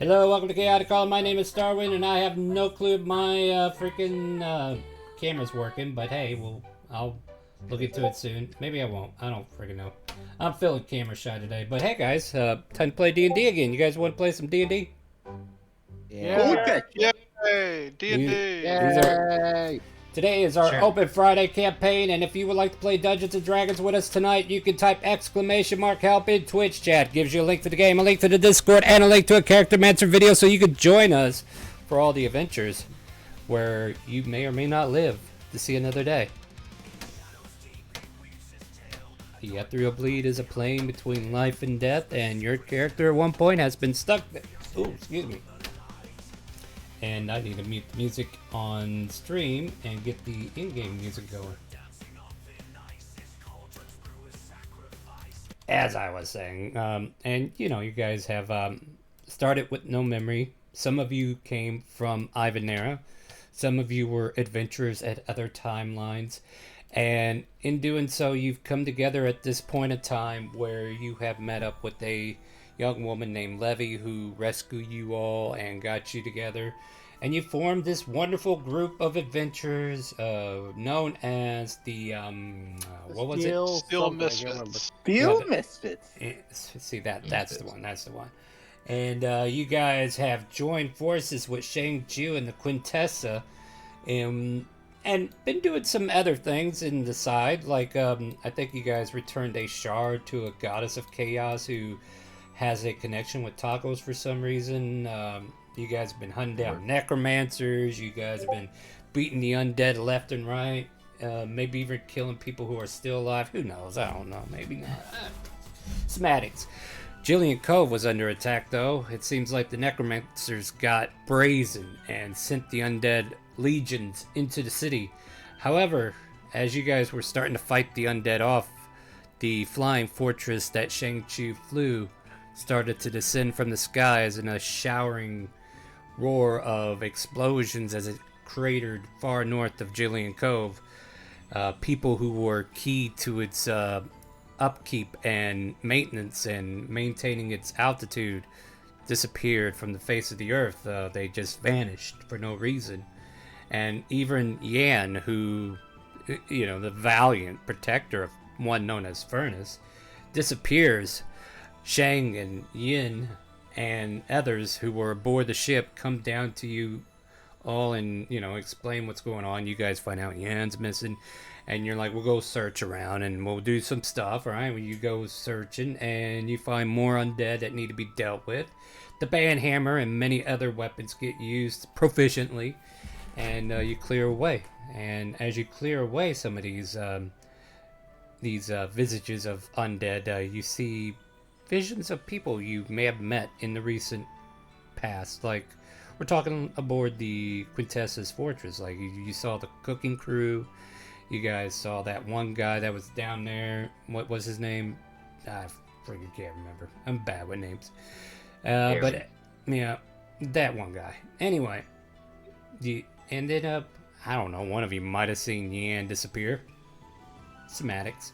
Hello, welcome to Chaotic Call. My name is Starwin, and I have no clue if my freaking camera's working. But hey, I'll look into it soon. Maybe I won't. I don't freaking know. I'm feeling camera shy today. But hey, guys, time to play D&D again. You guys want to play some D&D? Yeah. Yay! D&D! These are Yay! Today is our Sure. Open Friday campaign, and if you would like to play Dungeons & Dragons with us tonight, you can type !help in Twitch chat. Gives you a link to the game, a link to the Discord, and a link to a Character Mancer video so you can join us for all the adventures where you may or may not live to see another day. The Ethereal Bleed is a plane between life and death, and your character at one point has been stuck there. Oh, excuse me. And I need to mute the music on stream and get the in-game music going. As I was saying, and you know, you guys have started with no memory. Some of you came from Ivanera. Some of you were adventurers at other timelines. And in doing so, you've come together at this point in time where you have met up with a young woman named Levy who rescued you all and got you together, and you formed this wonderful group of adventurers known as the what was it? Steel Misfits. Steel Misfits. See that's the one. And you guys have joined forces with Shang Ju and the Quintessa, and been doing some other things in the side, like I think you guys returned a shard to a goddess of chaos who has a connection with tacos for some reason. You guys have been hunting down necromancers. You guys have been beating the undead left and right. Maybe even killing people who are still alive. Who knows? I don't know. Maybe not. Schematics. Jillian Cove was under attack, though. It seems like the necromancers got brazen and sent the undead legions into the city. However, as you guys were starting to fight the undead off, the flying fortress that Shang-Chi flew started to descend from the skies in a showering roar of explosions as it cratered far north of Jillian Cove. People who were key to its upkeep and maintenance and maintaining its altitude disappeared from the face of the earth. They just vanished for no reason. And even Yan, who, you know, the valiant protector of one known as Furnace, disappears. Shang and Yin and others who were aboard the ship come down to you all and, you know, explain what's going on. You guys find out Yan's missing, and you're like, we'll go search around and we'll do some stuff. All right, well, you go searching and you find more undead that need to be dealt with. The band hammer and many other weapons get used proficiently, and you clear away. And as you clear away some of these visages of undead, you see visions of people you may have met in the recent past. Like, we're talking aboard the Quintessa's fortress. Like, you saw the cooking crew. You guys saw that one guy that was down there. What was his name? I freaking can't remember. I'm bad with names. But yeah, that one guy. Anyway, you ended up, I don't know, one of you might have seen Yan disappear. Schematics.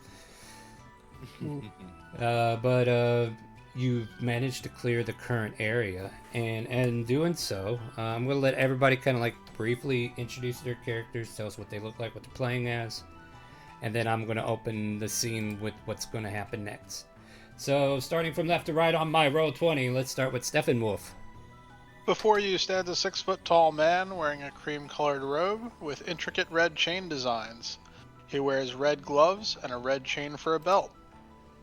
But you've managed to clear the current area, and in doing so, I'm going to let everybody kind of like briefly introduce their characters, tell us what they look like, what they're playing as, and then I'm going to open the scene with what's going to happen next. So, starting from left to right on my roll 20, let's start with Stephen Wolf. Before you stands a 6-foot-tall man wearing a cream-colored robe with intricate red chain designs. He wears red gloves and a red chain for a belt.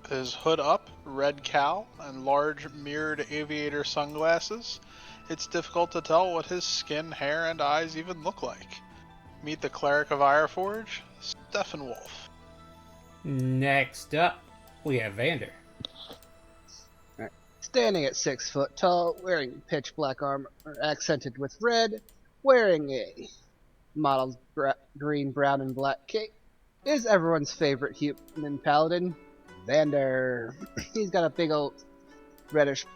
With his hood up, red cowl, and large mirrored aviator sunglasses, it's difficult to tell what his skin, hair, and eyes even look like. Meet the Cleric of Ironforge, Stephen Wolf. Next up, we have Vander. Standing at 6 foot tall, wearing pitch black armor accented with red, wearing a mottled green, brown, and black cape, is everyone's favorite human paladin, Vander. He's got a big old reddish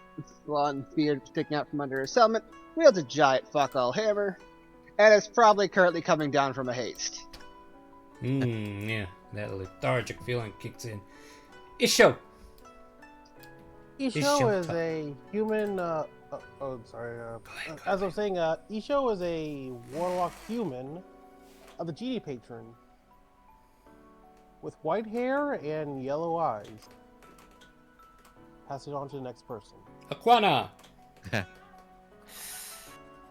blonde beard sticking out from under his helmet, wields a giant fuck-all hammer, and is probably currently coming down from a haste. Yeah, that lethargic feeling kicks in. Isho! Isho is a human. As I was saying, Isho is a warlock human of the GD patron with white hair and yellow eyes. Pass it on to the next person. Aquana.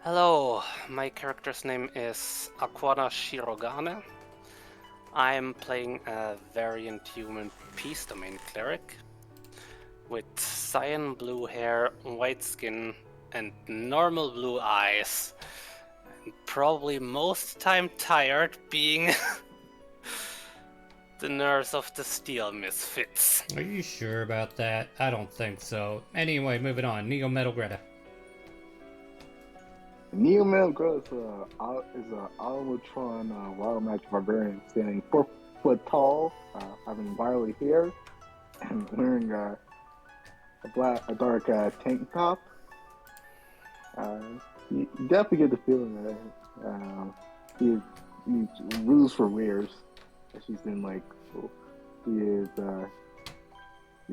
Hello, my character's name is Aquana Shirogane. I'm playing a variant human peace domain cleric with cyan blue hair, white skin, and normal blue eyes. And probably most time tired being the nurse of the steel misfits. Are you sure about that? I don't think so. Anyway, moving on. Neo Metal Greta. Neo Metal Greta is an Automatron Wild Magic Barbarian standing 4 foot tall, having wily hair, and wearing a dark tank top. You definitely get the feeling that he rules for wares. She's in he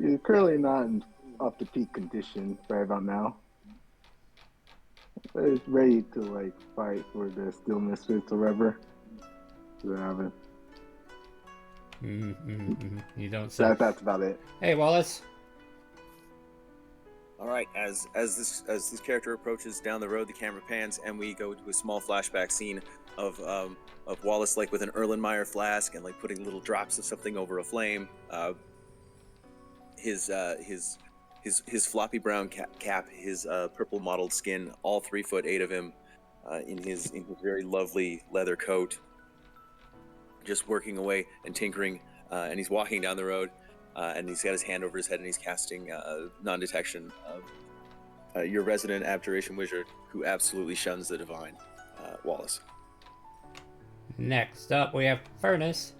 is currently not in up to peak condition right about now. But he's ready to fight for the Steel Misfits or whatever. You don't say. That's about it. Hey, Wallace. All right, as this character approaches down the road, the camera pans, and we go to a small flashback scene of Wallace with an Erlenmeyer flask and putting little drops of something over a flame. His floppy brown cap, his purple mottled skin, all 3'8" of him, in his very lovely leather coat, just working away and tinkering, and he's walking down the road. And he's got his hand over his head and he's casting non-detection. Your resident abjuration wizard who absolutely shuns the divine, Wallace. Next up, we have Furnace.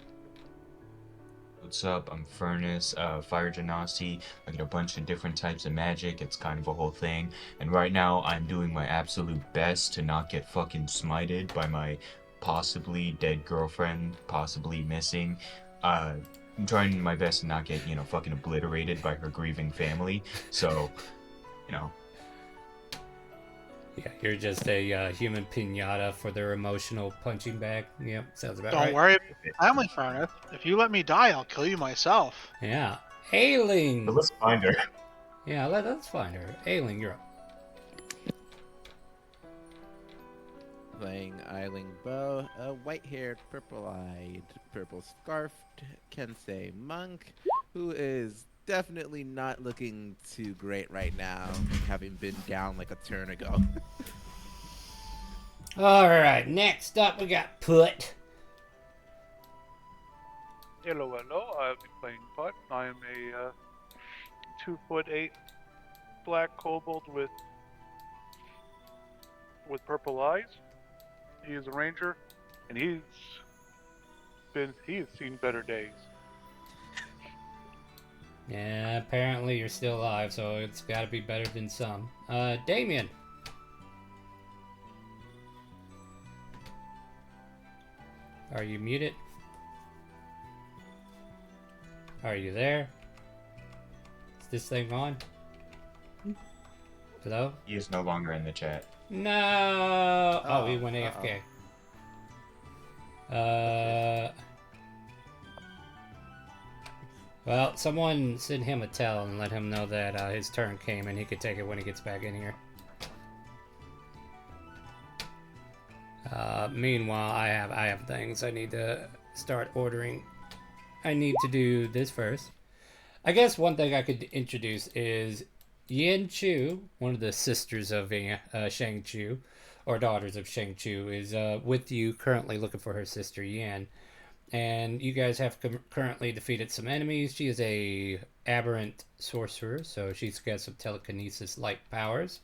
What's up? I'm Furnace, Fire Genasi. I get a bunch of different types of magic. It's kind of a whole thing. And right now, I'm doing my absolute best to not get fucking smited by my possibly dead girlfriend, possibly missing. I'm trying my best to not get, fucking obliterated by her grieving family. So, Yeah, you're just a human pinata for their emotional punching bag. Yep, sounds about right. Don't worry, family Furnace. If you let me die, I'll kill you myself. Yeah. Ailing! but let's find her. Yeah, let's find her. Ailing, you're up. Playing Eiling Bow, a white-haired, purple-eyed, purple-scarfed Kensei monk who is definitely not looking too great right now, having been down a turn ago. Alright, next up we got Put. Hello, I'll be playing Putt. I am a 2'8" black kobold with purple eyes. He is a ranger, and he's seen better days. Yeah, apparently you're still alive, so it's gotta be better than some. Damien. Are you muted? Are you there? Is this thing on? Hello? He is no longer in the chat. No! Oh, he went AFK. Well, someone send him a tell and let him know that his turn came and he could take it when he gets back in here. Meanwhile, I have things I need to start ordering. I need to do this first. I guess one thing I could introduce is Yin Chu, one of the sisters of Shang Chu, or daughters of Shang Chu, is with you currently looking for her sister Yan. And you guys have currently defeated some enemies. She is a aberrant sorcerer, so she's got some telekinesis-like powers.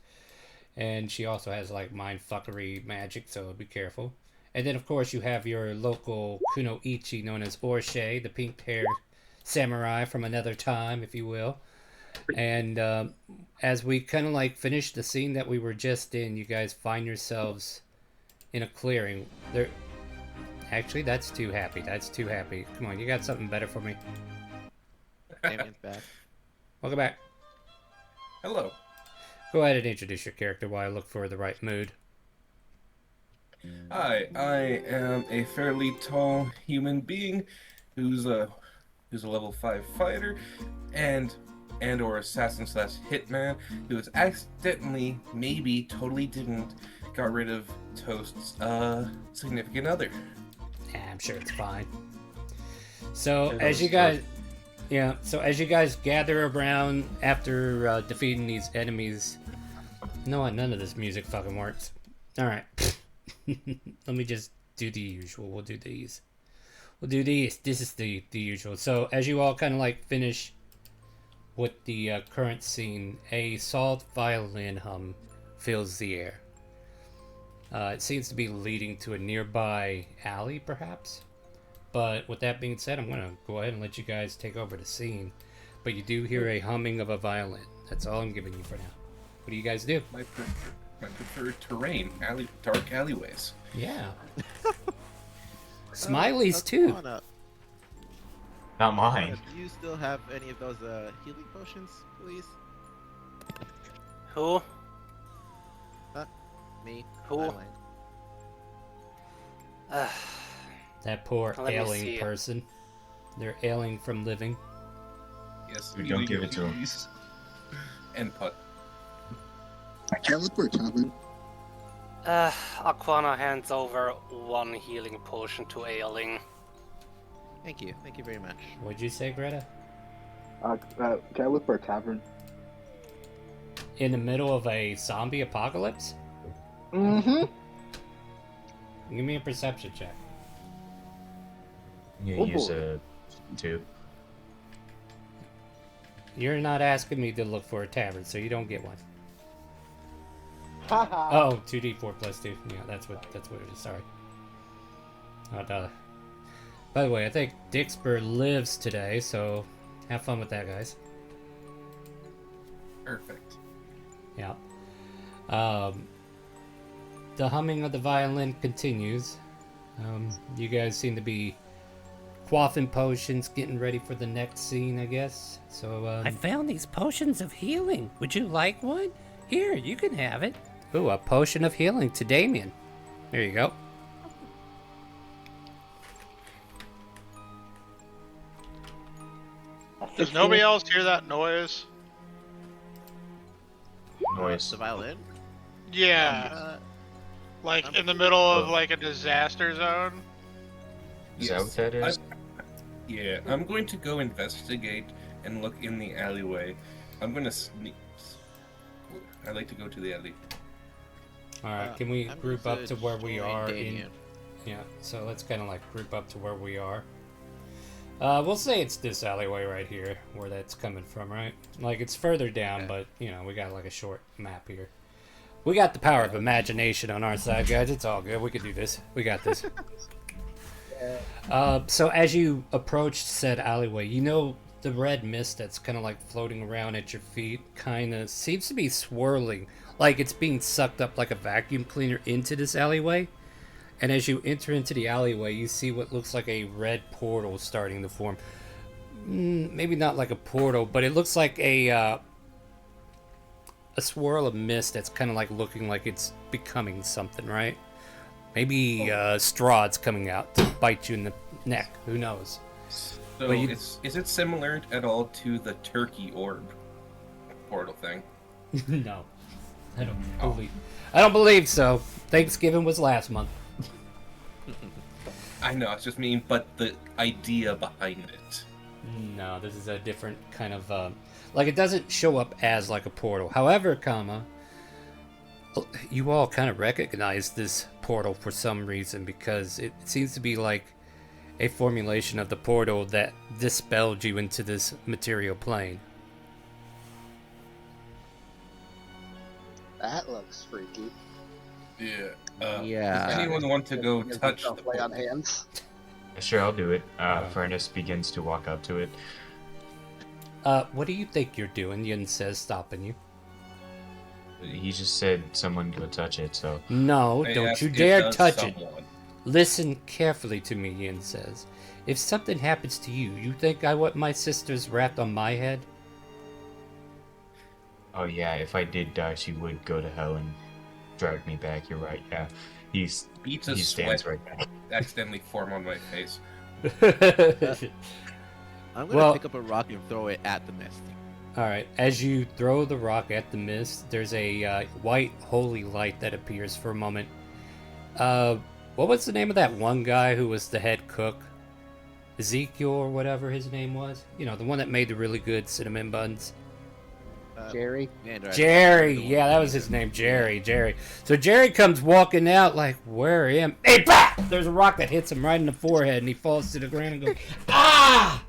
And she also has mind fuckery magic, so be careful. And then of course you have your local kunoichi known as Orshe, the pink-haired samurai from another time, if you will. And as we kind of finish the scene that we were just in, you guys find yourselves in a clearing. Actually, that's too happy. That's too happy. Come on, you got something better for me. Damien's back. Welcome back. Hello. Go ahead and introduce your character while I look for the right mood. Hi, I am a fairly tall human being who's a level 5 fighter and or assassin slash hitman who has accidentally, maybe totally didn't, got rid of Toast's significant other. Yeah, I'm sure it's fine. So as you guys gather around after defeating these enemies, you know what? None of this music fucking works. All right, let me just do the usual. We'll do these. We'll do these. This is the usual. So as you all kind of like finish with the current scene, a soft violin hum fills the air. It seems to be leading to a nearby alley, perhaps. But with that being said, I'm going to go ahead and let you guys take over the scene. But you do hear a humming of a violin. That's all I'm giving you for now. What do you guys do? My preferred terrain, dark alleyways. Yeah. Smileys, too. Aquana, Not mine. do you still have any of those healing potions, please? Who? Me. Who? Eileen. That poor Let me ailing see. person. They're ailing from living. Yes, We don't give it to him. please. And Putt. I can't look for a tavern. Aquana hands over one healing potion to Ailing. Thank you very much. What'd you say, Greta? Can I look for a tavern? In the middle of a zombie apocalypse? Mm-hmm. Give me a perception check. You Oh, use boy. a 2. You're not asking me to look for a tavern, so you don't get one. Haha. Oh, 2d4 plus 2. Yeah, that's what it is. Sorry. By the way, I think Dixper lives today, so have fun with that, guys. Perfect. Yeah. The humming of the violin continues. You guys seem to be quaffing potions, getting ready for the next scene, I guess. So, I found these potions of healing. Would you like one? Here, you can have it. Ooh, a potion of healing to Damien. There you go. Does nobody else hear that noise? Noise. The violin? Yeah. Uh, Like I'm in the middle of like a disaster zone? Is that what that is? Yeah, I'm going to go investigate and look in the alleyway. I'm gonna sneak. I like to go to the alley. Alright, can we I'm group gonna up to where we join are in... Damien. Yeah, so let's kind of like group up to where we are. We'll say it's this alleyway right here, where that's coming from, right? Like, it's further down, Okay. but, you know, we got like a short map here. We got the power of imagination on our side, guys. It's all good. We can do this. We got this. So as you approach said alleyway, you know the red mist that's kind of like floating around at your feet kind of seems to be swirling, like it's being sucked up like a vacuum cleaner into this alleyway. And as you enter into the alleyway, you see what looks like a red portal starting to form. Maybe not like a portal, but it looks like a swirl of mist that's kind of like looking like it's becoming something, right? Maybe Strahd's coming out to bite you in the neck. Who knows? So, Well, you- is it similar at all to the turkey orb portal thing? No, I don't believe so. Thanksgiving was last month. I know, it's just mean, but the idea behind it. No, this is a different kind of like it doesn't show up as like a portal. However, you all kind of recognize this portal for some reason because it seems to be like a formulation of the portal that dispelled you into this material plane. That looks freaky. Yeah. Yeah. Does anyone want to go Gives touch the himself lay on portal? hands. Sure, I'll do it. Furnace begins to walk up to it. What do you think you're doing? Yin says, stopping you. He just said someone go touch it, so No, I don't asked you if dare does touch it. someone. Listen carefully to me, Yin says. If something happens to you, you think I want my sisters wrapped on my head? Oh yeah, if I did die, she would go to hell and drag me back. You're right. Yeah, Beats of he stands sweat right now. accidentally form on my face. I'm gonna Well- pick up a rock and throw it at the mist. All right. As you throw the rock at the mist, there's a white holy light that appears for a moment. What was the name of that one guy who was the head cook? Ezekiel or whatever his name was. You know, the one that made the really good cinnamon buns. Jerry. Commander, I Jerry, think, yeah, that was his name, Jerry. So Jerry comes walking out like, where am? Hey, bah! There's a rock that hits him right in the forehead, and he falls to the ground and goes, ah,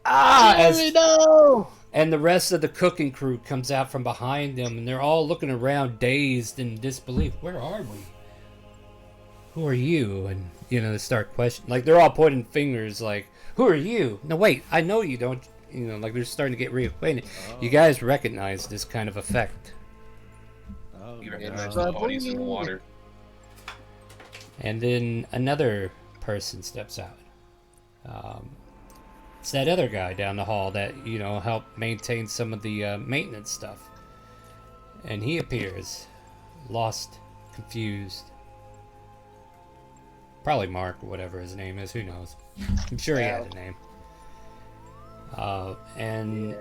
Jerry, no! And the rest of the cooking crew comes out from behind them, and they're all looking around, dazed in disbelief. Where are we? Who are you? And you know, they start questioning. Like they're all pointing fingers, like, who are you? No, wait, I know you don't. You know, like they're starting to get reacquainted. Oh. You guys recognize this kind of effect. Oh, You no. recognize the bodies in the water. And then another person steps out. It's that other guy down the hall that, you know, helped maintain some of the maintenance stuff. And he appears, lost, confused. Probably Mark, or whatever his name is, who knows. I'm sure he had a name. And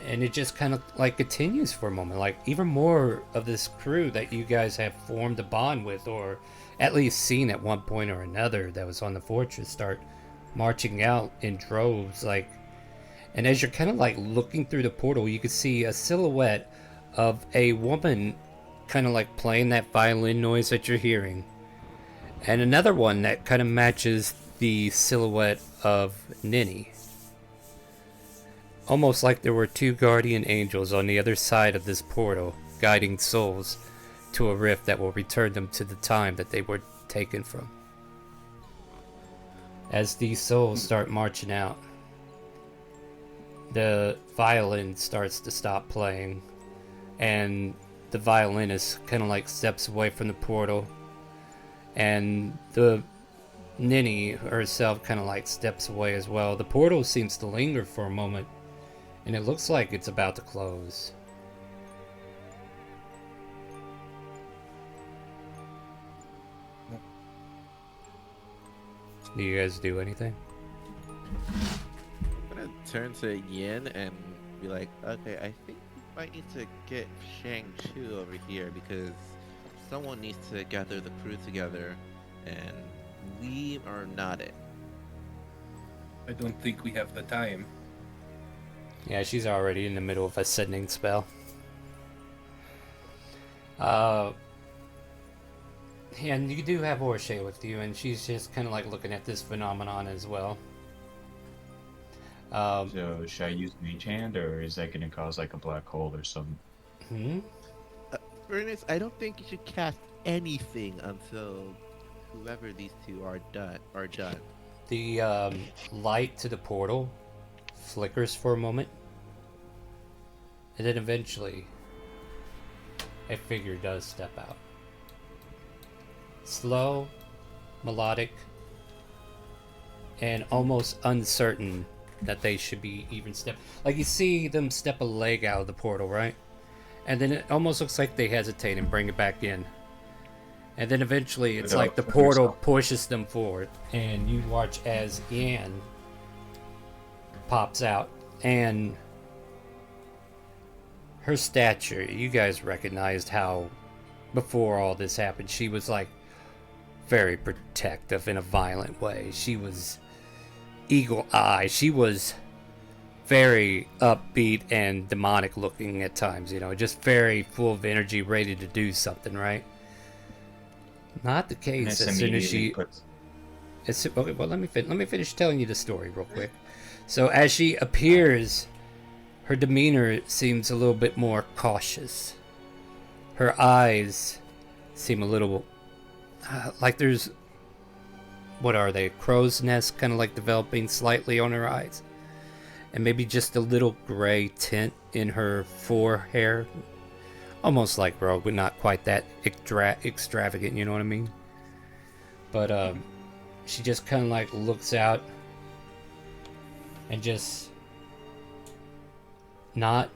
it just kind of like continues for a moment, like even more of this crew that you guys have formed a bond with, or at least seen at one point or another that was on the fortress, start marching out in droves, like. And as you're kind of like looking through the portal, you can see a silhouette of a woman kind of like playing that violin noise that you're hearing, and another one that kind of matches the silhouette of Ninny. Almost like there were two guardian angels on the other side of this portal, guiding souls to a rift that will return them to the time that they were taken from. As these souls start marching out, the violin starts to stop playing, and the violinist kind of like steps away from the portal, and the Ninny herself kind of like steps away as well. The portal seems to linger for a moment, and it looks like it's about to close. Do you guys do anything? I'm gonna turn to Yin and be like, okay, I think we might need to get Shang-Chi over here because someone needs to gather the crew together, and we are not it. I don't think we have the time. Yeah, she's already in the middle of a sending spell. And you do have Orshay with you, and she's just kind of like looking at this phenomenon as well. So should I use Mage Hand, or is that gonna cause like a black hole or something? Furnace, I don't think you should cast anything until whoever these two are done. The light to the portal flickers for a moment, and then eventually a figure does step out. Slow, melodic, and almost uncertain that they should be even step. Like you see them step a leg out of the portal, right? And then it almost looks like they hesitate and bring it back in. And then eventually it's like the portal pushes them forward, and you watch as Yan pops out, and her stature, you guys recognized how before all this happened, she was like very protective in a violent way. She was eagle eye. She was very upbeat and demonic looking at times, you know, just very full of energy, ready to do something, right? Not the case as soon as she... Okay, well, let me finish telling you the story real quick. So as she appears, her demeanor seems a little bit more cautious. Her eyes seem a little like there's... What are they? Crow's nest kind of like developing slightly on her eyes. And maybe just a little gray tint in her forehair. Almost like Rogue, but not quite that extravagant, you know what I mean? But she just kind of like looks out and just not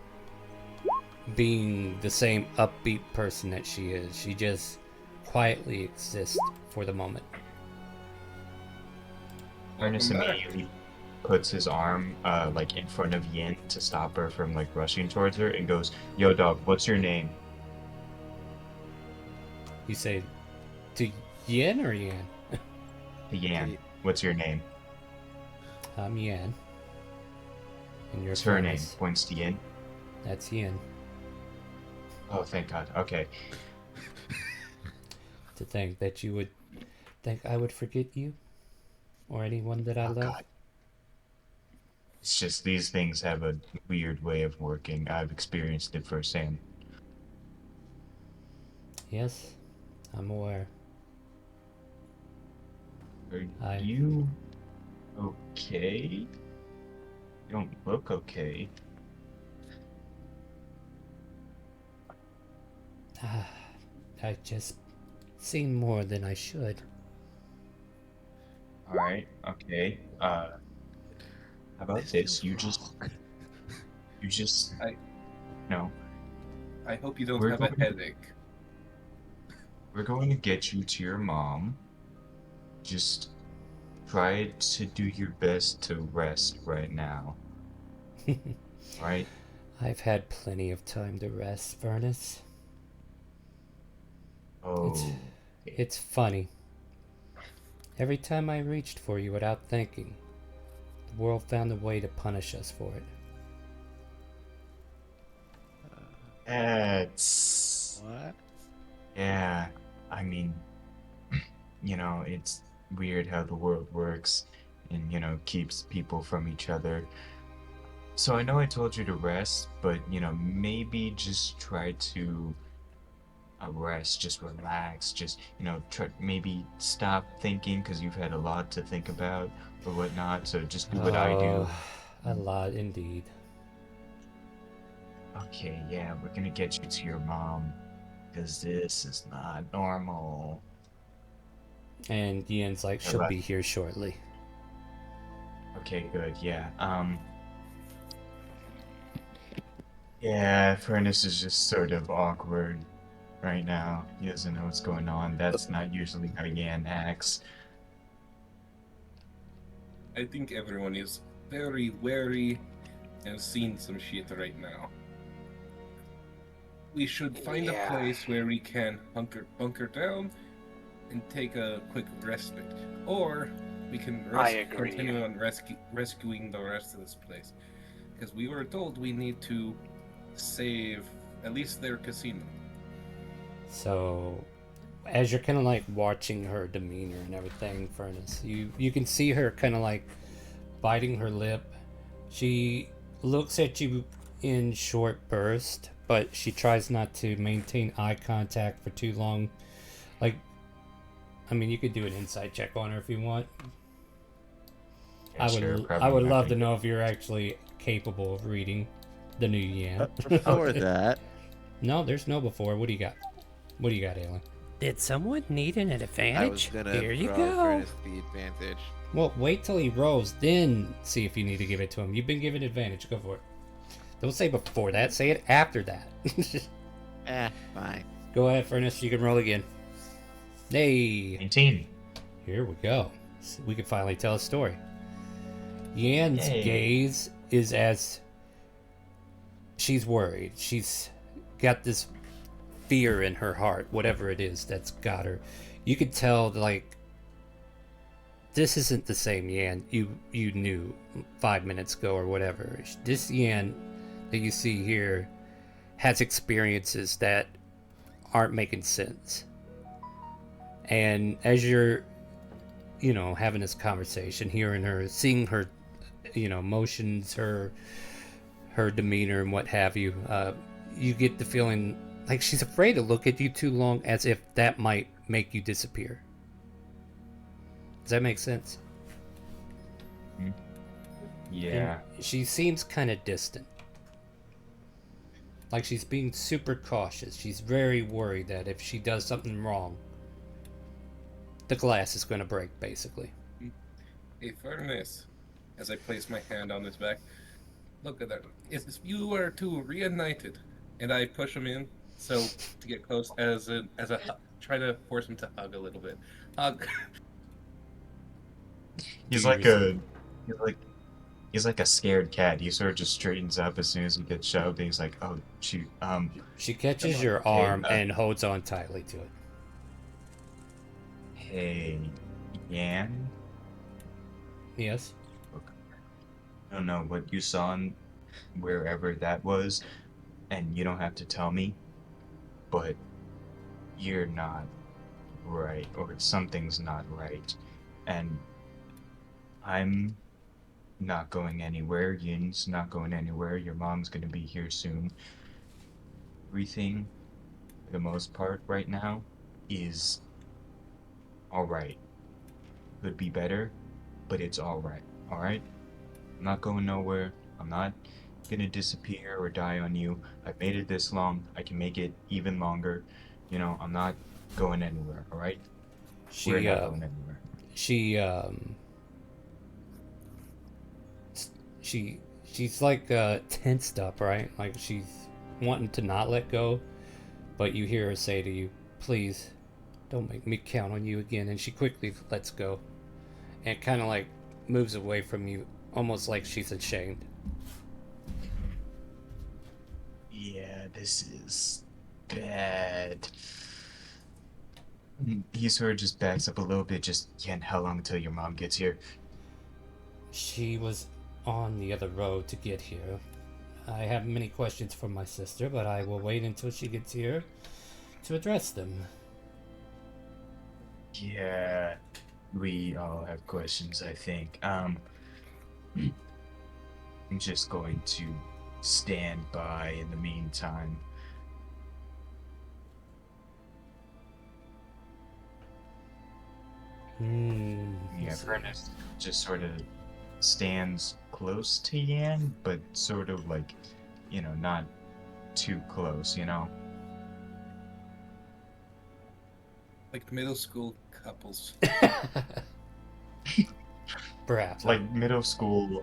being the same upbeat person that she is. She just quietly exists for the moment. Ernest Welcome back. immediately puts his arm like in front of Yin to stop her from like rushing towards her and goes, "Yo, dog, what's your name?" You say to Yen or Yan? To Yan, what's your name? I'm Yan. And your What's her name? furnace. Points to Yin. That's Yen. Oh, thank God. Okay. To think that you would think I would forget you or anyone that I Oh, love. God. It's just these things have a weird way of working. I've experienced it firsthand. Yes, I'm aware. Are you okay? You don't look okay. I just seen more than I should. All right. Okay. How about this? You just I no. I hope you don't We're have a going headache. We're going to get you to your mom. Just try to do your best to rest right now. Right? I've had plenty of time to rest, Furnace. Oh. It's funny. Every time I reached for you without thinking, the world found a way to punish us for it. That's What? yeah. I mean, it's weird how the world works and, keeps people from each other. So I know I told you to rest, but, maybe just try to rest, just relax, just, try maybe stop thinking because you've had a lot to think about or whatnot. So just do what I do. A lot indeed. Okay, yeah, we're gonna get you to your mom because this is not normal. And Ian's like, she'll be here shortly. Okay, good, yeah. Yeah, Furnace is just sort of awkward right now. He doesn't know what's going on. That's not usually how Yan acts. I think everyone is very wary and seen some shit right now. We should find a place where we can bunker down and take a quick respite, or we can I agree. continue on rescuing the rest of this place, because we were told we need to save at least their casino. So, as you're kind of like watching her demeanor and everything, Furnace, you can see her kind of like biting her lip. She looks at you in short bursts, but she tries not to maintain eye contact for too long. Like, I mean, you could do an insight check on her if you want. Yeah, I would love to know if you're actually capable of reading the new Yan. Before that, No, there's no before. What do you got? What do you got, Alan? Did someone need an advantage? I was gonna Here you throw go. Furnace the advantage. Well, wait till he rolls, then see if you need to give it to him. You've been given advantage. Go for it. Don't say before that. Say it after that. Fine. Go ahead, Furnace. You can roll again. Hey. 19. Here we go. We can finally tell a story. Yan's gaze is as she's worried. She's got this fear in her heart, whatever it is that's got her. You could tell, like, this isn't the same Yan you knew 5 minutes ago or whatever. This Yan that you see here has experiences that aren't making sense. And as you're, having this conversation, hearing her, seeing her, motions, her demeanor and what have you, you get the feeling like she's afraid to look at you too long, as if that might make you disappear. Does that make sense? Yeah. And she seems kind of distant. Like she's being super cautious. She's very worried that if she does something wrong, the glass is going to break, basically. Hey, Furnace, as I place my hand on his back, look at that. If you were to reunited, and I push him in so to get close try to force him to hug a little bit. Hug. He's you like res- a he's like he's like a scared cat. He sort of just straightens up as soon as he gets shoved, and he's like, "Oh shoot, She Come catches on. your hey, arm and holds on tightly to it. hey, Yan, Yes. look, I don't know what you saw in wherever that was, and you don't have to tell me, but you're not right, or something's not right, and I'm not going anywhere. Yin's not going anywhere. Your mom's gonna be here soon. Everything, for the most part, right now, is all right. Could be better, but it's all right. All right. I'm not going nowhere. I'm not gonna disappear or die on you. I've made it this long. I can make it even longer. I'm not going anywhere. All right. We're She not going anywhere. she she she's like tensed up, right? Like she's wanting to not let go, but you hear her say to you, "Please, don't make me count on you again." And she quickly lets go and kind of like moves away from you, almost like she's ashamed. Yeah, this is bad. He sort of just backs up a little bit. Just, Yen, how long until your mom gets here? She was on the other road to get here. I have many questions for my sister, but I will wait until she gets here to address them. Yeah, we all have questions, I think. I'm just going to stand by in the meantime. Yeah, let's see. Ernest just sort of stands close to Yan, but sort of like, not too close. Like middle school couples. Perhaps. Like middle school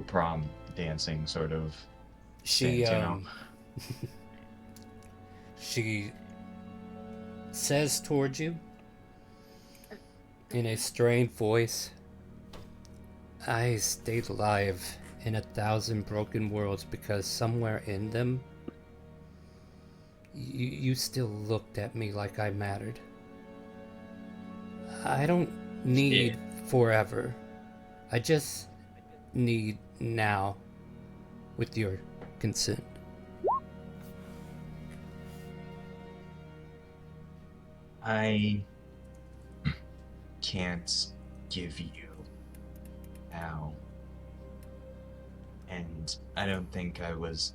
prom dancing sort of She stance. she says towards you in a strained voice, "I stayed alive in 1,000 broken worlds because somewhere in them you still looked at me like I mattered. I don't need forever. I just need now, with your consent." I can't give you now. And I don't think I was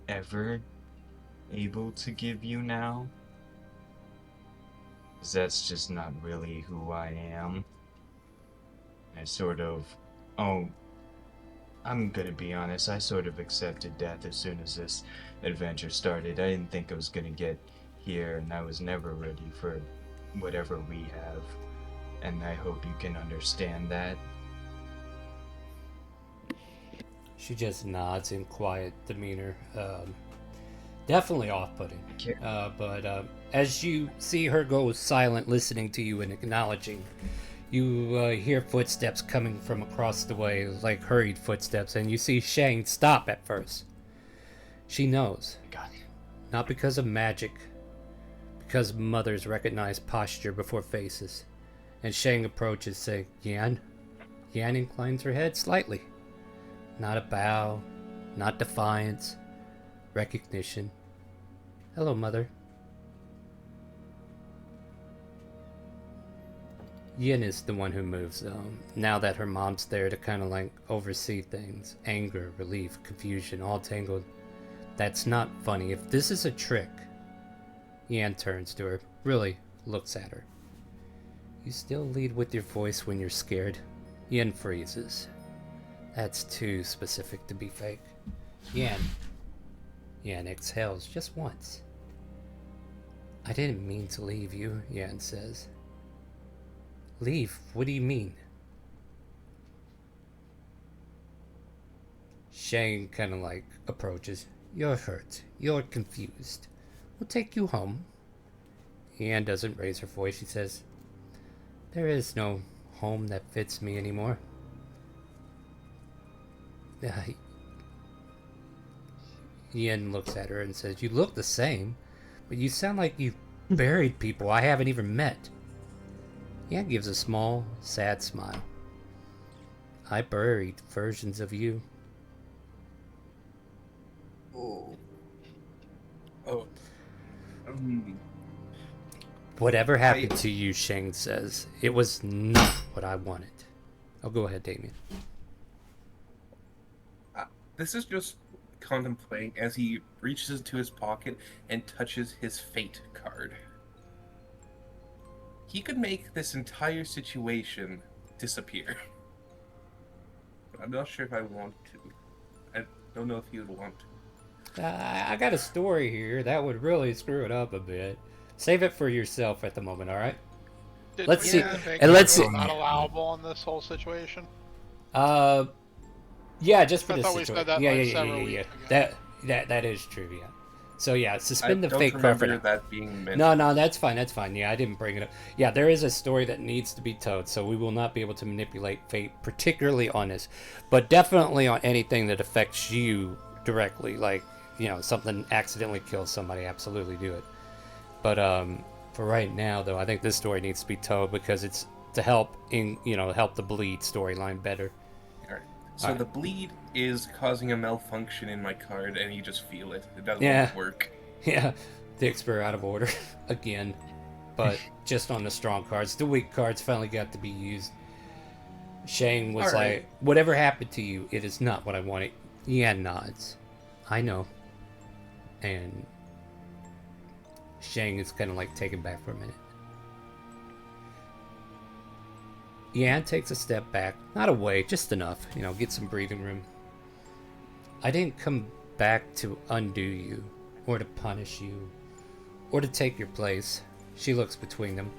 ever able to give you now. 'Cause that's just not really who I am. I oh, I'm gonna be honest, I sort of accepted death as soon as this adventure started. I didn't think I was gonna get here, and I was never ready for whatever we have. And I hope you can understand that. She just nods in quiet demeanor. Definitely off-putting. But as you see her go silent, listening to you and acknowledging, you hear footsteps coming from across the way, like hurried footsteps, and you see Shang stop at first. She knows. God. Not because of magic, because mothers recognize posture before faces. And Shang approaches, saying, "Yan?" Yan inclines her head slightly. Not a bow, not defiance, recognition. "Hello, mother." Yin is the one who moves, now that her mom's there to kind of like oversee things. Anger, relief, confusion, all tangled. "That's not funny. If this is a trick." Yan turns to her, really looks at her. "You still lead with your voice when you're scared." Yin freezes. "That's too specific to be fake." Yan exhales just once. "I didn't mean to leave you," Yan says. "Leave? What do you mean?" Shane kind of like approaches. You're hurt. You're confused. We'll take you home. Anne doesn't raise her voice. She says, there is no home that fits me anymore. Uh, Ian looks at her and says, you look the same, but you sound like you've buried people I haven't even met. Ian gives a small, sad smile. I buried versions of you. Oh. Whatever happened to you, Shang says, it was not what I wanted. Oh, go ahead, Damien. This is just contemplating as he reaches into his pocket and touches his fate card. He could make this entire situation disappear. I'm not sure if I want to. I don't know if he would want to. I got a story here that would really screw it up a bit. Save it for yourself at the moment, all right? Let's see. And let's see. Not allowable in this whole situation. Yeah, just for I this thought we situation. said that Yeah, like yeah. several weeks ago. That is true. Yeah. So yeah, suspend I the fake card for now. that being mentioned. No, that's fine. That's fine. Yeah, I didn't bring it up. Yeah, there is a story that needs to be told, so we will not be able to manipulate fate, particularly on this, but definitely on anything that affects you directly. Like, you know, something accidentally kills somebody, absolutely do it. But for right now, though, I think this story needs to be told because it's to help help the bleed storyline better. All right. So the bleed is causing a malfunction in my card, and you just feel it. It doesn't work. Yeah, the are out of order again, but just on the strong cards. The weak cards finally got to be used. Shang was like, whatever happened to you, it is not what I wanted. Yeah, nods. I know. And Shang is kind of like taken back for a minute. Yan takes a step back, not away, just enough, get some breathing room. I didn't come back to undo you, or to punish you, or to take your place. She looks between them.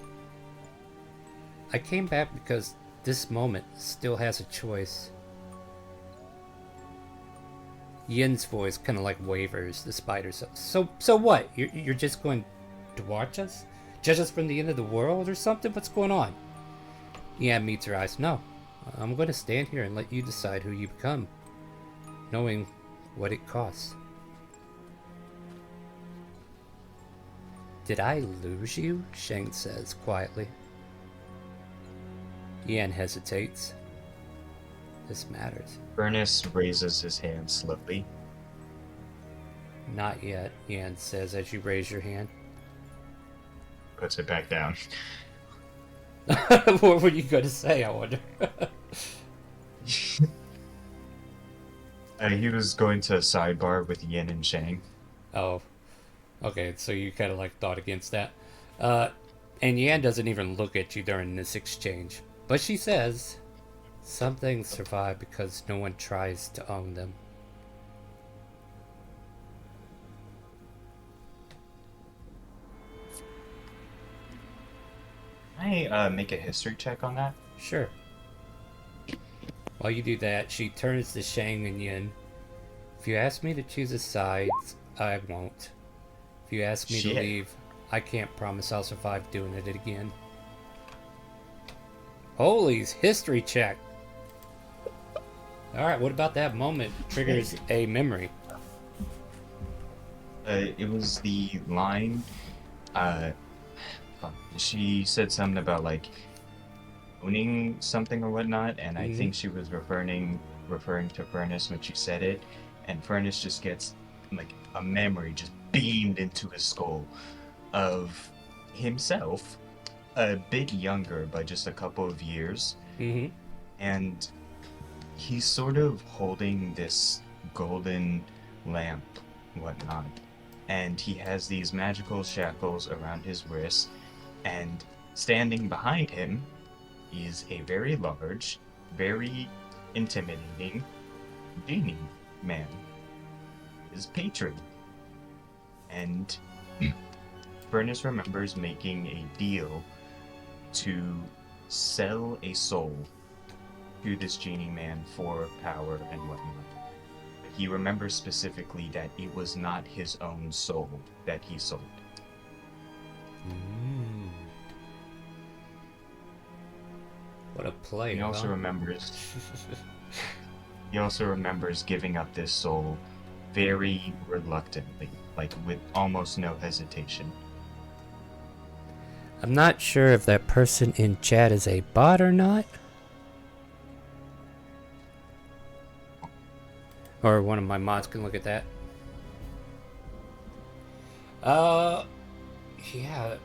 I came back because this moment still has a choice. Yin's voice kind of like wavers, the spider. So what? You're just going to watch us? Judge us from the end of the world or something? What's going on? Yan meets her eyes. No, I'm going to stand here and let you decide who you become, knowing what it costs. Did I lose you? Shang says quietly. Yan hesitates. This matters. Furnace raises his hand slowly. Not yet, Yan says as you raise your hand. Puts it back down. What were you going to say, I wonder? He was going to sidebar with Yin and Shang. Oh. Okay, so you kind of like thought against that. And Yan doesn't even look at you during this exchange. But she says, some things survive because no one tries to own them. Can I make a history check on that? Sure. While you do that, she turns to Shang and Yin. If you ask me to choose a side, I won't. If you ask me to leave, I can't promise I'll survive doing it again. Holy history check. Alright, what about that moment triggers a memory? It was the line, she said something about like owning something or whatnot, and I think she was referring to Furnace when she said it, and Furnace just gets like a memory just beamed into his skull of himself, a bit younger by just a couple of years, and he's sort of holding this golden lamp, whatnot, and he has these magical shackles around his wrists, and standing behind him is a very large, very intimidating genie man, his patron. And Furnace remembers making a deal to sell a soul to this genie man for power and whatnot. he remembers specifically that it was not his own soul that he sold. Mm. What a play! He also huh? remembers. He also remembers giving up this soul very reluctantly, like with almost no hesitation. I'm not sure if that person in chat is a bot or not. Or one of my mods can look at that. Yeah.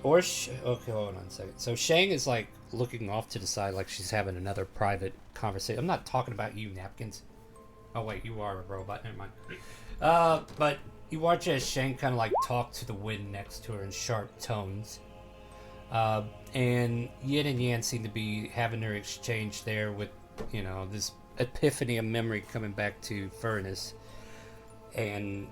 Or, okay, hold on a second. So Shang is like looking off to the side like she's having another private conversation. I'm not talking about you, Napkins. Oh, wait, you are a robot. Never mind. But you watch as Shang kind of like talk to the wind next to her in sharp tones. And Yin and Yang seem to be having their exchange there with, you know, this epiphany of memory coming back to Furnace. And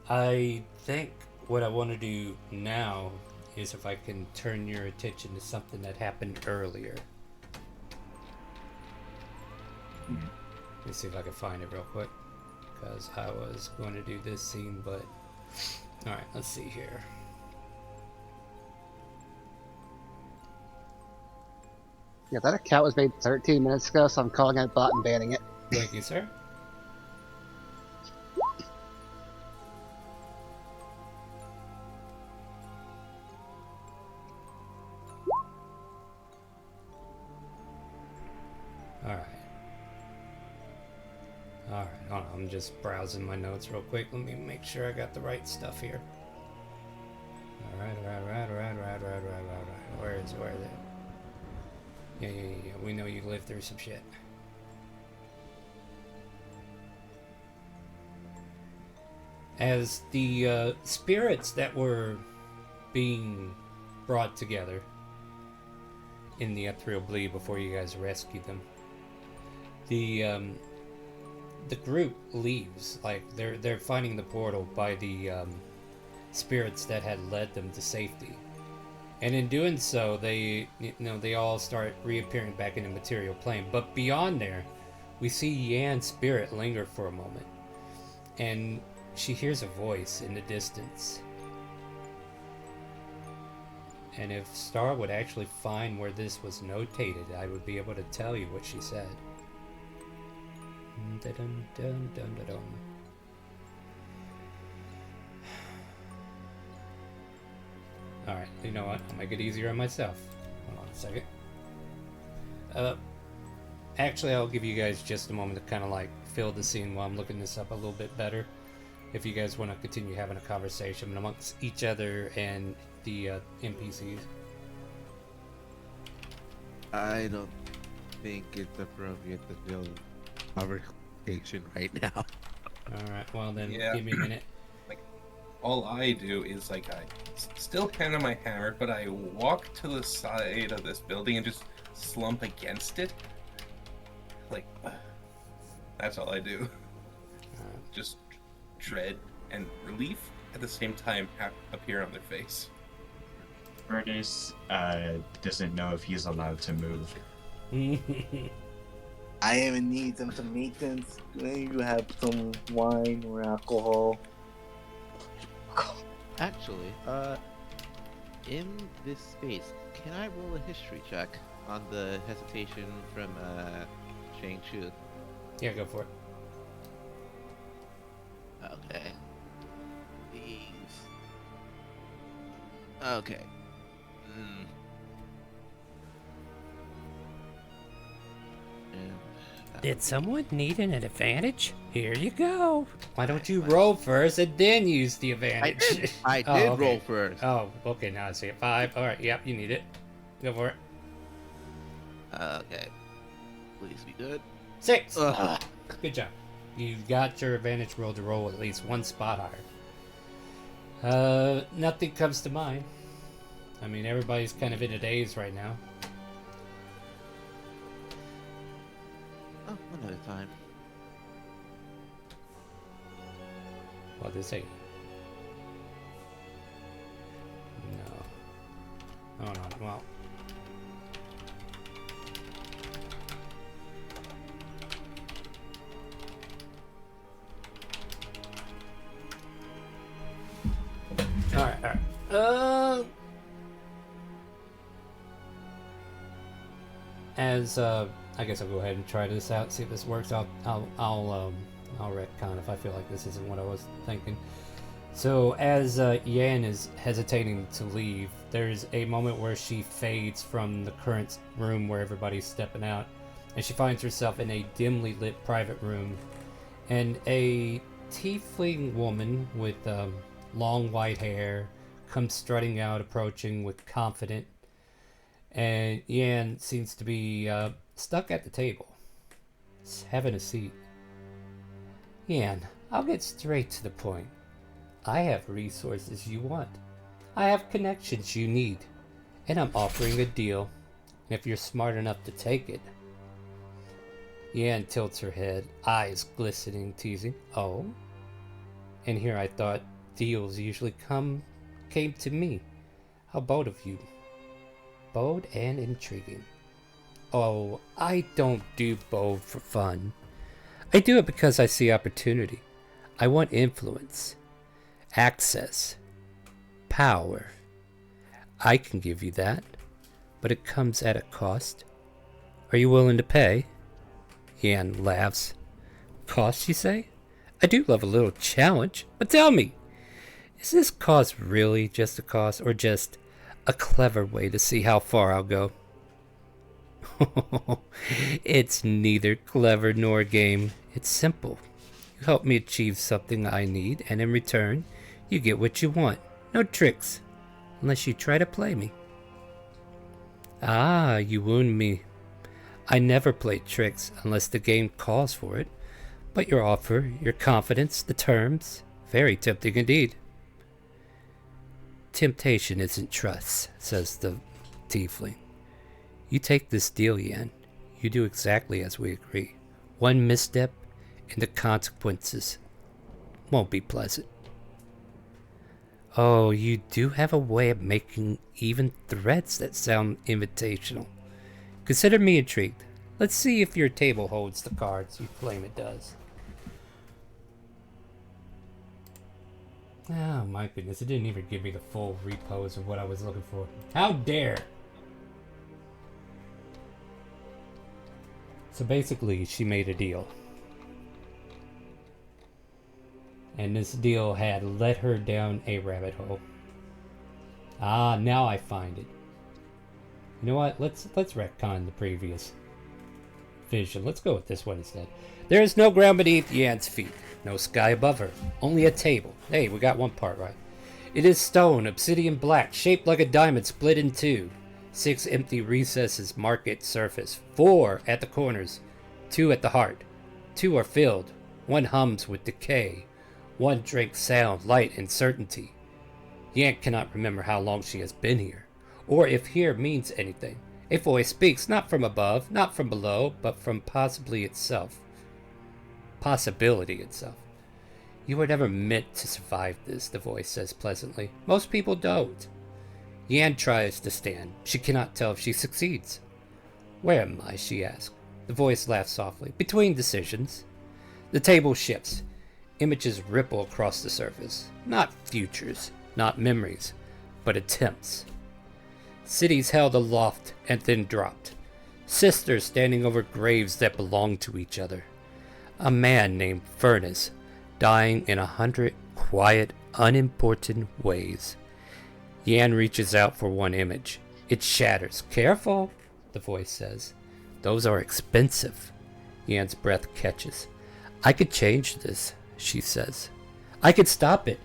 I think what I want to do now is if I can turn your attention to something that happened earlier. Let me see if I can find it real quick, because I was going to do this scene, but alright, let's see here. Yeah, that account was made 13 minutes ago, so I'm calling it a bot and banning it. Thank you, sir. Alright, hold on, I'm just browsing my notes real quick. Let me make sure I got the right stuff here. Alright. Where is it? Yeah. We know you lived through some shit. As the spirits that were being brought together in the Ethreal Bleed before you guys rescued them, the group leaves. Like they're finding the portal by the spirits that had led them to safety, and in doing so, they all start reappearing back in the material plane. But beyond there, we see Yan's spirit linger for a moment, and she hears a voice in the distance. And if Star would actually find where this was notated, I would be able to tell you what she said. Alright, you know what? I'll make it easier on myself. Hold on a second. Actually, I'll give you guys just a moment to kind of like fill the scene while I'm looking this up a little bit better. If you guys want to continue having a conversation amongst each other and the NPCs. I don't think it's appropriate to build conversation right now. Alright, well then, Yeah. give me a minute. All I do is like I still hand on my hammer, but I walk to the side of this building and just slump against it. Like that's all I do. Just dread and relief at the same time appear on their face. Furnace doesn't know if he's allowed to move. I even need some maintenance. Maybe you have some wine or alcohol. Actually, in this space, can I roll a history check on the hesitation from Shang Chu? Yeah, go for it. Okay. These. Okay. Did someone need an advantage? Here you go. Why don't you roll first and then use the advantage? I Oh, did okay. roll first. Oh, okay, now I see it. 5. Alright, yep, you need it. Go for it. Okay. Please be good. 6. Ugh. Good job. You got your advantage roll to roll at least one spot higher. Nothing comes to mind. I mean, everybody's kind of in a daze right now. Oh, one at a time. What did it say? No. Hold on. Well. I guess I'll go ahead and try this out, see if this works. I'll retcon if I feel like this isn't what I was thinking. So as Yan is hesitating to leave, there's a moment where she fades from the current room where everybody's stepping out, and she finds herself in a dimly lit private room, and a tiefling woman with long white hair comes strutting out, approaching with confident, and Yan seems to be stuck at the table, having a seat. Yan, I'll get straight to the point. I have resources you want. I have connections you need. And I'm offering a deal. If you're smart enough to take it. Yan tilts her head, eyes glistening, teasing. Oh? And here I thought deals usually came to me. How bold of you. Bold and intriguing. Oh, I don't do bold for fun. I do it because I see opportunity. I want influence. Access. Power. I can give you that, but it comes at a cost. Are you willing to pay? Yan laughs. Cost, you say? I do love a little challenge, but tell me, is this cost really just a cost, or just a clever way to see how far I'll go? It's neither clever nor game. It's simple. You help me achieve something I need, and in return, you get what you want. No tricks, unless you try to play me. Ah, you wound me. I never play tricks unless the game calls for it. But your offer, your confidence, the terms, very tempting indeed. Temptation isn't trust, says the tiefling. You take this deal, Yan. You do exactly as we agree. One misstep, and the consequences won't be pleasant. Oh, you do have a way of making even threats that sound invitational. Consider me intrigued. Let's see if your table holds the cards you claim it does. Oh my goodness, it didn't even give me the full repose of what I was looking for. How dare! So basically, she made a deal. And this deal had led her down a rabbit hole. Ah, now I find it. You know what? Let's retcon the previous vision. Let's go with this one instead. There is no ground beneath Yan's feet. No sky above her. Only a table. Hey, we got one part right. It is stone, obsidian black, shaped like a diamond split in two. 6 empty recesses mark its surface. 4 at the corners. 2 at the heart. 2 are filled. 1 hums with decay. 1 drinks sound, light, and certainty. Yan cannot remember how long she has been here, or if here means anything. A voice speaks, not from above, not from below, but from possibility itself. You were never meant to survive this, the voice says pleasantly. Most people don't. Yan tries to stand. She cannot tell if she succeeds. Where am I? She asks. The voice laughs softly. Between decisions. The table shifts. Images ripple across the surface. Not futures, not memories, but attempts. Cities held aloft and then dropped. Sisters standing over graves that belonged to each other. A man named Furnace, dying in 100 quiet, unimportant ways. Yan reaches out for one image. It shatters. Careful, the voice says. Those are expensive. Yan's breath catches. I could change this, she says. I could stop it.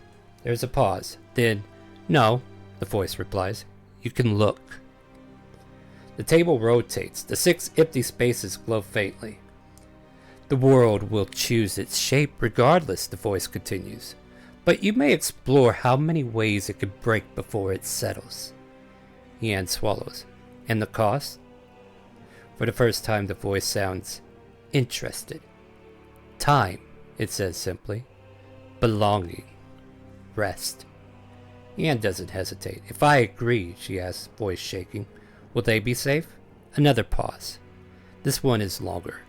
There's a pause. Then, no, the voice replies. You can look. The table rotates. The 6 empty spaces glow faintly. The world will choose its shape regardless, the voice continues. But you may explore how many ways it could break before it settles. Yan swallows. And the cost? For the first time, the voice sounds interested. Time, it says simply. Belonging. Rest. Yan doesn't hesitate. If I agree, she asks, voice shaking, will they be safe? Another pause. This one is longer.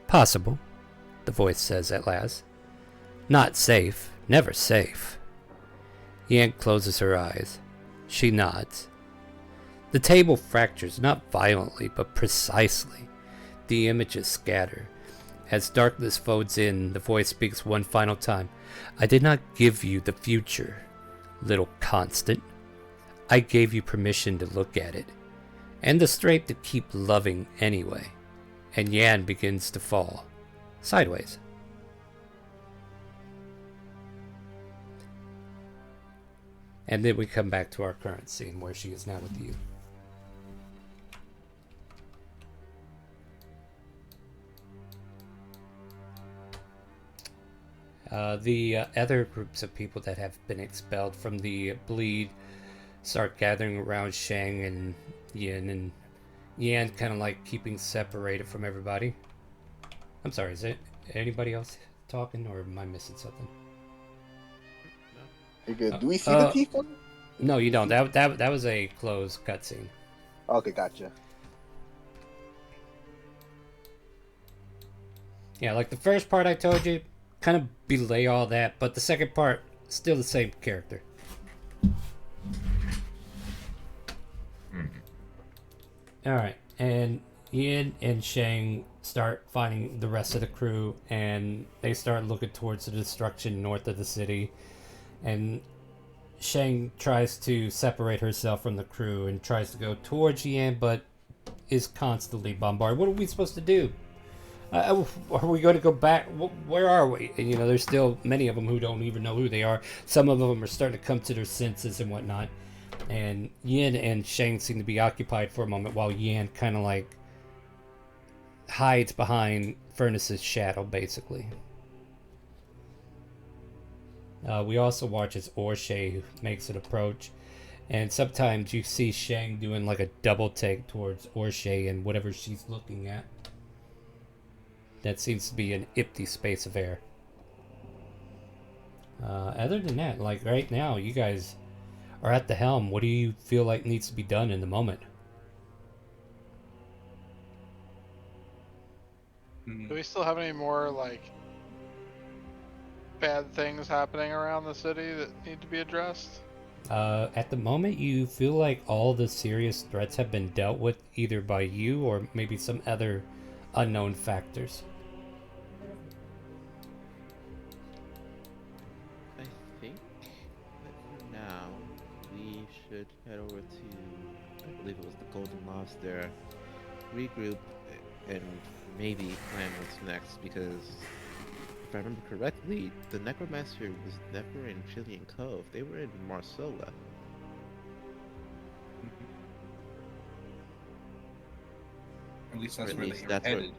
Possible, the voice says at last. Not safe. Never safe. Yan closes her eyes. She nods. The table fractures, not violently, but precisely. The images scatter. As darkness folds in, the voice speaks one final time. I did not give you the future, little constant. I gave you permission to look at it, and the strength to keep loving anyway. And Yan begins to fall, sideways. And then we come back to our current scene where she is now with you. The other groups of people that have been expelled from the bleed start gathering around Shang and Yan kind of like keeping separated from everybody. I'm sorry, is it anybody else talking, or am I missing something? Do we see the Tifa? No, you don't. That was a closed cutscene. Okay, gotcha. Yeah, like the first part I told you, kind of belay all that, but the second part, still the same character. Alright, and Ian and Shang start finding the rest of the crew, and they start looking towards the destruction north of the city. And Shang tries to separate herself from the crew and tries to go towards Yan, but is constantly bombarded. What are we supposed to do? Are we going to go back? Where are we? And there's still many of them who don't even know who they are. Some of them are starting to come to their senses and whatnot. And Yin and Shang seem to be occupied for a moment while Yan kind of like hides behind Furnace's shadow, basically. We also watch as Orshay makes an approach, and sometimes you see Shang doing like a double take towards Orshay and whatever she's looking at. That seems to be an empty space of air. Other than that, like right now, you guys are at the helm. What do you feel like needs to be done in the moment? Do we still have any more like bad things happening around the city that need to be addressed? At the moment, you feel like all the serious threats have been dealt with either by you or maybe some other unknown factors. I think that for now we should head over to, I believe it was the Golden Lobster, regroup, and maybe plan what's next, because if I remember correctly, the Necromancer was never in Chilean Cove. They were in Marsola. At least that's where they were headed.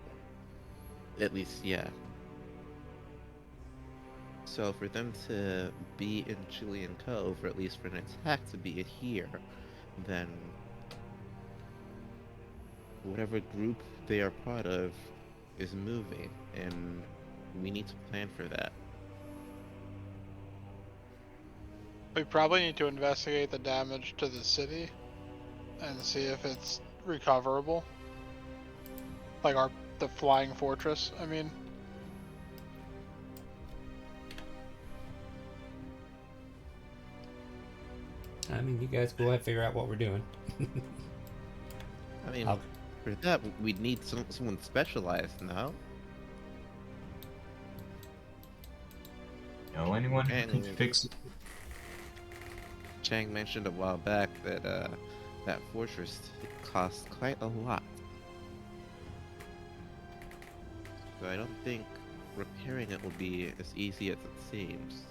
At least, yeah. So for them to be in Chilean Cove, or at least for an attack to be here, then whatever group they are part of is moving, and we need to plan for that. We probably need to investigate the damage to the city and see if it's recoverable. Like the flying fortress, I mean. You guys go ahead and figure out what we're doing. I mean, for that, we'd need someone specialized, no? Know anyone who can fix it? Chang mentioned a while back that that fortress costs quite a lot. So I don't think repairing it will be as easy as it seems.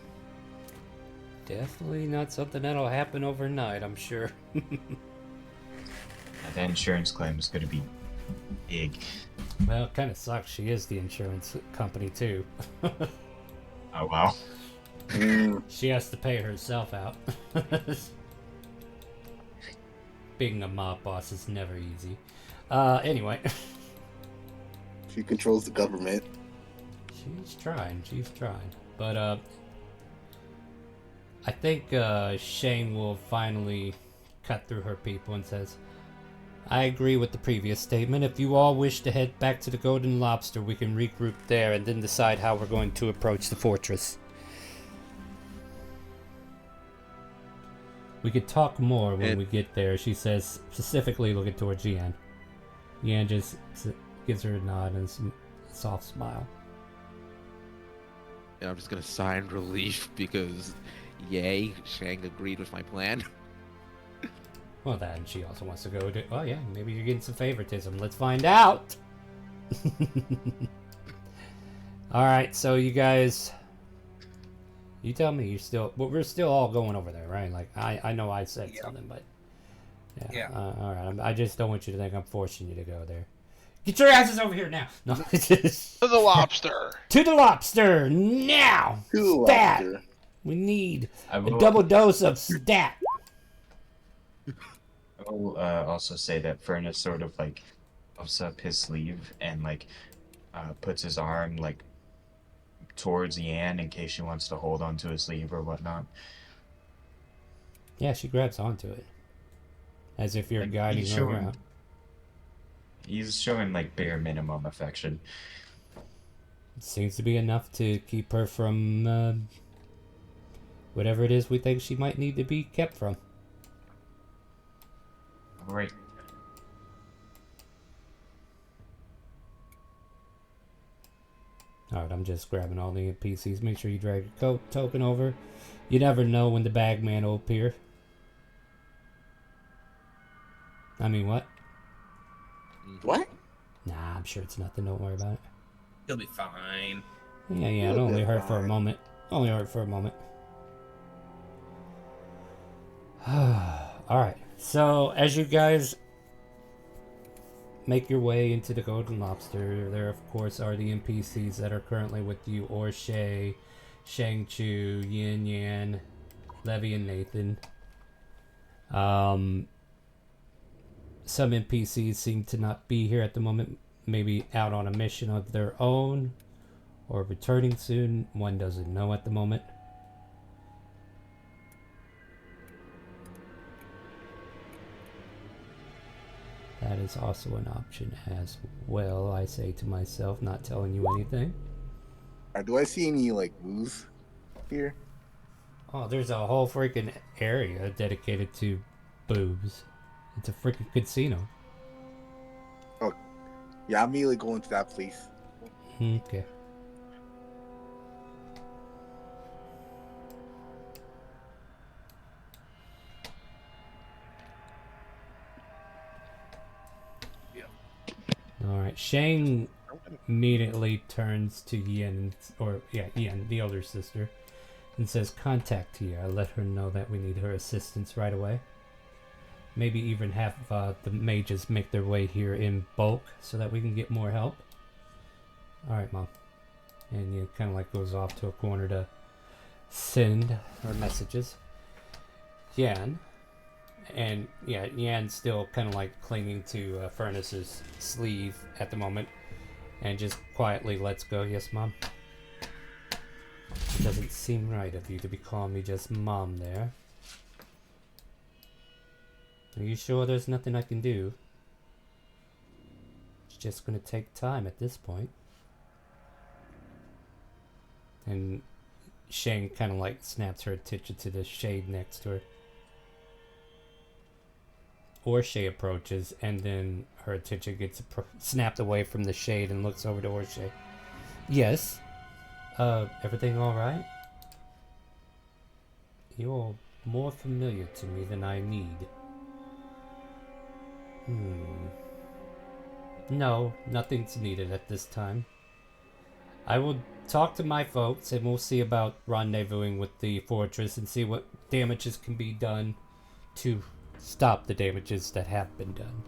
Definitely not something that'll happen overnight, I'm sure. That insurance claim is going to be big. Well, it kind of sucks. She is the insurance company, too. Oh, wow. She has to pay herself out. Being a mob boss is never easy. Anyway. She controls the government. She's trying. But, I think Shane will finally cut through her people and says, I agree with the previous statement. If you all wish to head back to the Golden Lobster, we can regroup there and then decide how we're going to approach the fortress. We could talk more when we get there. She says, specifically looking towards Yan. Yan just gives her a nod and a soft smile. And I'm just gonna sigh in relief because, yay, Shang agreed with my plan. Well, then she also wants to go to. Oh yeah, maybe you're getting some favoritism. Let's find out. All right, so you guys, you tell me. You still, but we're still all going over there, right? Like I know I said something, but yeah. All right, I just don't want you to think I'm forcing you to go there. Get your asses over here now. No, To the lobster. To the lobster now. To the Stat. lobster. We need I a will- double dose of stat. I will also say that Furnace sort of like puffs up his sleeve and like puts his arm like towards Yan in case she wants to hold onto his sleeve or whatnot. Yeah, she grabs onto it as if you're Like, guiding he's her showing- around. He's showing like bare minimum affection. Seems to be enough to keep her from whatever it is we think she might need to be kept from. All right. Alright, I'm just grabbing all the NPCs. Make sure you drag your token over. You never know when the bagman will appear. I mean, what? What? Nah, I'm sure it's nothing. Don't worry about it. He'll be fine. Yeah, it only hurt for a moment. Only hurt for a moment. Alright, so as you guys make your way into the Golden Lobster, there of course are the NPCs that are currently with you: Orshay, Shang-Chu, Yin Yan, Levy, and Nathan. Some NPCs seem to not be here at the moment, maybe out on a mission of their own or returning soon. One doesn't know at the moment. That is also an option as well, I say to myself, not telling you anything. Do I see any like booze here? Oh, there's a whole freaking area dedicated to boobs. It's a freaking casino. Oh, yeah, I'm immediately going to that place. Okay. Alright, Shang immediately turns to Yin, Yin, the older sister, and says, "Contact Tia. Let her know that we need her assistance right away. Maybe even have the mages make their way here in bulk so that we can get more help." Alright, Mom. And Yin kind of like goes off to a corner to send her messages. Yan. And yeah, Yan's still kind of like clinging to Furnace's sleeve at the moment, and just quietly lets go. "Yes, Mom." It doesn't seem right of you to be calling me just Mom there. Are you sure there's nothing I can do? It's just gonna take time at this point. And Shane kind of like snaps her attention to the shade next to her. Orshay approaches, and then her attention gets snapped away from the shade and looks over to Orshay. "Yes. Everything alright? You're more familiar to me than I need." No, nothing's needed at this time. I will talk to my folks, and we'll see about rendezvousing with the fortress and see what damages can be done to stop the damages that have been done.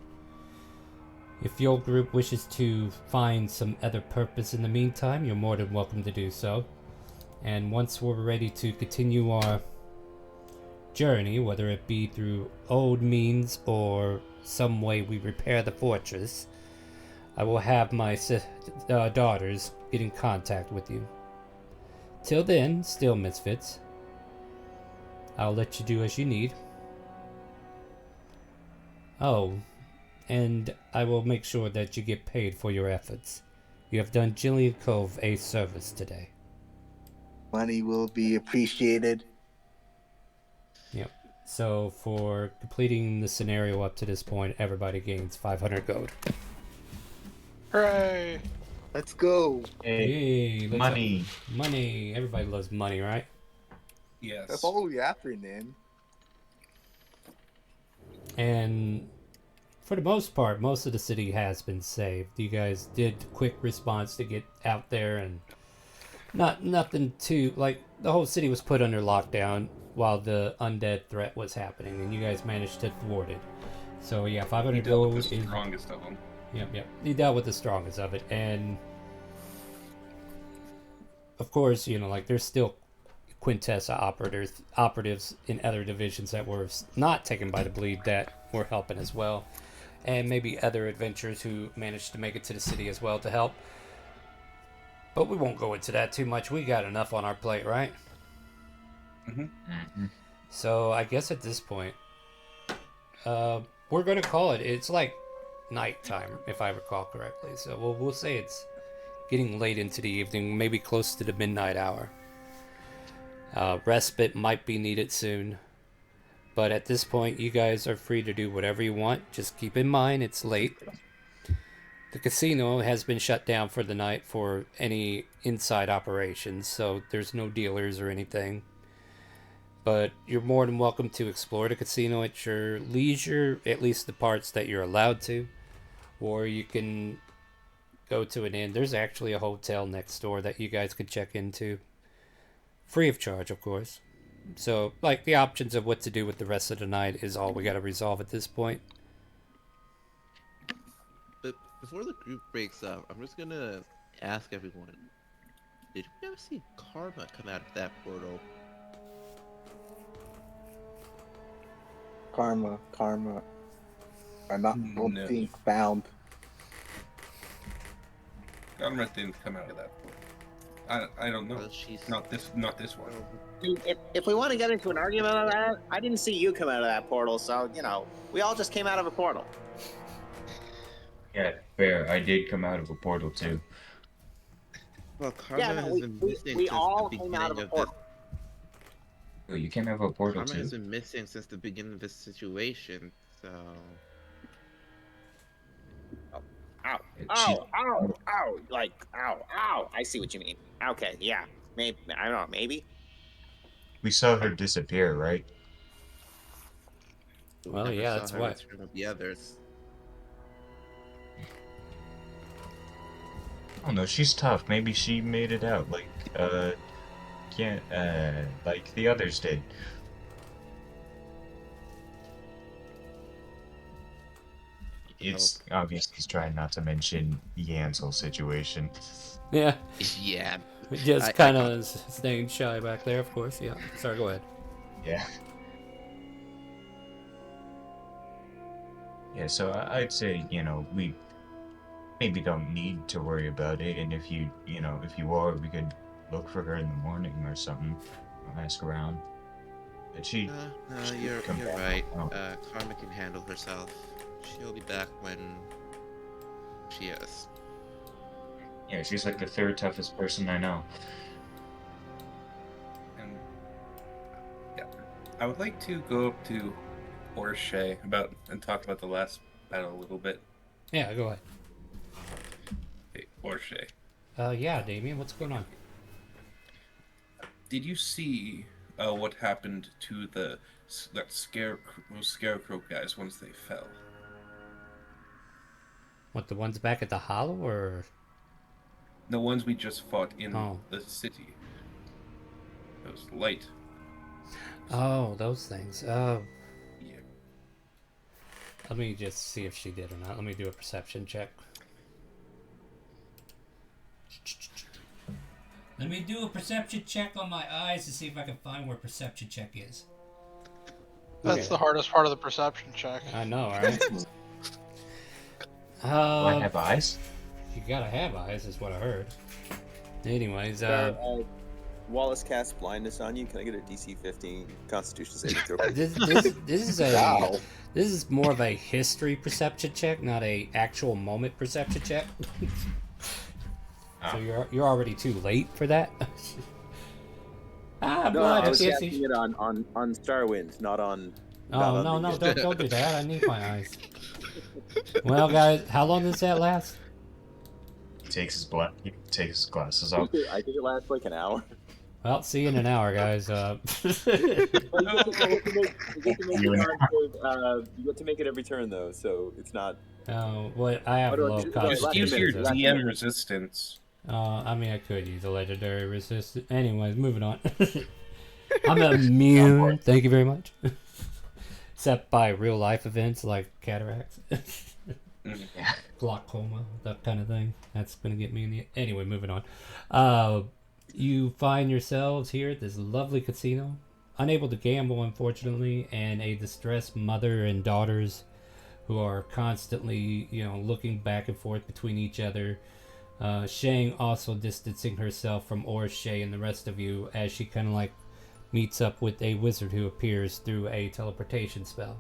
If your group wishes to find some other purpose in the meantime, you're more than welcome to do so. And once we're ready to continue our journey, whether it be through old means or some way we repair the fortress, I will have my daughters get in contact with you. Till then, still misfits, I'll let you do as you need. Oh, and I will make sure that you get paid for your efforts. You have done Jillian Cove a service today. Money will be appreciated. Yep. So for completing the scenario up to this point, everybody gains 500 gold. Hooray! Let's go. Hey, Yay, let's money. Money. Everybody loves money, right? Yes. That's all we after, then. And for the most part, most of the city has been saved. You guys did quick response to get out there, and nothing too like the whole city was put under lockdown while the undead threat was happening, and you guys managed to thwart it. So yeah, 500 He dealt gold with the is strongest of them. Yep. You dealt with the strongest of it, and of course, like there's still Quintessa operatives in other divisions that were not taken by the bleed that were helping as well, and maybe other adventurers who managed to make it to the city as well to help. But we won't go into that too much. We got enough on our plate, right? So I guess at this point, we're gonna call it. It's like nighttime, if I recall correctly. So we'll say it's getting late into the evening, maybe close to the midnight hour. Respite might be needed soon, but at this point, you guys are free to do whatever you want. Just keep in mind it's late. The casino has been shut down for the night for any inside operations, so there's no dealers or anything. But you're more than welcome to explore the casino at your leisure, at least the parts that you're allowed to. Or you can go to an inn. There's actually a hotel next door that you guys could check into. Free of charge, of course. So, like, the options of what to do with the rest of the night is all we gotta resolve at this point. But before the group breaks up, I'm just gonna ask everyone: did we ever see Karma come out of that portal? Karma. Are not No. being found. Gunrut didn't come out of that. I don't know. Well, she's Not this one. Dude, if we want to get into an argument on that, I didn't see you come out of that portal, so, we all just came out of a portal. Yeah, fair. I did come out of a portal too. Well, Karma has been missing we since all the came beginning out of a of portal. Oh, you came out of a portal Karma has too? been missing since the beginning of this situation, so. Ow, She- ow. I see what you mean. Okay, yeah. Maybe, I don't know, maybe? We saw her disappear, right? We Well, never yeah, saw that's her why. return with the others. I don't know. She's tough. Maybe she made it out. Like the others did. It's obvious he's trying not to mention Yansel's situation. Yeah. Yeah. Just kind of staying shy back there, of course. Yeah. Sorry, go ahead. Yeah. Yeah, so I'd say, we maybe don't need to worry about it, and if you are, we could look for her in the morning or something. I'll ask around. But she... No, you're back. right. Oh. Karma can handle herself. She'll be back when she is. Yeah, she's like the third toughest person I know. And yeah, I would like to go up to Orche and talk about the last battle a little bit. Yeah, go ahead. Hey, Orche, Yeah, Damien, what's going on? did you see what happened to those scarecrow guys once they fell? What, the ones back at the Hollow, or? The ones we just fought in Oh. the city. It was light. Oh, those things. Oh. Yeah. Let me just see if she did or not. Let me do a perception check. Let me do a perception check on my eyes to see if I can find where perception check is. That's the hardest part of the perception check. I know, right? Do I have eyes? You gotta have eyes, is what I heard. Anyways, Wallace casts blindness on you. Can I get a DC 15 Constitution saving throw? this is more of a history perception check, not a actual moment perception check. So you're already too late for that. Ah, No, blood, I I was can't casting see. it on Starwind, not on. Oh, no, no, don't do that. I need my eyes. Well, guys, how long does that last? He takes his glasses I off. think it lasts like an hour. Well, see you in an hour, guys. Well, you get to make You it and you get to make it every turn though, so it's not. Well, I have Oh, no, low no, concentration. Just last use your minute, last DM minute. resistance. I mean, I could use a legendary resistance. Anyways, moving on. I'm immune. Thank you very much. Except by real life events like cataracts, Yeah. glaucoma, that kind of thing. That's gonna get me in the. Anyway, moving on. You find yourselves here at this lovely casino, unable to gamble, unfortunately, and a distressed mother and daughters who are constantly, looking back and forth between each other. Shang also distancing herself from Orshay and the rest of you as she kind of like meets up with a wizard who appears through a teleportation spell.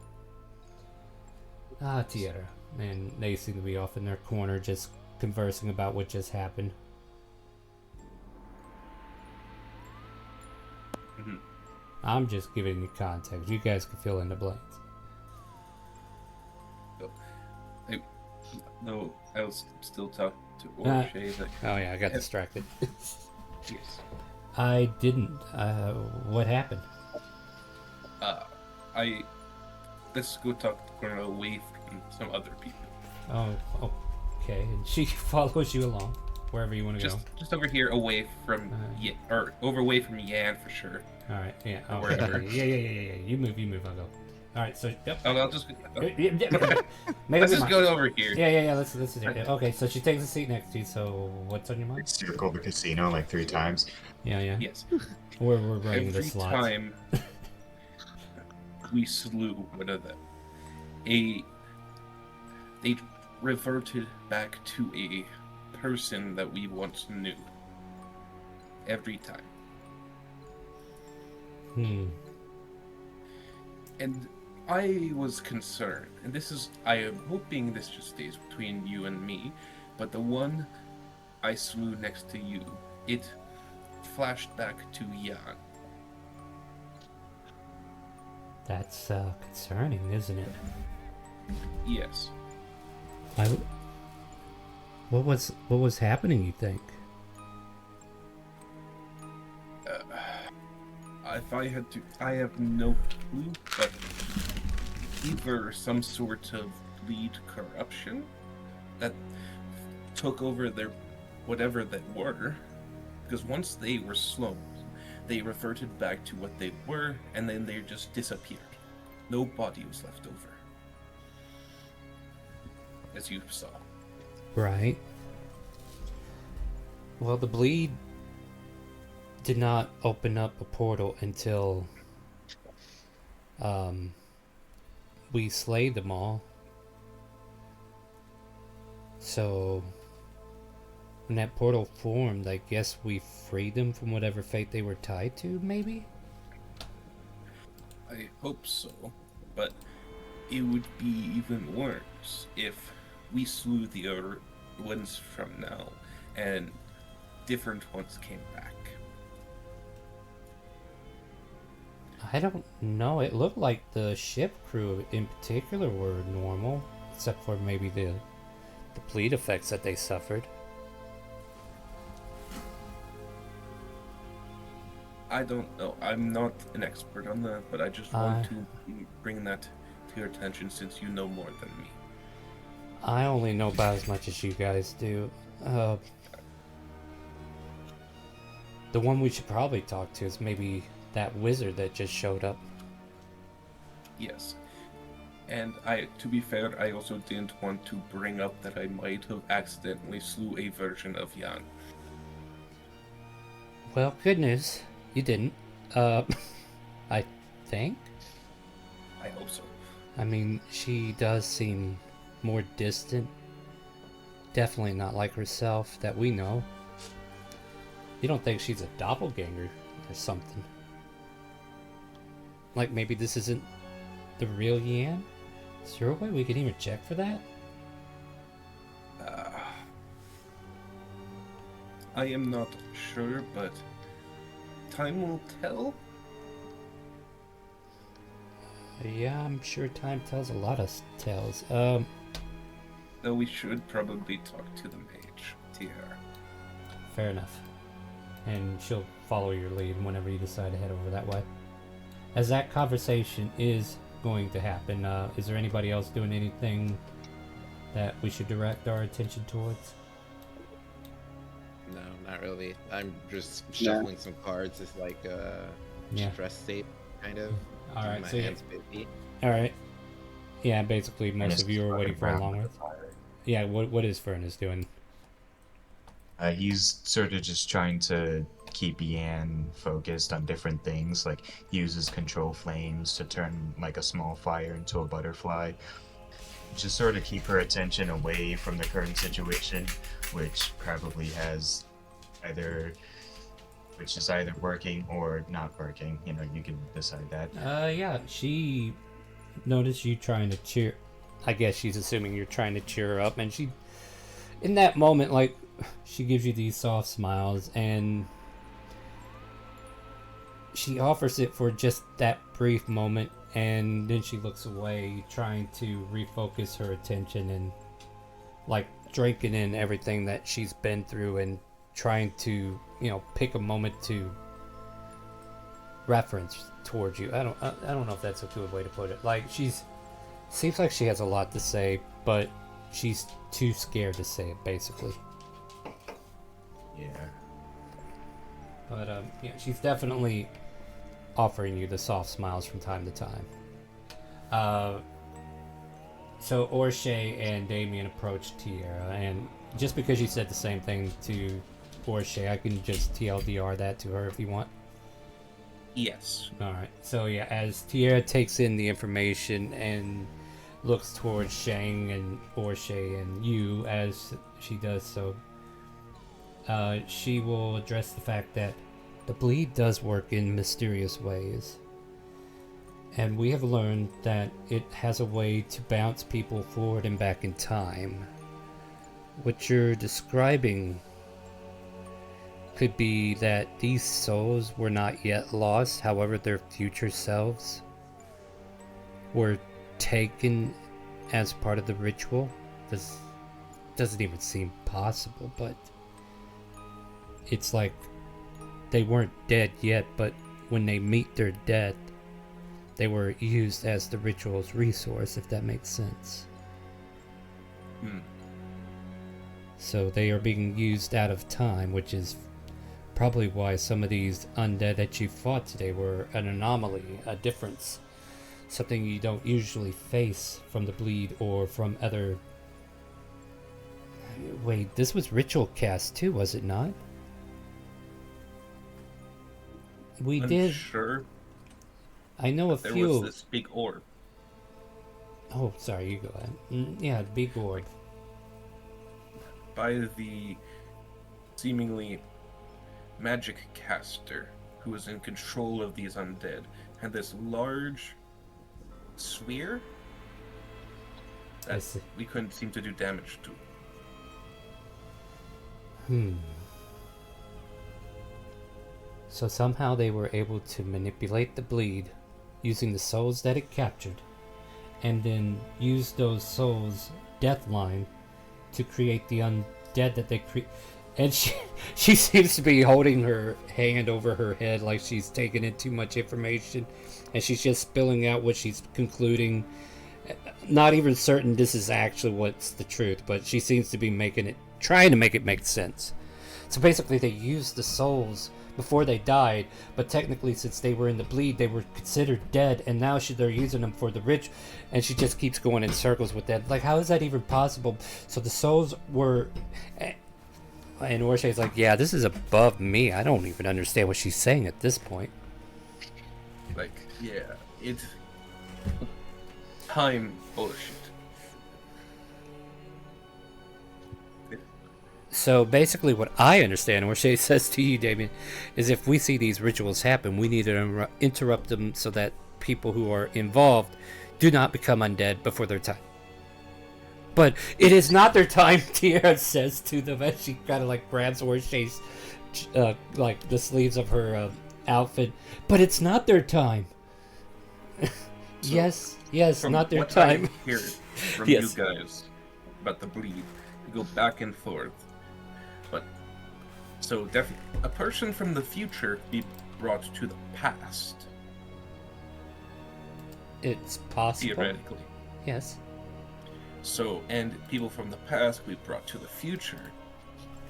Tierra. And they seem to be off in their corner just conversing about what just happened. Mhm. I'm just giving you context. You guys can fill in the blanks. No, I was still talking to Uh, Orshay. Oh yeah, I got distracted. Yes. I didn't. What happened? Let's go talk to Cornell away from some other people. Oh, okay. And she follows you along wherever you want to go. Just over here, away from away from Yan for sure. All right. Yeah. Oh, Wherever. yeah. You move. I'll go. All right. So. Yep. I'll just. Let's just go over here. Yeah. Let's do it. Okay. So she takes a seat next to you. So what's on your mind? Circle the casino like 3 times. Yeah. Yes. We're running the Every slots. time we slew one of them, they reverted back to a person that we once knew. Every time. And I was concerned, and I am hoping this just stays between you and me, but the one I slew next to you, it flashed back to Yan. That's concerning, isn't it? Yes. What was happening, you think? If I had to, I have no clue, but either some sort of bleed corruption that took over their whatever they were, because once they were slow, they reverted back to what they were, and then they just disappeared. No body was left over, as you saw. Right. Well, the bleed did not open up a portal until we slayed them all. So when that portal formed, I guess we freed them from whatever fate they were tied to, maybe? I hope so, but it would be even worse if we slew the other ones from now and different ones came back. I don't know. It looked like the ship crew in particular were normal, except for maybe the bleed effects that they suffered. I don't know. I'm not an expert on that, but I just want to bring that to your attention since you know more than me. I only know about as much as you guys do. The one we should probably talk to is maybe that wizard that just showed up. Yes. And to be fair, I also didn't want to bring up that I might have accidentally slew a version of Yan. Well, good news. You didn't. I think? I hope so. I mean, she does seem more distant. Definitely not like herself that we know. You don't think she's a doppelganger or something? Like maybe this isn't the real Yan? Is there a way we can even check for that? I am not sure, but time will tell. Yeah, I'm sure time tells a lot of tales. Though we should probably talk to the mage, Tiara. Fair enough. And she'll follow your lead whenever you decide to head over that way. As that conversation is going to happen, is there anybody else doing anything that we should direct our attention towards? No, not really. I'm just shuffling some cards. It's like Yeah. stress state, kind of. All right, My so hands busy. all right. Yeah, basically most of you are waiting for a long rest. Yeah, what is Furnace doing? He's sort of just trying to keep Yan focused on different things, like he uses control flames to turn like a small fire into a butterfly. Just sort of keep her attention away from the current situation, which probably has which is either working or not working. You know, you can decide that. Yeah, she noticed you trying to cheer. I guess she's assuming you're trying to cheer her up, and she, in that moment, like, she gives you these soft smiles, and she offers it for just that brief moment, and then she looks away, trying to refocus her attention and, like, drinking in everything that she's been through and trying to, you know, pick a moment to reference towards you. I don't know if that's a good way to put it. Like, seems like she has a lot to say, but she's too scared to say it, basically. Yeah. But yeah, she's definitely offering you the soft smiles from time to time. So Orshay and Damien approached Tierra, and just because you said the same thing to Orshay, I can just TLDR that to her if you want. Yes. Alright, so yeah, as Tierra takes in the information and looks towards Shang and Orshay and you as she does so, she will address the fact that the bleed does work in mysterious ways. And we have learned that it has a way to bounce people forward and back in time. What you're describing could be that these souls were not yet lost, however their future selves were taken as part of the ritual. This doesn't even seem possible, but it's like they weren't dead yet, but when they meet their death, they were used as the ritual's resource, if that makes sense. So they are being used out of time, which is probably why some of these undead that you fought today were an anomaly, a difference. Something you don't usually face from the bleed or from other... Wait, this was ritual cast too, was it not? We I'm did... sure. I know a there few... was this big orb. Oh, sorry, you go ahead. Yeah, the big orb. By the seemingly magic caster who was in control of these undead, had this large sphere that we couldn't seem to do damage to. So somehow they were able to manipulate the bleed using the souls that it captured, and then use those souls' death line to create the undead that they create. And she seems to be holding her hand over her head like she's taking in too much information, and she's just spilling out what she's concluding. Not even certain this is actually what's the truth, but she seems to be trying to make it make sense. So basically they used the souls before they died, but technically since they were in the bleed, they were considered dead, and now they're using them for the rich, and she just keeps going in circles with that. Like, how is that even possible? So the souls were... And Orshay's like, yeah, this is above me. I don't even understand what she's saying at this point. Like, yeah, it's... time bullshit. So basically what I understand, Orshay says to you, Damien, is if we see these rituals happen, we need to interrupt them so that people who are involved do not become undead before their time. But it is not their time, Tierra says to them as she kind of like grabs Orshay's, like the sleeves of her outfit, but it's not their time. So, yes, from not their what time. I hear from Yes. you guys about the bleed, you go back and forth. But so definitely, a person from the future be brought to the past, It's possible. theoretically. Yes. So, and people from the past be brought to the future.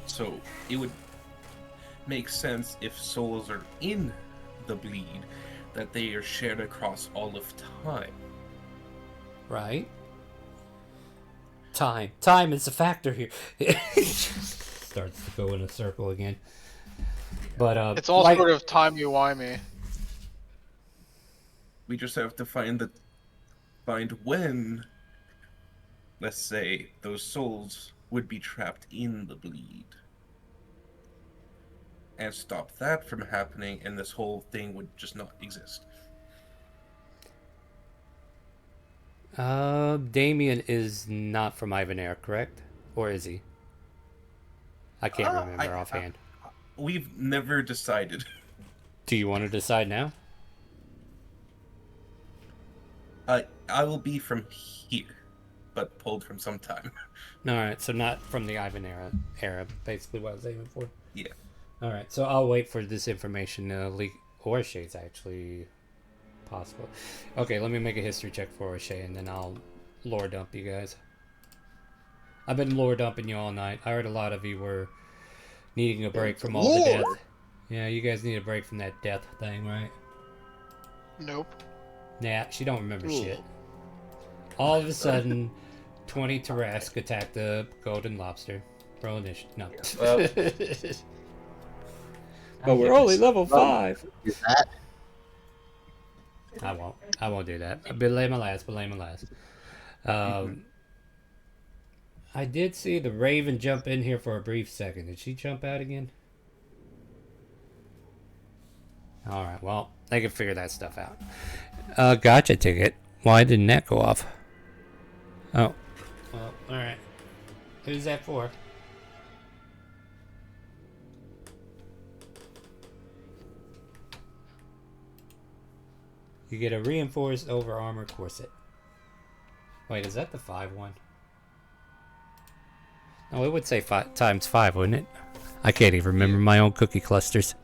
So it would make sense if souls are in the bleed, that they are shared across all of time. Right. Time is a factor here. Starts to go in a circle again. But It's all like, sort of timey-wimey. We just have to find when, let's say, those souls would be trapped in the bleed, and stop that from happening, and this whole thing would just not exist. Damien is not from Ivanere, correct? Or is he? I can't remember offhand. We've never decided. Do you want to decide now? I will be from here, but pulled from some time. Alright, so not from the Ivanere era, basically what I was aiming for. Yeah. Alright, so I'll wait for this information to leak. Orshe's actually possible. Okay, let me make a history check for Orshe, and then I'll lore dump you guys. I've been lore dumping you all night. I heard a lot of you were needing a break from all the death. Yeah, you guys need a break from that death thing, right? Nope. Nah, she don't remember shit. All of a sudden, 20 Tarask attacked the Golden Lobster. Roll initiative. No. But we're only level 5. I won't do that. Belay my last. I did see the Raven jump in here for a brief second. Did she jump out again? Alright, well, I can figure that stuff out. Gotcha ticket. Why didn't that go off? Oh. Well, alright. Who's that for? You get a reinforced over armor corset. Wait, is that the 5 one? No, it would say 5 times 5, wouldn't it? I can't even remember my own cookie clusters.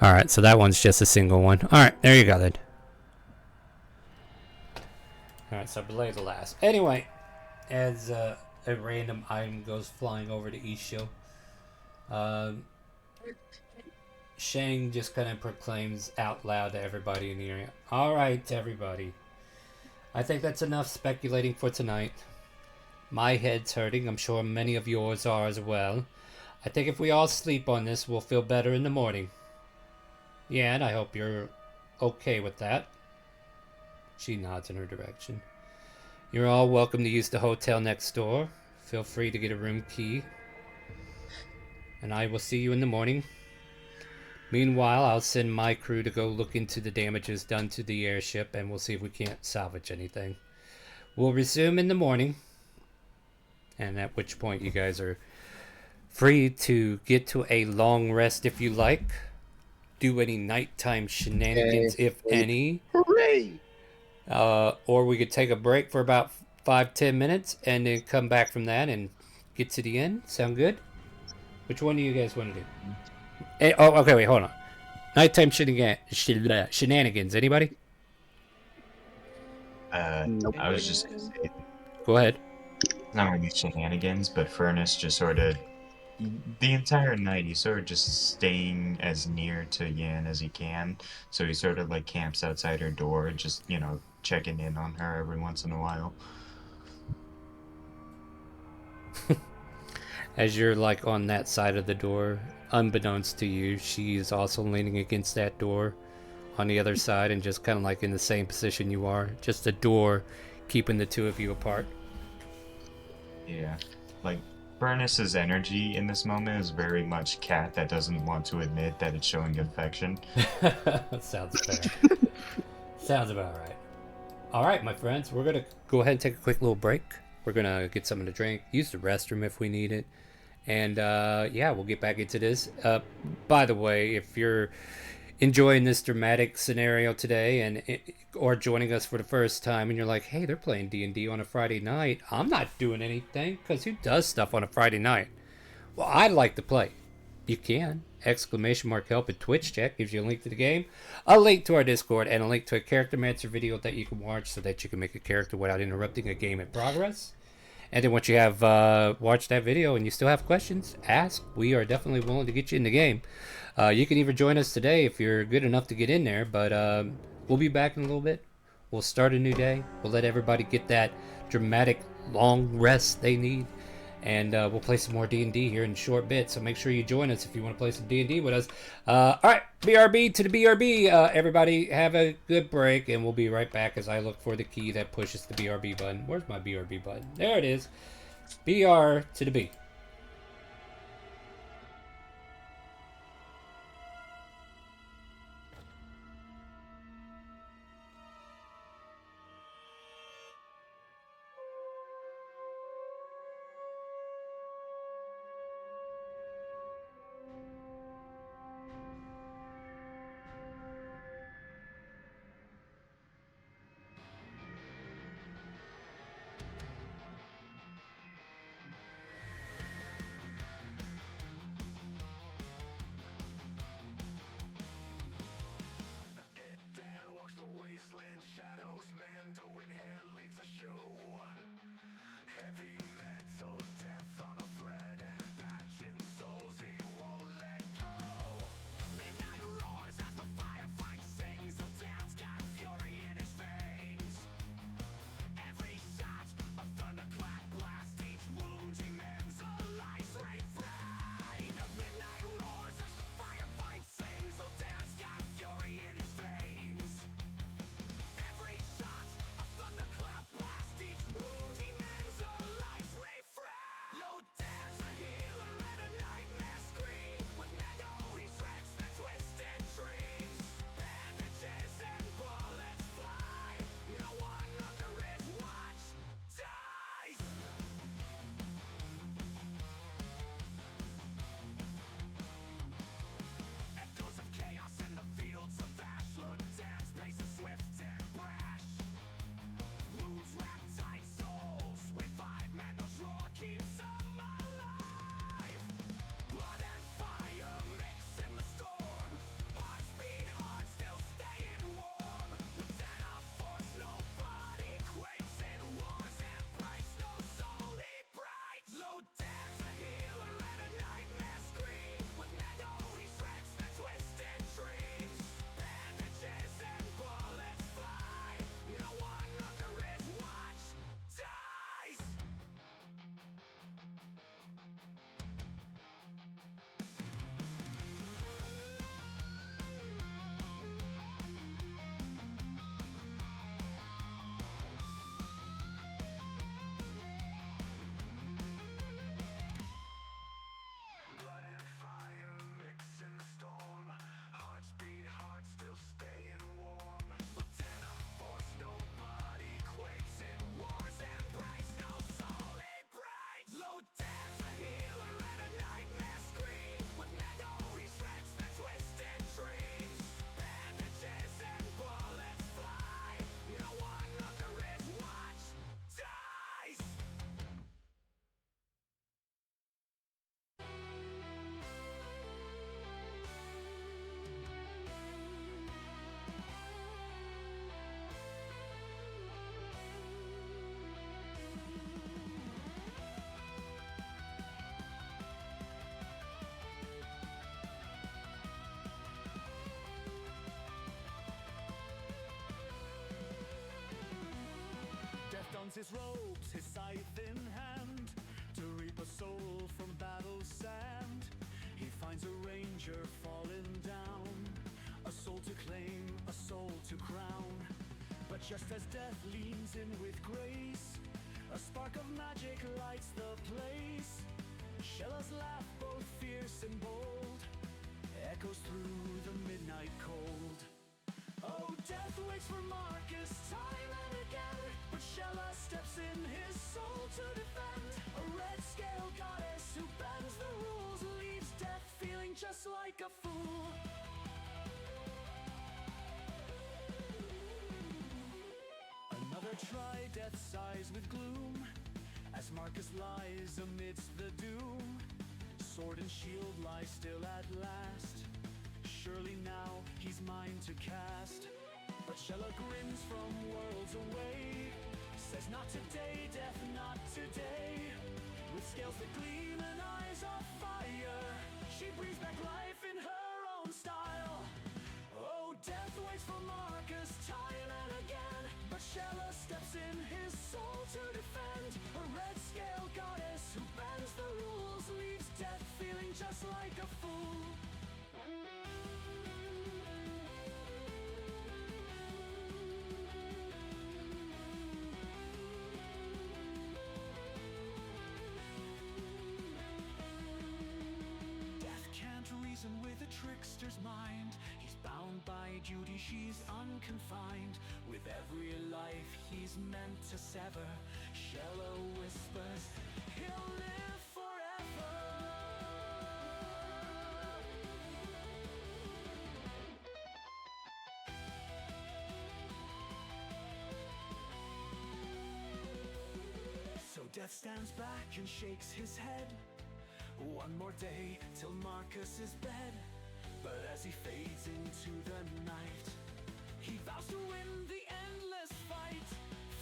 Alright, so that one's just a single one. Alright, there you go then. Alright, so belay the last. Anyway, as a random item goes flying over to Isho, Shang just kind of proclaims out loud to everybody in the area. Alright, everybody. I think that's enough speculating for tonight. My head's hurting. I'm sure many of yours are as well. I think if we all sleep on this, we'll feel better in the morning. Yeah, and I hope you're okay with that. She nods in her direction. You're all welcome to use the hotel next door. Feel free to get a room key. And I will see you in the morning. Meanwhile, I'll send my crew to go look into the damages done to the airship, and we'll see if we can't salvage anything. We'll resume in the morning. And at which point you guys are free to get to a long rest if you like. Do any nighttime shenanigans, if any. Hooray! Or we could take a break for about 5-10 minutes and then come back from that and get to the end. Sound good? Which one do you guys want to do? Hey, oh, okay, wait, hold on. Nighttime shenanigans. Anybody? Nope. I was just gonna say, Go ahead. not really shenanigans, but Furnace just sort of, the entire night, he's sort of just staying as near to Yan as he can. So he sort of like camps outside her door, just, you know, checking in on her every once in a while. As you're like on that side of the door, unbeknownst to you, she is also leaning against that door on the other side and just kind of like in the same position you are. Just the door keeping the two of you apart. Yeah. Like, Furnace's energy in this moment is very much cat that doesn't want to admit that it's showing affection. That sounds fair. Sounds about right. Alright, my friends, we're going to go ahead and take a quick little break. We're going to get something to drink, use the restroom if we need it, And yeah, we'll get back into this. By the way, if you're enjoying this dramatic scenario today and or joining us for the first time and you're like, hey, they're playing D&D on a Friday night, I'm not doing anything, because who does stuff on a Friday night? Well, I'd like to play. You can. Exclamation mark help at Twitch chat gives you a link to the game, a link to our Discord, and a link to a Character Mancer video that you can watch so that you can make a character without interrupting a game in progress. And then once you have watched that video and you still have questions, ask. We are definitely willing to get you in the game. You can even join us today if you're good enough to get in there, but we'll be back in a little bit. We'll start a new day. We'll let everybody get that dramatic long rest they need. And we'll play some more D&D here in a short bit, so make sure you join us if you want to play some D&D with us. All right, BRB to the BRB. Everybody have a good break, and we'll be right back as I look for the key that pushes the BRB button. Where's my BRB button? There it is. BR to the B. Dons his robes, his scythe in hand, to reap a soul from battle's sand. He finds a ranger fallen down, a soul to claim, a soul to crown. But just as death leans in with grace, a spark of magic lights the place. Shella's laugh, both fierce and bold, echoes through the midnight cold. Oh, death waits for Marcus time and again, but Shella steps in his soul to defend. A red-scale goddess who bends like a fool. Another try, death sighs with gloom, as Marcus lies amidst the doom. Sword and shield lie still at last, surely now he's mine to cast. But Shella grins from worlds away, says not today, death, not today. With scales that gleam and eyes of fire, she breathes back life in her own style. Oh, death waits for Marcus time and again, but Shella steps in his soul to defend. A red scale goddess who bends the rules, leaves death feeling just like a fool. Reason with a trickster's mind, he's bound by duty, she's unconfined. With every life he's meant to sever, Shella whispers, he'll live forever. So death stands back and shakes his head. One more day till Marcus's bed. But as he fades into the night, he vows to win the endless fight.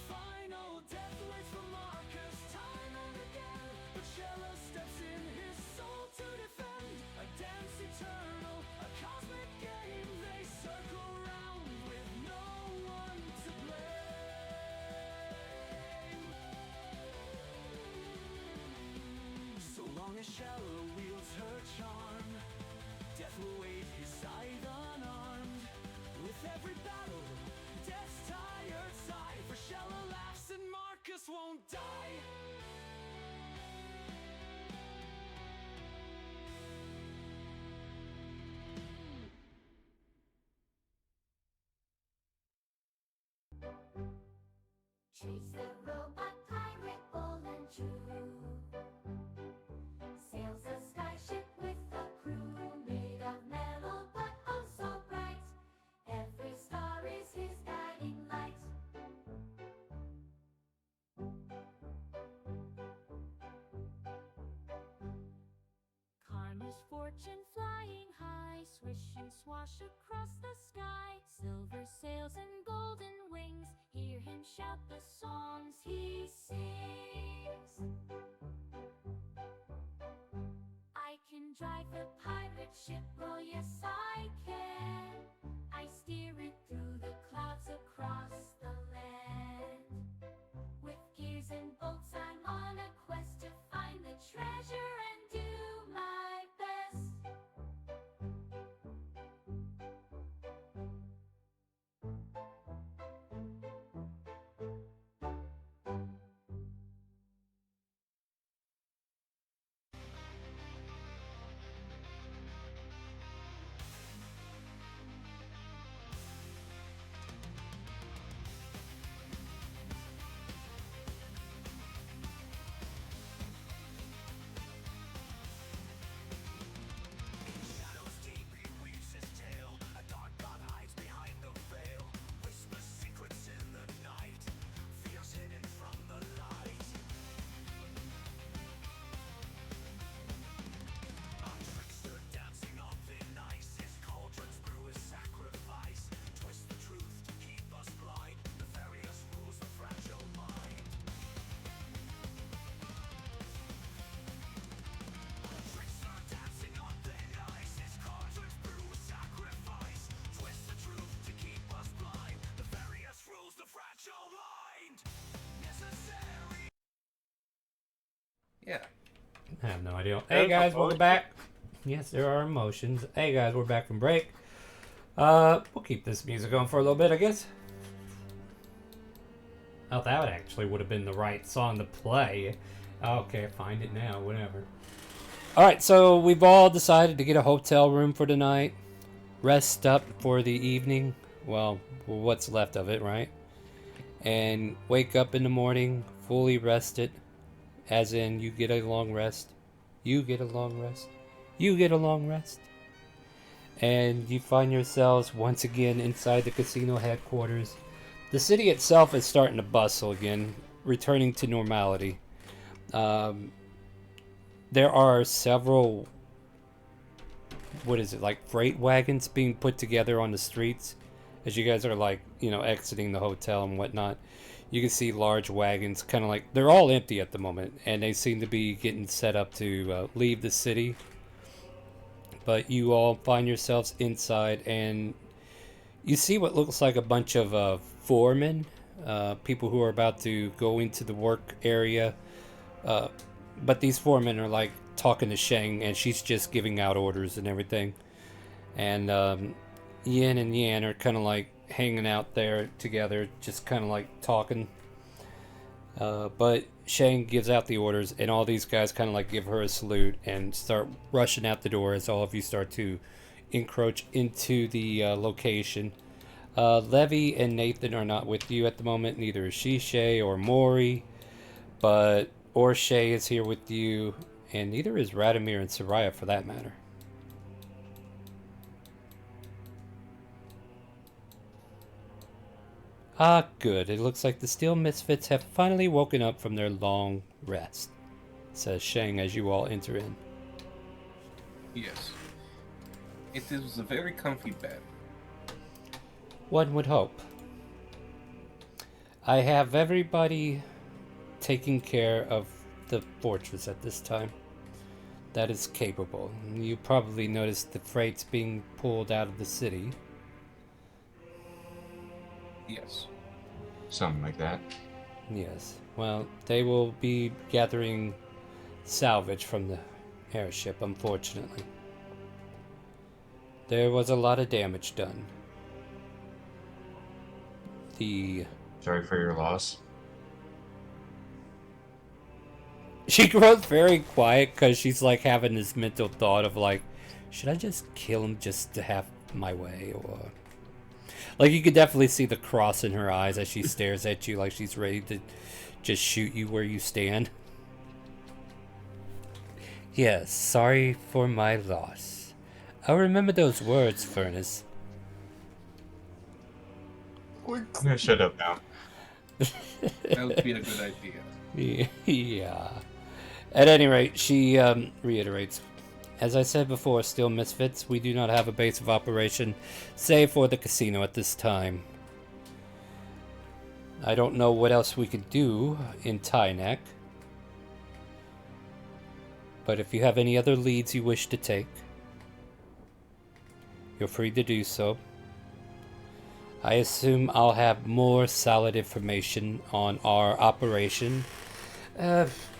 Final death waits for Marcus time and again, but Shella steps in his soul to defend. A dance eternal, a cosmic game. They circle round with no one to blame. So long as Shella wields her charm, death will wait his side unarmed. With every battle, death's tired sigh, for Shella laughs and Marcus won't die. Chase the robot pirate bold and true. Sails a skyship with a crew made of metal but oh so bright. Every star is his guiding light. Karma's fortune flying high, swish and swash across the sky. Silver sails and golden wings, hear him shout the songs he sings. I can drive the pirate ship, oh yes I can. I steer it through the clouds across the land. With gears and bolts I'm on a quest to find the treasure and do my best. Shadows deep he weaves his tale, a dark god hides behind the veil. Whispers secrets in the night, fears hidden from the light. A trickster dancing on thin ice, his cauldrons brew his sacrifice. Twist the truth to keep us blind, nefarious rules the fragile mind. A trickster dancing on thin ice, his cauldrons brew his sacrifice. Twist the truth to keep us blind, nefarious rules the fragile mind. Necessary. Yeah. I have no idea. Hey guys, welcome back. Yes, there are emotions. Hey guys, we're back from break. We'll keep this music going for a little bit, I guess. Oh, that would have been the right song to play. Okay, find it now, whatever. Alright, so we've all decided to get a hotel room for tonight. Rest up for the evening. Well, what's left of it, right? And wake up in the morning fully rested. As in, you get a long rest. You get a long rest. You get a long rest. and you find yourselves once again inside the casino headquarters. The city itself is starting to bustle again, returning to normality. There are several, what is it, like freight wagons being put together on the streets as you guys are like, exiting the hotel and whatnot. You can see large wagons, kind of like, they're all empty at the moment, and they seem to be getting set up to leave the city. But you all find yourselves inside, and you see what looks like a bunch of foremen, people who are about to go into the work area. But these foremen are like talking to Shang, and she's just giving out orders and everything. And Yin and Yan are kind of like hanging out there together, just kind of like talking. But Shang gives out the orders, and all these guys kind of like give her a salute and start rushing out the door as all of you start to encroach into the location. Levy and Nathan are not with you at the moment. Neither is Shay or Mori, but Shay is here with you, and neither is Radomir and Soraya for that matter. Ah, good. It looks like the Steel Misfits have finally woken up from their long rest, says Shang as you all enter in. Yes. It is a very comfy bed. One would hope. I have everybody taking care of the fortress at this time. That is capable. You probably noticed the freights being pulled out of the city. Yes. Something like that. Yes. Well, they will be gathering salvage from the airship, unfortunately. There was a lot of damage done. Sorry for your loss. She grows very quiet because she's like having this mental thought of like, should I just kill him just to have my way? Or like, you could definitely see the cross in her eyes as she stares at you like she's ready to just shoot you where you stand. Yes, sorry for my loss. I'll remember those words, Furnace. I'm gonna shut up now. That would be a good idea. Yeah. At any rate, she reiterates, as I said before, Steel Misfits, we do not have a base of operation, save for the casino at this time. I don't know what else we could do in Tynek, but if you have any other leads you wish to take, you're free to do so. I assume I'll have more solid information on our operation,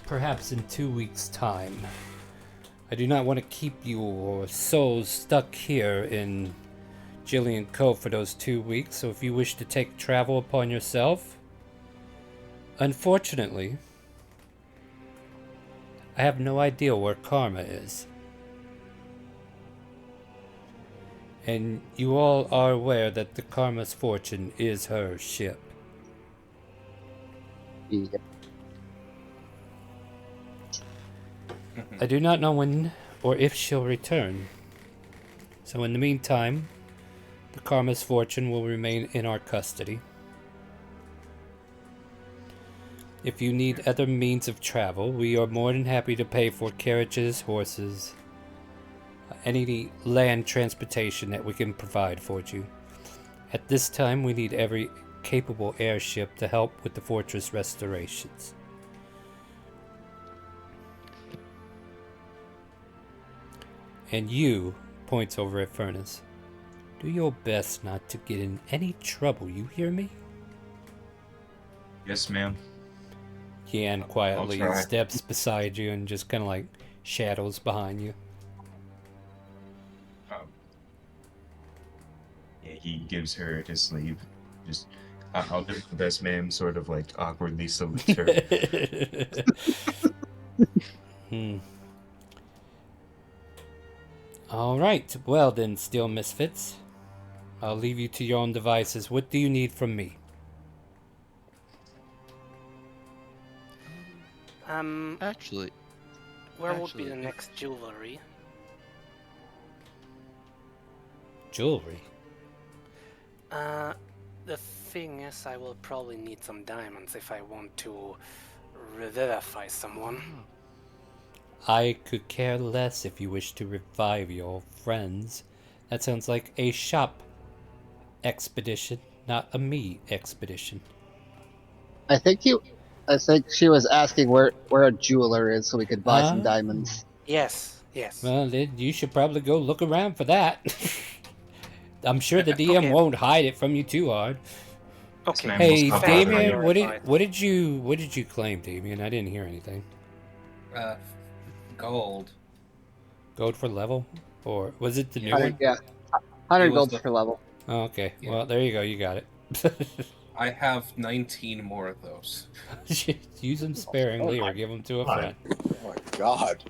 perhaps in 2 weeks' time. I do not want to keep your souls stuck here in Jillian Cove for those 2 weeks, so if you wish to take travel upon yourself, unfortunately, I have no idea where Karma is. And you all are aware that the Karma's fortune is her ship. Yep. I do not know when or if she'll return. So in the meantime, the Karma's fortune will remain in our custody. If you need other means of travel, we are more than happy to pay for carriages, horses, any land transportation that we can provide for you. At this time, we need every capable airship to help with the fortress restorations. And you, points over at Furnace, do your best not to get in any trouble, you hear me? Yes, ma'am. Yan quietly I'll try. steps beside you and just kind of like shadows behind you. Yeah, he gives her his sleeve. Just, I'll do the best, ma'am. Sort of like awkwardly salutes her. Alright, well then, Steel Misfits. I'll leave you to your own devices. What do you need from me? Actually, where would be the next jewelry? jewelry. The thing is, I will probably need some diamonds if I want to revivify someone. I could care less if you wish to revive your friends. That sounds like a shop expedition, not a me expedition. I think she was asking where a jeweler is so we could buy some Ah. diamonds. Yes, yes. Well, then you should probably go look around for that. I'm sure the DM Okay. won't hide it from you too hard. Okay. Hey, Most Damien, probably. what did you claim, Damien? I didn't hear anything. Gold. Gold for level, or was it the new 100, one? yeah, 100 It was gold the- per level. Oh, okay. Yeah. Well, there you go. You got it. I have 19 more of those. Use them sparingly or give them to a friend. Oh my god.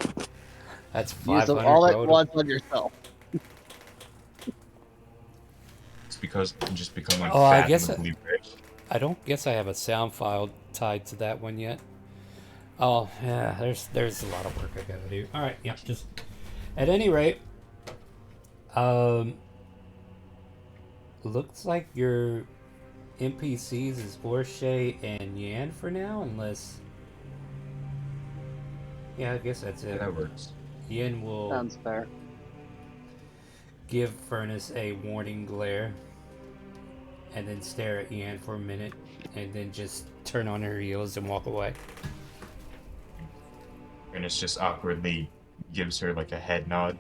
That's Use 500 them all at gold. once on yourself. It's because you just become Oh, I guess unfathomably rich. I don't guess I have a sound file tied to that one yet. Oh, yeah, there's a lot of work I gotta do. All right, yeah, just at any rate, looks like your NPCs is Orche and Yan for now, unless. Yeah, I guess that's it. Yeah, that works. Yan will Sounds fair. give Furnace a warning glare, and then stare at Yan for a minute, and then just turn on her heels and walk away. And it's just awkwardly gives her like a head nod.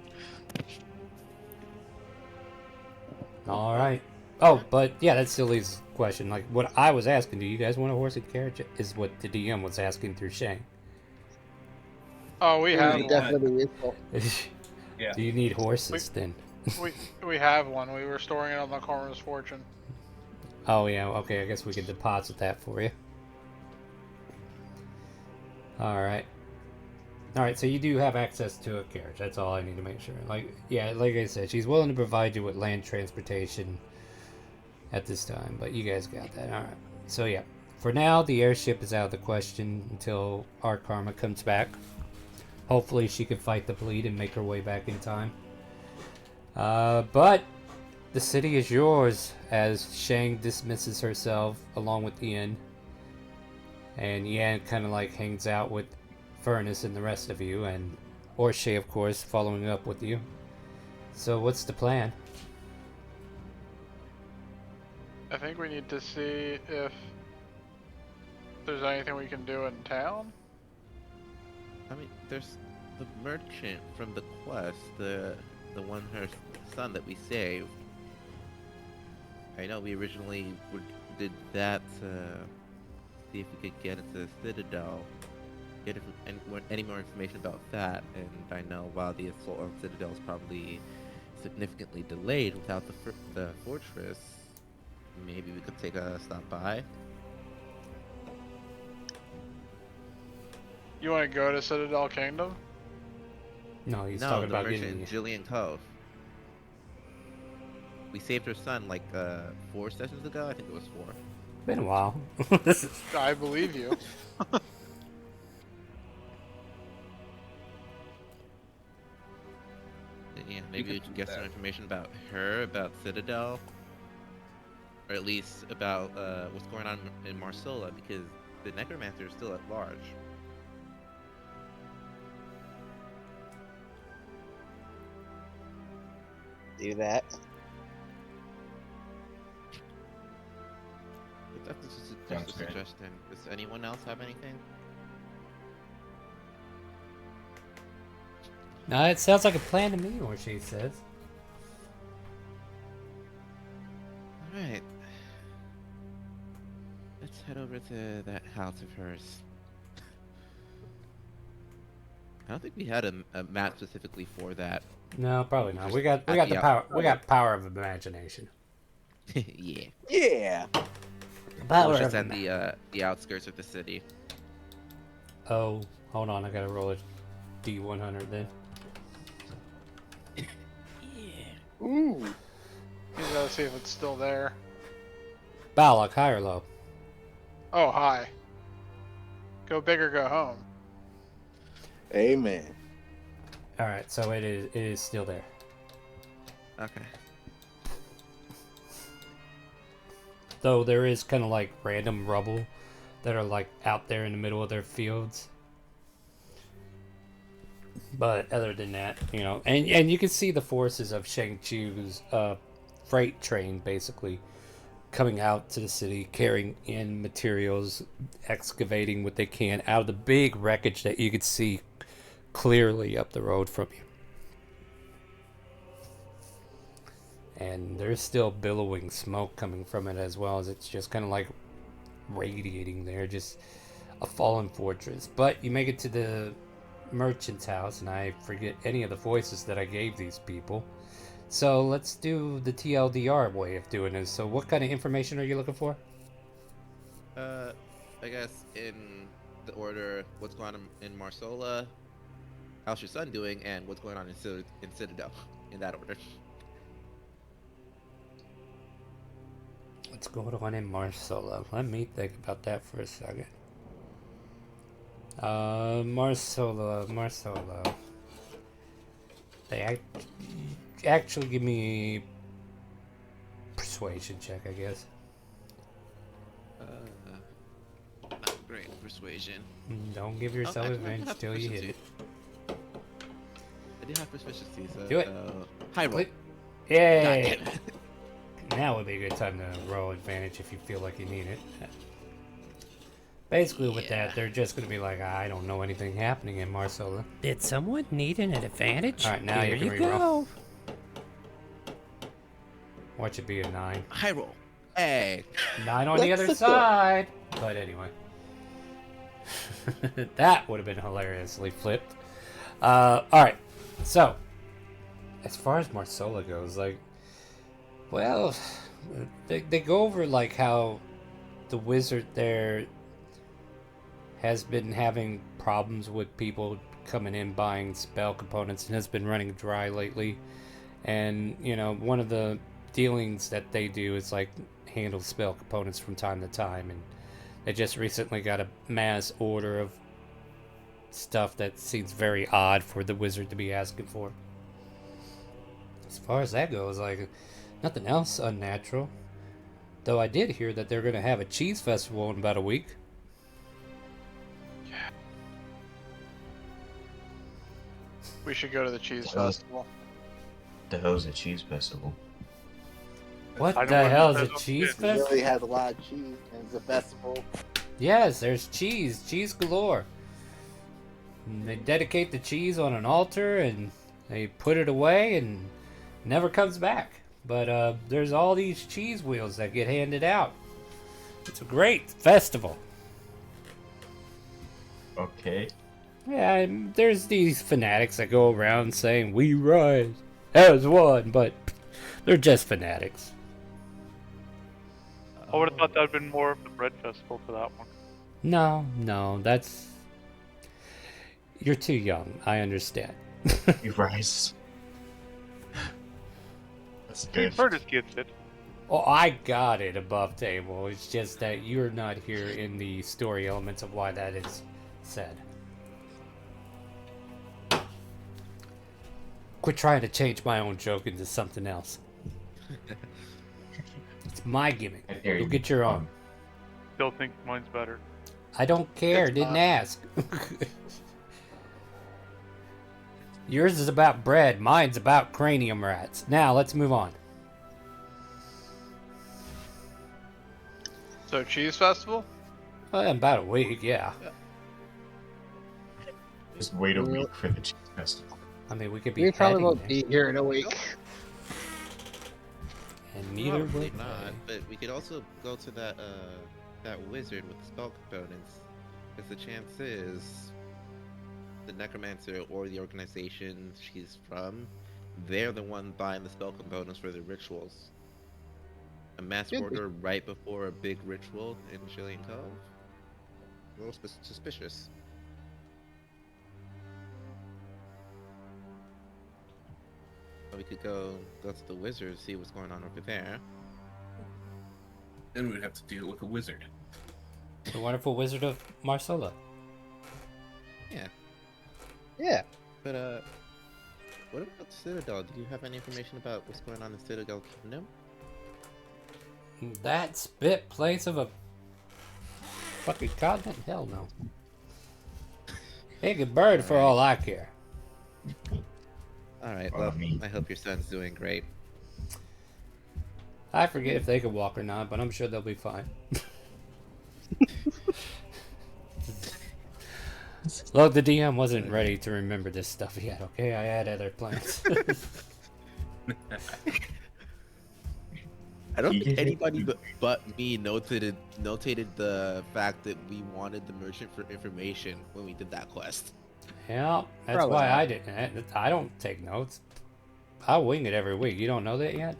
All right. Oh, but yeah, that still leaves the question. Like, what I was asking, do you guys want a horse and carriage? Is what the DM was asking through Shane. Oh, we have one. Definitely useful. Yeah. Do you need horses then? We have one. We were storing it on the Cormer's Fortune. Oh yeah. Okay, I guess we can deposit that for you. All right. All right. So you do have access to a carriage. That's all I need to make sure. Like, yeah, like I said, she's willing to provide you with land transportation at this time, but you guys got that. All right. So yeah, for now the airship is out of the question until our Karma comes back. Hopefully she can fight the bleed and make her way back in time. But the city is yours as Shang dismisses herself along with Ian. And Yan kind of like hangs out with Furnace and the rest of you, and Orche, of course, following up with you. So what's the plan? I think we need to see if there's anything we can do in town. I mean, there's the merchant from the quest, the one her son that we saved. I know we originally did that to see if we could get into the Citadel, get any more information about that. And I know while the assault on Citadel is probably significantly delayed without the fortress, maybe we could take a stop by. You want to go to Citadel Kingdom? No, he's No, talking the about merchant getting. in Jillian Cove. We saved her son like 4 sessions ago. I think it was 4. Been a while. I believe you. Yeah, maybe we can get some information about her, about Citadel, or at least about what's going on in Marsola, because the Necromancer is still at large. Do that. But that's just Sounds a great. suggestion. Does anyone else have anything? No, it sounds like a plan to me, Orche says. Alright. Let's head over to that house of hers. I don't think we had a map specifically for that. No, probably not. We got At the power. We got power of imagination. Yeah. Yeah. Power We'll of just on the outskirts of the city. Oh, hold on. I gotta roll a D100 then. Ooh. You gotta see if it's still there. Balak, high or low? Oh, hi. Go big or go home. Amen. All right, so it is still there. Okay. though there is kind of like random rubble that are like out there in the middle of their fields. But other than that, you know, and you can see the forces of Shang Chu's freight train basically coming out to the city, carrying in materials, excavating what they can out of the big wreckage that you could see clearly up the road from you. And there's still billowing smoke coming from it, as well as it's just kind of like radiating there, just a fallen fortress. But you make it to the merchant's house, and I forget any of the voices that I gave these people. So let's do the TLDR way of doing this. So what kind of information are you looking for? I guess in the order, what's going on in Marsola, how's your son doing, and what's going on in Citadel, in that order. What's going on in Marsola? Let me think about that for a second. Marsola. They actually give me persuasion check, I guess. Not great persuasion. Don't give yourself advantage till you hit it. I do have proficiency, so do it. High roll. Yay! Now would be a good time to roll advantage if you feel like you need it. Basically, with that, they're just going to be like, I don't know anything happening in Marsola. Did someone need an advantage? All right, now Here you can you reroll. Watch it be a 9. High roll. Hey. 9 on the other side. But anyway. That would have been hilariously flipped. Alright. So, as far as Marsola goes, like, well, they go over, like, how the wizard there has been having problems with people coming in buying spell components and has been running dry lately. And, you know, one of the dealings that they do is, like, handle spell components from time to time. And they just recently got a mass order of stuff that seems very odd for the wizard to be asking for. As far as that goes, like, nothing else unnatural. Though I did hear that they're going to have a cheese festival in about a week. Yeah. We should go to the cheese festival. The hell's a cheese festival? What the hell is a cheese It really festival? has a lot of cheese and it's a festival. Yes, there's cheese galore. And they dedicate the cheese on an altar and they put it away and never comes back. But there's all these cheese wheels that get handed out. It's a great festival. Okay. Yeah, and there's these fanatics that go around saying, "We rise as one," but they're just fanatics. I would have thought that would have been more of the bread festival for that one. No, that's... You're too young, I understand. You rise. That's good. Curtis gets it. Oh, I got it above table. It's just that you're not here in the story elements of why that is said. Quit trying to change my own joke into something else. It's my gimmick. You'll get your own. Still think mine's better. I don't care. Didn't ask. Yours is about bread. Mine's about cranium rats. Now, let's move on. So, cheese festival? In about a week, yeah. Just wait a week for the cheese festival. I mean, we could be We probably heading won't there. be here in a week. And neither Probably will not, they. but we could also go to that wizard with the spell components, because the chance is the necromancer or the organization she's from, they're the one buying the spell components for the rituals. A mass order right before a big ritual in Chilean Cove? A little suspicious. We could go to the wizard, see what's going on over there. Then we'd have to deal with a wizard. The wonderful wizard of Marsola. Yeah. Yeah. But what about Citadel? Do you have any information about what's going on in Citadel Kingdom? That spit place of a fucking continent? Hell no. Big a bird for all I care. All right. Well, I hope your son's doing great. I forget if they can walk or not, but I'm sure they'll be fine. Look, the DM wasn't ready to remember this stuff yet, okay? I had other plans. I don't think anybody but me notated the fact that we wanted the merchant for information when we did that quest. Yeah, that's Probably why not. I didn't. I don't take notes. I wing it every week. You don't know that yet?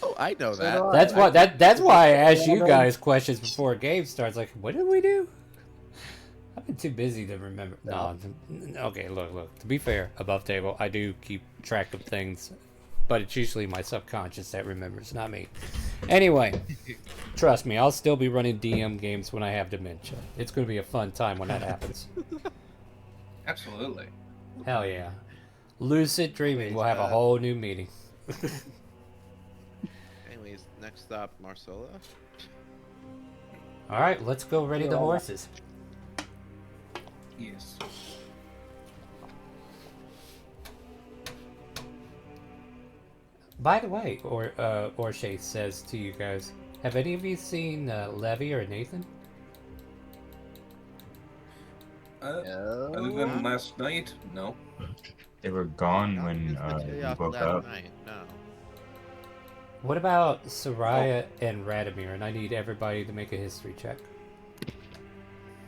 Oh, I know So that. do I. That's why that's why I asked you guys questions before a game starts. Like, what did we do? I've been too busy to remember. No, okay. Look. To be fair, above table, I do keep track of things, but it's usually my subconscious that remembers, not me. Anyway, trust me, I'll still be running DM games when I have dementia. It's going to be a fun time when that happens. Absolutely. Hell yeah. Lucid dreaming. We'll have a whole new meeting. Anyways, next stop, Marcella. All right, let's go ready the horses. Yes. By the way, Orshay says to you guys, have any of you seen Levy or Nathan? Other than last night, no. They were gone when Day we off woke last up. night. No. What about Soraya and Radomir? And I need everybody to make a history check.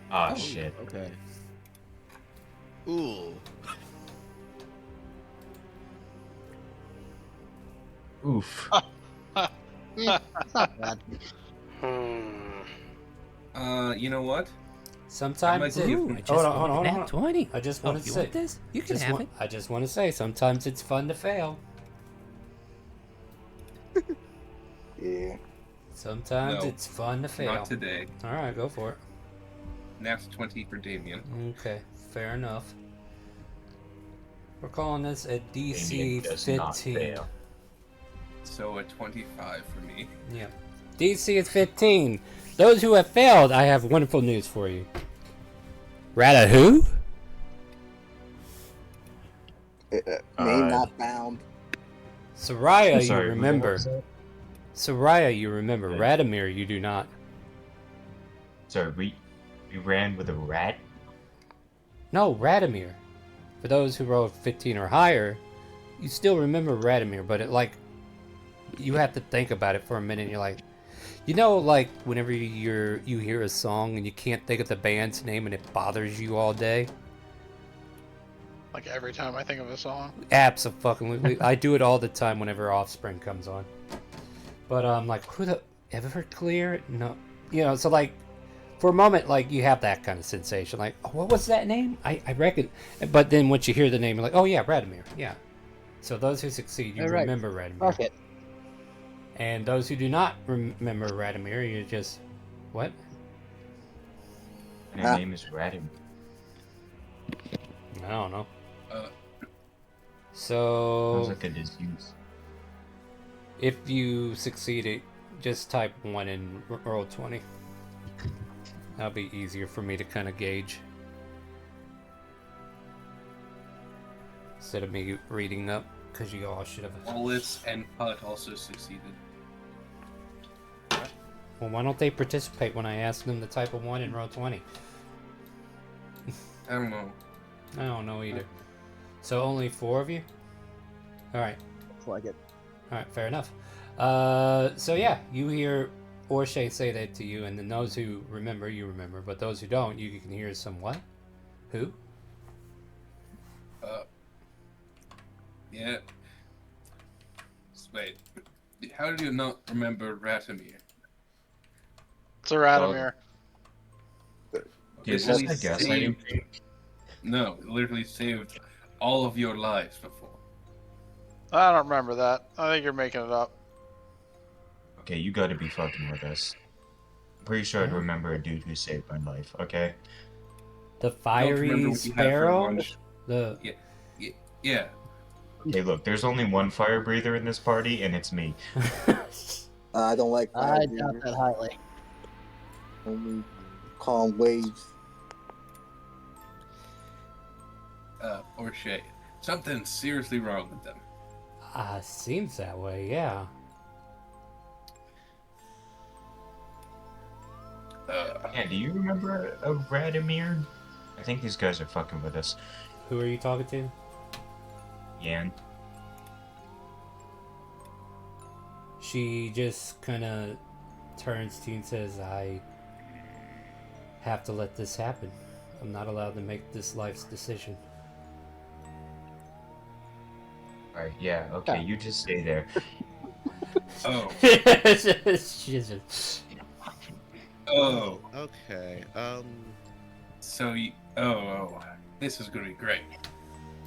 Ah, shit. Okay. Ooh. Oof. It's not bad. You know what? Sometimes it, Ooh, hold on. 20. I just Oh, want to you say want this? You can have it. I just want to say sometimes it's fun to fail. Yeah. Sometimes No, it's fun to fail. Not today. All right, go for it. Nat 20 for Damien. Okay, fair enough. We're calling this a DC Damien does not 15. fail. So a 25 for me. Yeah. DC is 15. Those who have failed, I have wonderful news for you. Rata who? Name not found. Soraya, Sorry, you who remember. was it? Soraya, you remember. Yeah. Radomir, you do not. Sorry, we ran with a rat? No, Radomir. For those who rolled 15 or higher, you still remember Radomir, but you have to think about it for a minute. And you're like, you know, like whenever you hear a song and you can't think of the band's name and it bothers you all day. Like every time I think of a song. Absolutely, I do it all the time whenever Offspring comes on. But I'm like, who the Everclear? No, you know. So like, for a moment, like you have that kind of sensation. Like, oh, what was that name? I reckon. But then once you hear the name, you're like, oh yeah, Radomir. Yeah. So those who succeed, you Right. remember Radomir. Okay. And those who do not remember Radomir, you just what? And her name is Radim. I don't know. Uh, So Sounds like a disease. if you succeeded, just type 1 and roll 20. That'll be easier for me to kind of gauge. Instead of me reading up, because you all should have. Wallace and Putt also succeeded. Well, why don't they participate when I ask them to type a 1 and roll 20? I don't know. I don't know either. So only 4 of you? Alright. Looks like it. Alright, fair enough. So yeah, you hear Orshay say that to you, and then those who remember, you remember, but those who don't, you can hear some what? Who? Yeah. Wait. How do you not remember Ratomir? It's a Radomir. Is this a gaslighting? No, it literally saved all of your lives before. I don't remember that. I think you're making it up. Okay, you gotta be fucking with us. I'm pretty sure I'd remember a dude who saved my life, okay? The Don't remember fiery what you had for sparrow? lunch. The Yeah. Okay, look, there's only one fire breather in this party, and it's me. I don't like fire I doubt breathers. that highly. Only calm waves. Or Shay. Something's seriously wrong with them. Seems that way, yeah. Yeah, do you remember Radimir? I think these guys are fucking with us. Who are you talking to? Yan. She just kind of turns to you and says, I have to let this happen. I'm not allowed to make this life's decision. Alright, yeah, okay, you just stay there. Oh. She's just... Oh. Okay. So you. Oh. This is gonna be great.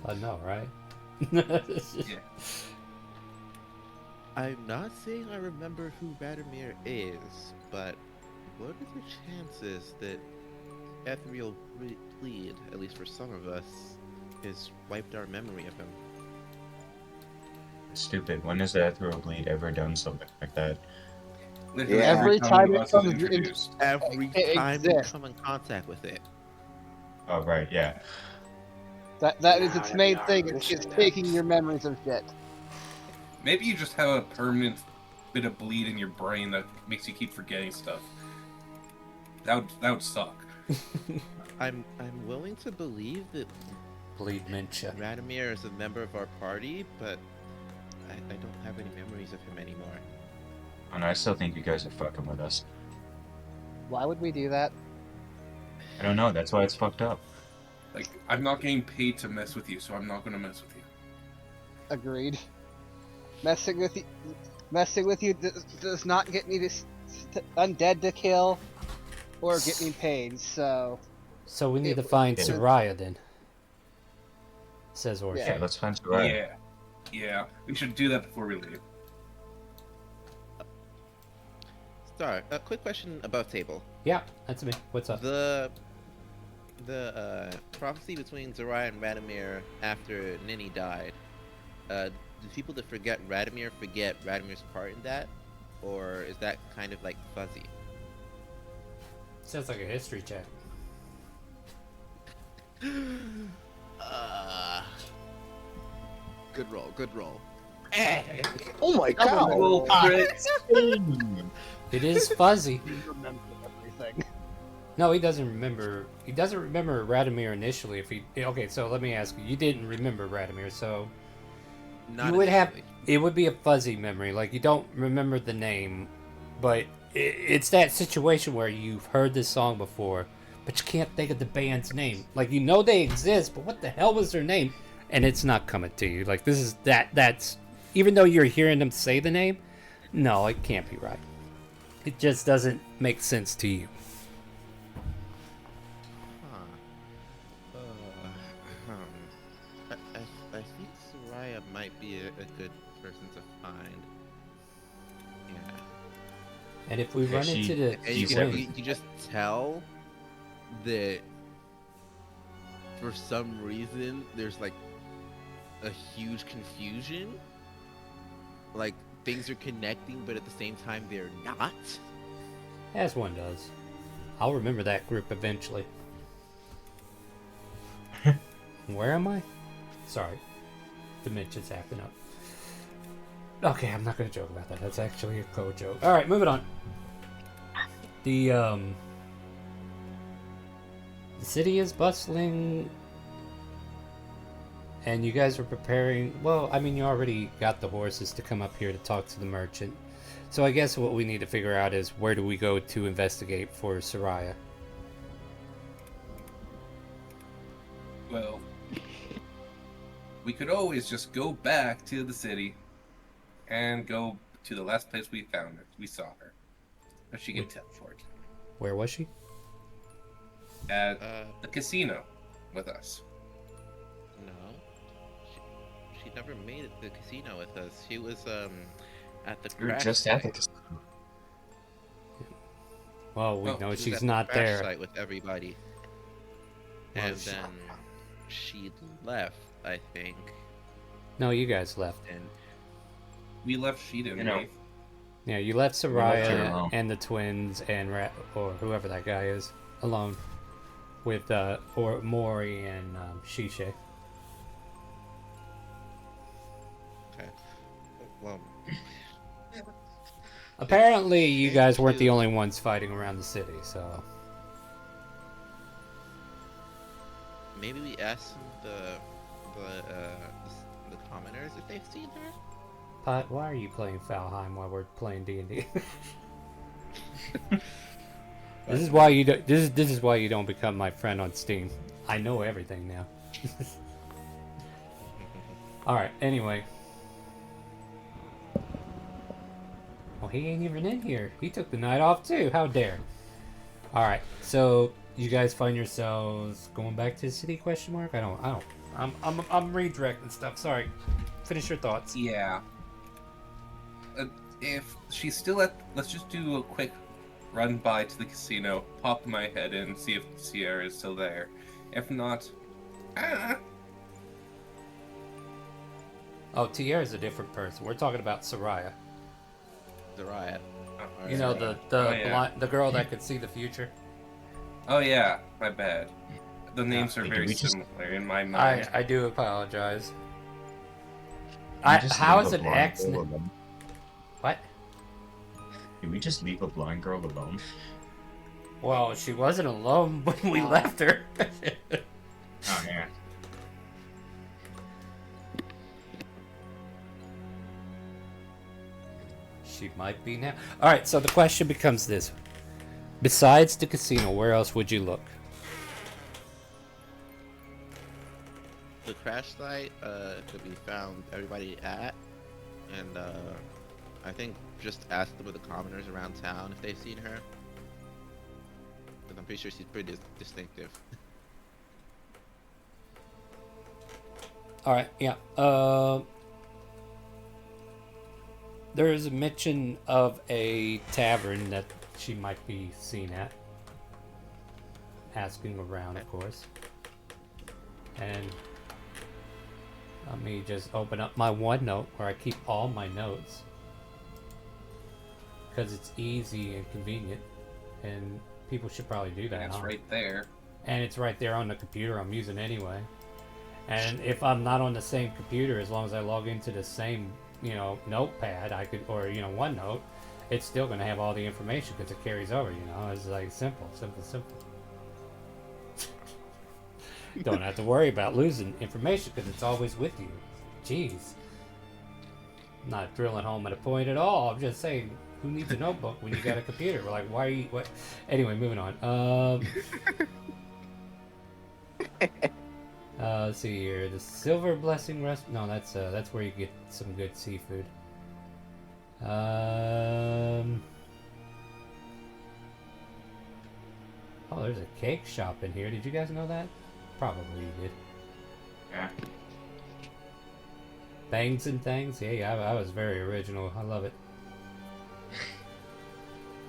I know, right? Yeah. I'm not saying I remember who Radimir is, but what are the chances that Ethreal Bleed, at least for some of us, has wiped our memory of him? Stupid. When has the Ethreal Bleed ever done something like that? Literally Every time it comes introduced. Every it time we exists. come in contact with it. Oh, right, yeah. That is its main thing. It's just taking your memories of shit. Maybe you just have a permanent bit of bleed in your brain that makes you keep forgetting stuff. That would suck. I'm willing to believe that Bleed Mincha. Radimir is a member of our party, but I don't have any memories of him anymore. And I still think you guys are fucking with us. Why would we do that? I don't know, that's why it's fucked up. Like, I'm not getting paid to mess with you, so I'm not gonna mess with you. Agreed. Messing with you does not get me undead to kill, or get me paid. So we need to find Soraya then. Says Orchard. Yeah, let's find Soraya. Yeah. We should do that before we leave. Star, a quick question about Table. Yeah, that's me. What's up? The prophecy between Soraya and Radimir after Nini died. Do people that forget Radimir's part in that, or is that kind of like fuzzy? Sounds like a history check. Good roll. Oh my god! It is fuzzy. you remember everything. No, he doesn't remember. He doesn't remember Radimir initially. Okay, so let me ask you. You didn't remember Radimir, so Not you would have. initially. It would be a fuzzy memory. Like you don't remember the name, but it's that situation where you've heard this song before, but you can't think of the band's name. Like you know they exist, but what the hell was their name? And it's not coming to you. Like this is that's even though you're hearing them say the name, no, it can't be right. It just doesn't make sense to you. I think Soraya might be a good person to find. Yeah. And if we run into the And you just tell that for some reason there's like a huge confusion. Like things are connecting, but at the same time they're not. As one does. I'll remember that group eventually. Where am I? Sorry. Dementia's acting up. Okay, I'm not gonna joke about that. That's actually a code joke. Alright, moving on. The city is bustling, and you guys are preparing. Well, I mean, you already got the horses to come up here to talk to the merchant. So I guess what we need to figure out is where do we go to investigate for Soraya? Well, we could always just go back to the city and go to the last place we found her. We saw her. But she can teleport. Where was she? At the casino with us. No. She never made it to the casino with us. She was at the We were crash just site. at the casino. Well, we know She was she's at the not crash there. site with everybody. Well, And then she left, I think. No, you guys left. And We left. She didn't You know, leave. Yeah, you left We left her Soraya alone. and the twins and or whoever that guy is alone with or Mori and Shisha. Okay. Well, Apparently, you Shane guys weren't the too. only ones fighting around the city, so Maybe we ask the commoners if they've seen her. Pot, why are you playing Valheim while we're playing D&D? This is why you do, this is why you don't become my friend on Steam. I know everything now. All right. Anyway. Well, he ain't even in here. He took the night off too. How dare? All right. So you guys find yourselves going back to the city? Question mark. I don't. I'm redirecting stuff. Sorry. Finish your thoughts. Yeah. If she's still at, let's just do a quick run by to the casino, pop my head in, see if Sierra is still there. If not, Oh, Tierra's a different person. We're talking about Soraya. Soraya. You know the the girl that could see the future. Oh yeah, my bad. The names are Wait, very did we just- similar in my mind. I do apologize. Can we just How leave is a an blind X? girl alone? What? Can we just leave a blind girl alone? Well, she wasn't alone when we left her. Oh yeah. She might be now. All right, so the question becomes this: besides the casino, where else would you look? The crash site could be found everybody at, and I think just ask some of the commoners around town if they've seen her. Because I'm pretty sure she's pretty distinctive. All right, yeah. There is a mention of a tavern that she might be seen at. Asking around, of course. And let me just open up my OneNote where I keep all my notes. Because it's easy and convenient. And people should probably do that. It's huh? right there. And it's right there on the computer I'm using anyway. And if I'm not on the same computer, as long as I log into the same, notepad, I could, or, OneNote, it's still going to have all the information because it carries over, It's like simple. Don't have to worry about losing information because it's always with you. Jeez. I'm not drilling home at a point at all. I'm just saying, who needs a notebook when you got a computer? We're like, why are you, what? Anyway, moving on. Let's see here. The Silver Blessing Rest. No, that's where you get some good seafood. Oh, there's a cake shop in here. Did you guys know that? Probably you did. Yeah. Bangs and Things. Yeah, I was very original. I love it.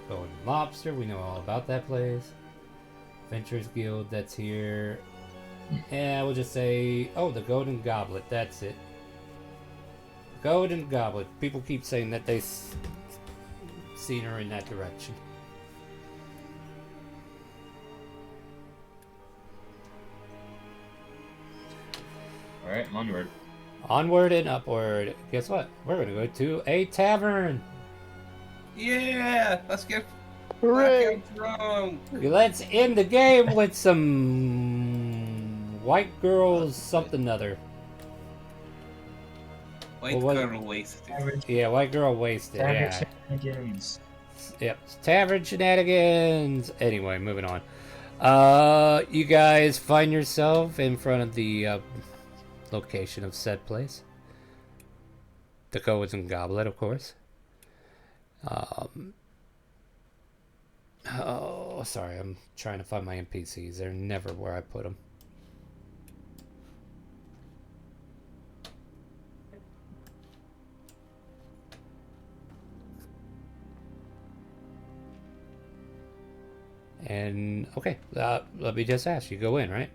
Golden Lobster. We know all about that place. Adventurers Guild. That's here. Yeah, we'll just say, oh, the Golden Goblet. That's it. Golden Goblet. People keep saying that they seen her in that direction. Alright, onward. Onward and upward. Guess what? We're gonna go to a tavern. Yeah, let's get Hooray! drunk. Let's end the game with some white girls something other. White What was it? girl wasted. Yeah, white girl wasted. Tavern Yeah. shenanigans. Yep. Tavern shenanigans. Anyway, moving on. You guys find yourself in front of the location of said place. The Golden Goblet, of course. Oh, sorry. I'm trying to find my NPCs. They're never where I put them. And okay, let me just ask. You go in, right?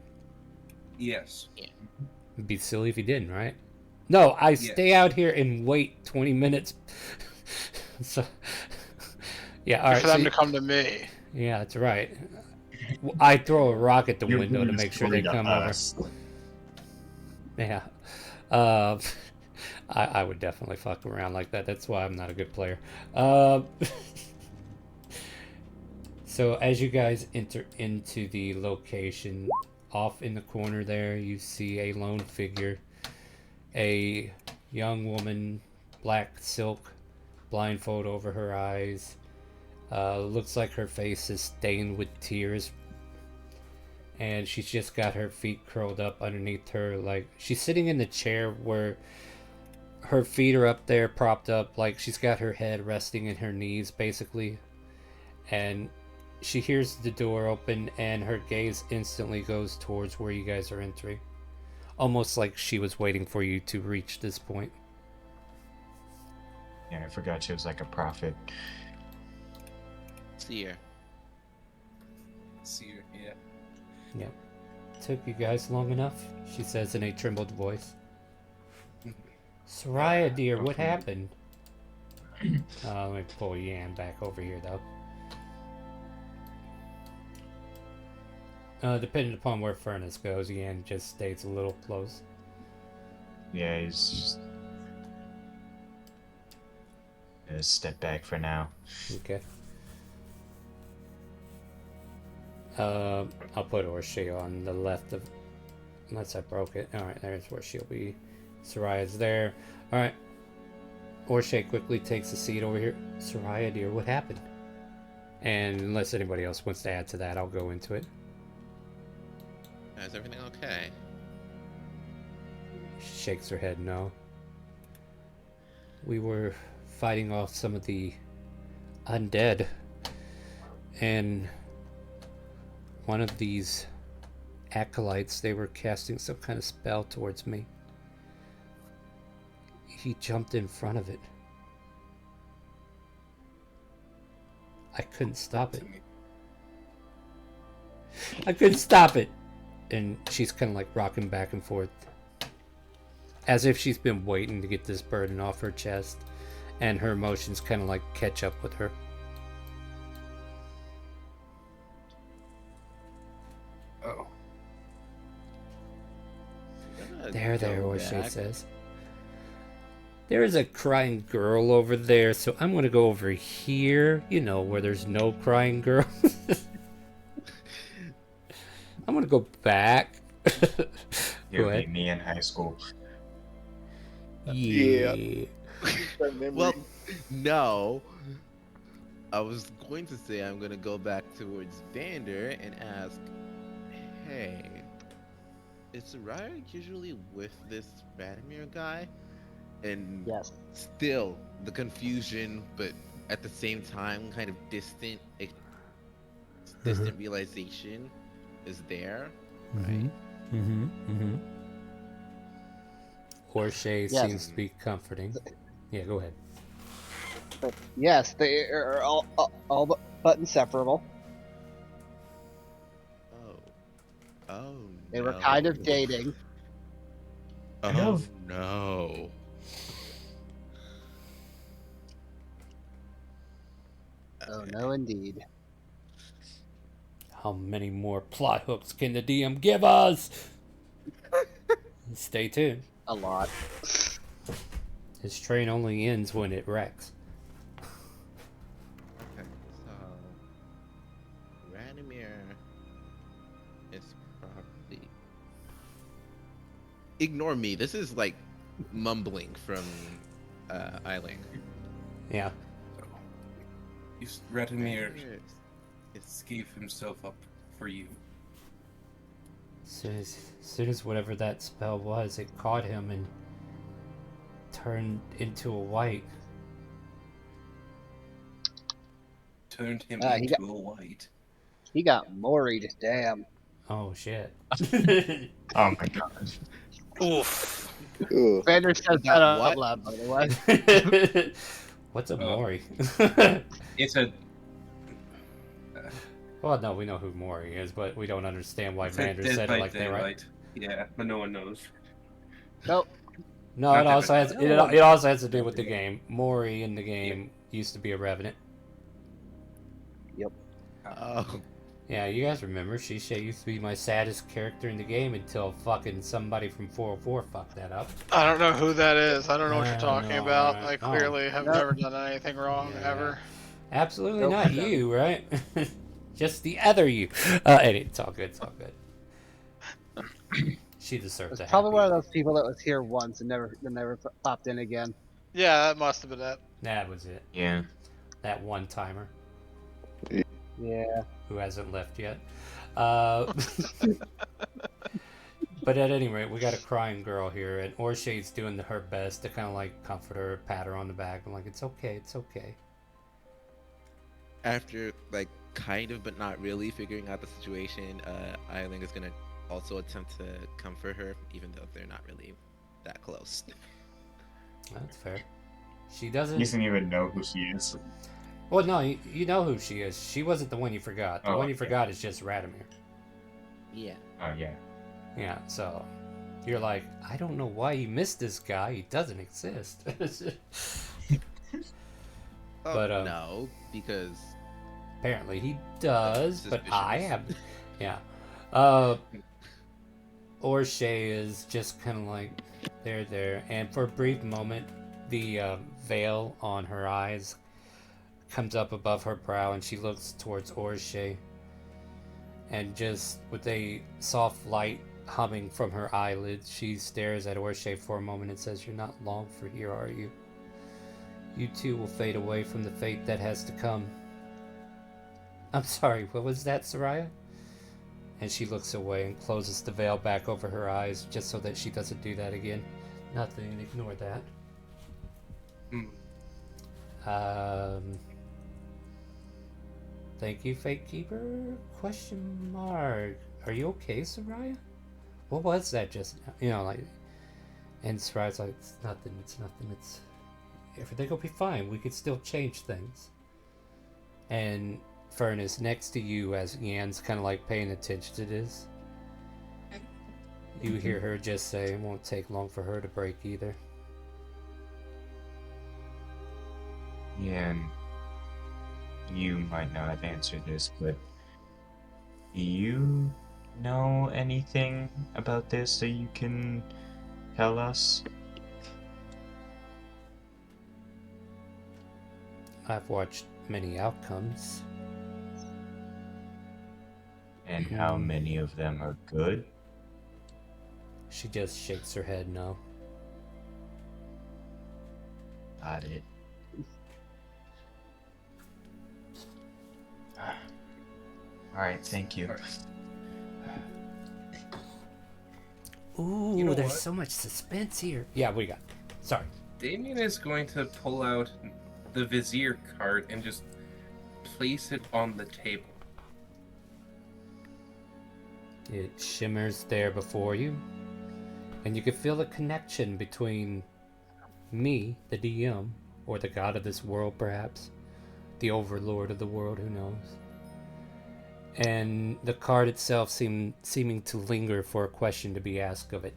Yes. It'd be silly if you didn't, right? No, I stay out here and wait 20 minutes So, yeah, all Wait right. for So, them to come to me. yeah, that's right. I throw a rock at the You're window to bringing the make sure story they to come over. us. Yeah. Uh, I would definitely fuck around like that. That's why I'm not a good player. So as you guys enter into the location, off in the corner there, you see a lone figure, a young woman, black silk, blindfold over her eyes. Looks like her face is stained with tears, and she's just got her feet curled up underneath her. Like she's sitting in the chair where her feet are up there, propped up, like she's got her head resting in her knees, basically. And she hears the door open, and her gaze instantly goes towards where you guys are entering, almost like she was waiting for you to reach this point. Yeah, I forgot she was like a prophet. Seer. See you, yeah. Yep. Took you guys long enough, she says in a trembled voice. Soraya, dear, what happened? Let me pull Yan back over here, though. Depending upon where Furnace goes, Yan just stays a little close. Yeah, he's just gonna step back for now. Okay. I'll put Orshi on the left of... Unless I broke it. Alright, there's where she'll be. Soraya's there. Alright. Orshi quickly takes a seat over here. Soraya, dear, what happened? And unless anybody else wants to add to that, I'll go into it. Is everything okay? She shakes her head no. We were fighting off some of the undead, and one of these acolytes, they were casting some kind of spell towards me. He jumped in front of it. I couldn't stop it. I couldn't stop it. And she's kind of like rocking back and forth, as if she's been waiting to get this burden off her chest, and her emotions kind of like catch up with her. Oh. There, O'Shea says. There is a crying girl over there, so I'm gonna go over here, you know, where there's no crying girl. I'm gonna go back. You'll be me in high school. Yeah. Well, no. I was going to say I'm gonna go back towards Vander and ask, hey, is Soraya usually with this Vladimir guy? And yes, still the confusion, but at the same time, kind of distant realization is there, right? Orshi Yes. seems to be comforting. Yeah, go ahead. but yes, they are all but inseparable. Oh, They were kind of dating. Oh no. Oh no, indeed. How many more plot hooks can the DM give us? Stay tuned. A lot. His train only ends when it wrecks. Okay, so Vladimir is probably. Ignore me. This is like mumbling from Eiling. Yeah. Radimir gave himself up for you. As soon as whatever that spell was, it caught him and turned into a white. Turned him He into got- a white. He got moried, damn. Oh shit. Oh my gosh. Oof. Vander says that out loud, by the way. What's a Mori? It's a. Well, no, we know who Mori is, but we don't understand why It's a Vander dead said by it like that, right? daylight. Yeah, but no one knows. Nope. No, Not it also has different. it also has to do with the game. Mori in the game used to be a revenant. Yep. Oh. Yeah, you guys remember Shisha used to be my saddest character in the game until fucking somebody from 404 fucked that up. I don't know who that is. I don't know what you're I talking know, about. right? I Oh. clearly have Nope. never done anything wrong Yeah. ever. Absolutely Nope. not you, right? Just the other you. It's all good. It's all good. She deserves It's a probably happy. one of those people that was here once and never popped in again. Yeah, that must have been it. That was it. Yeah. That one timer Yeah. who hasn't left yet. But at any rate, we got a crying girl here, and Orshade's doing her best to kind of like comfort her, pat her on the back. I'm like, it's okay, it's okay. After like kind of but not really figuring out the situation, Eiling is gonna also attempt to comfort her, even though they're not really that close. That's fair. She He doesn't. doesn't even know who she is. Well, no, you know who she is. She wasn't the one you forgot. The Oh, one you okay. forgot is just Radomir. Yeah. Oh, yeah. Yeah, so you're like, I don't know why you missed this guy. He doesn't exist. Oh, But, no, because apparently he does, but I suspicious. have. Yeah. Orshay is just kind of like, there. And for a brief moment, the veil on her eyes comes up above her brow, and she looks towards Orshay. And just with a soft light humming from her eyelids, she stares at Orshay for a moment and says, "You're not long for here, are you? You too will fade away from the fate that has to come." I'm sorry, what was that, Soraya? And she looks away and closes the veil back over her eyes just so that she doesn't do that again. Nothing, ignore that. Thank you, Fate Keeper? Question mark. Are you okay, Soraya? What was that just now? You know, like, and Soraya's like, it's nothing, it's everything will be fine. We could still change things. And Fern is next to you as Yan's kind of like paying attention to this. You hear her just say, it won't take long for her to break either. Yeah, and you might not have answered this, but do you know anything about this that you can tell us? I've watched many outcomes. And how many of them are good? She just shakes her head no. Got it. Alright, thank you. Ooh, You know there's what? so much suspense here. Yeah, what do you got? Sorry. Damien is going to pull out the Vizier card and just place it on the table. It shimmers there before you, and you can feel the connection between me, the DM, or the god of this world, perhaps, the overlord of the world, who knows, and the card itself seeming to linger for a question to be asked of it.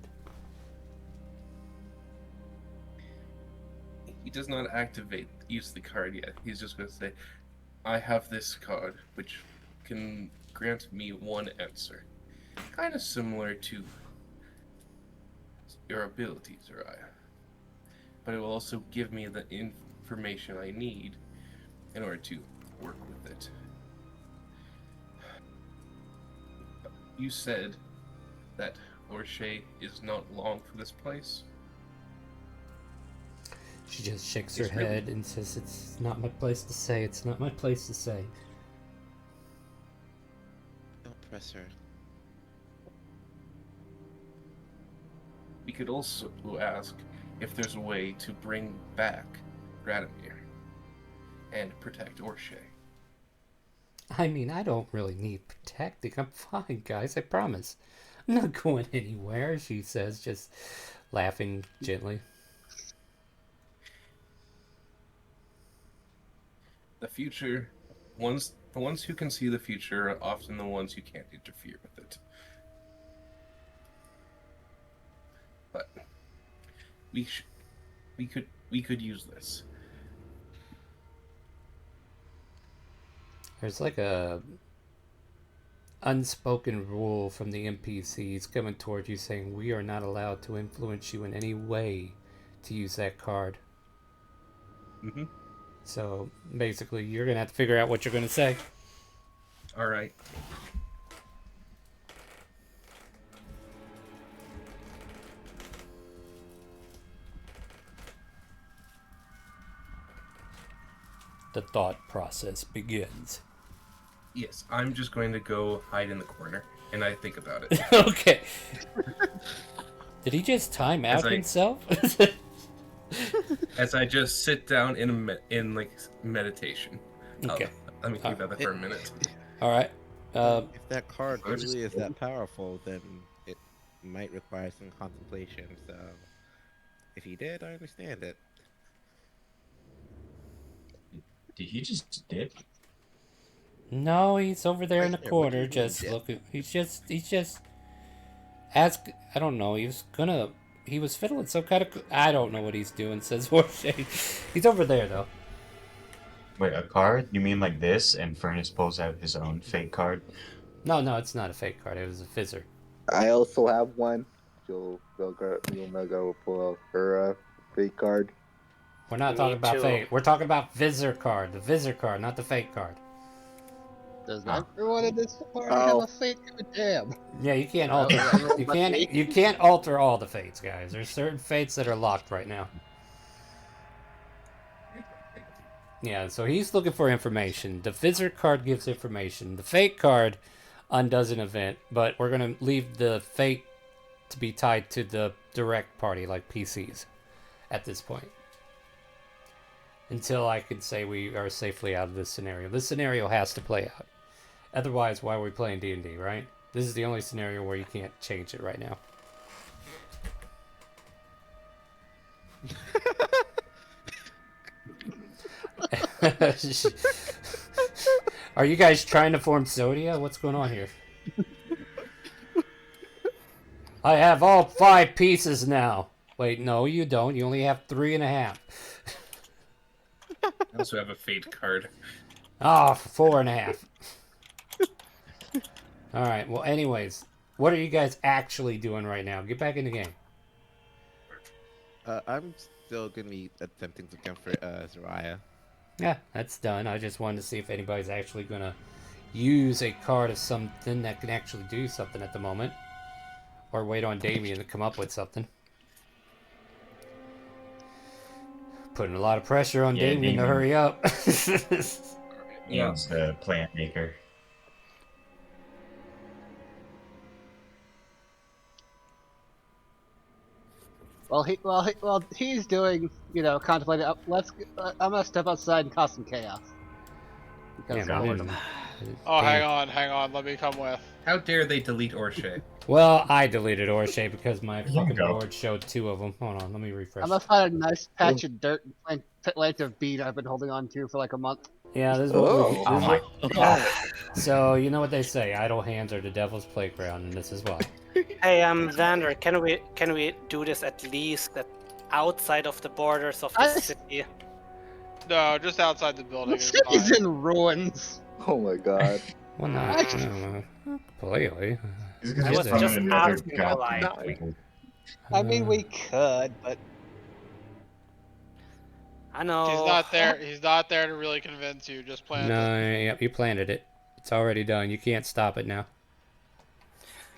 He does not use the card yet. He's just going to say, I have this card, which can grant me one answer. Kind of similar to your abilities, Uriah. But it will also give me the information I need in order to work with it. You said that Orshay is not long for this place. She just shakes her It's really- head and says, it's not my place to say, it's not my place to say. Don't press her. We could also ask if there's a way to bring back Radomir and protect Orshay. I mean, I don't really need protecting. I'm fine, guys, I promise. I'm not going anywhere, she says, just laughing gently. The future, the ones who can see the future are often the ones who can't interfere with it. But we sh- we could use this. There's like a unspoken rule from the NPCs coming toward you saying we are not allowed to influence you in any way to use that card. Mm-hmm. So basically, you're gonna have to figure out what you're gonna say. All right. The thought process begins. Yes, I'm just going to go hide in the corner, and I think about it. Okay. Did he just time out himself? As I just sit down in like meditation. Okay. Let me think about that for a minute. All right. If that card truly is that powerful, then it might require some contemplation. So, if he did, I understand it. Did he just dip? No, he's over there in the Right there, what do corner, you mean, just dip? looking. He's just. I don't know. He was fiddling some kind of. I don't know what he's doing. Says Warshay. He's over there though. Wait, a card? You mean like this? And Furnace pulls out his own fake card? No, it's not a fake card. It was a fizzer. I also have one. You'll go pull out her fake card. We're not Me talking about too. fake. We're talking about Vizor card. The Vizor card, not the fake card. Does Oh. everyone in this party have a fate? Damn. Yeah, you can't Oh, alter. everyone You but me. can't alter all the fates, guys. There's certain fates that are locked right now. Yeah, so he's looking for information. The Vizor card gives information. The fate card undoes an event, but we're gonna leave the fate to be tied to the direct party, like PCs, at this point. Until I can say we are safely out of this scenario. This scenario has to play out. Otherwise, why are we playing D&D, right? This is the only scenario where you can't change it right now. Are you guys trying to form Zodia? What's going on here? I have all 5 pieces now. Wait, no, you don't. You only have 3.5. I also have a fate card. Oh, 4.5. Alright, well, anyways, what are you guys actually doing right now? Get back in the game. I'm still gonna be attempting to comfort Zariah. Yeah, that's done. I just wanted to see if anybody's actually going to use a card of something that can actually do something at the moment. Or wait on Damien to come up with something. Putting a lot of pressure on Yeah, Damien to Damien. hurry up. Ian's the plant maker. While he's doing, contemplating. I'm gonna step outside and cause some chaos. Because Yeah, boredom. Oh, hang on. Let me come with. How dare they delete Orshay? Well, I deleted Orshay because my fucking go. board showed 2 of them. Hold on, let me refresh. I'm gonna find a nice patch of dirt and plant of bead I've been holding on to for like a month. Yeah, this is what we. Oh. Oh my god. So you know what they say: idle hands are the devil's playground, and this is why. Hey, Vander, can we do this at least outside of the borders of the city? No, just outside the building The is city's fine. in ruins. Oh my god. Well, not completely. He's I gonna was summon just another asking god. politely. I mean, we could, but I know. He's not there. He's not there to really convince you. Just plant No, it. yep, you planted it. It's already done. You can't stop it now.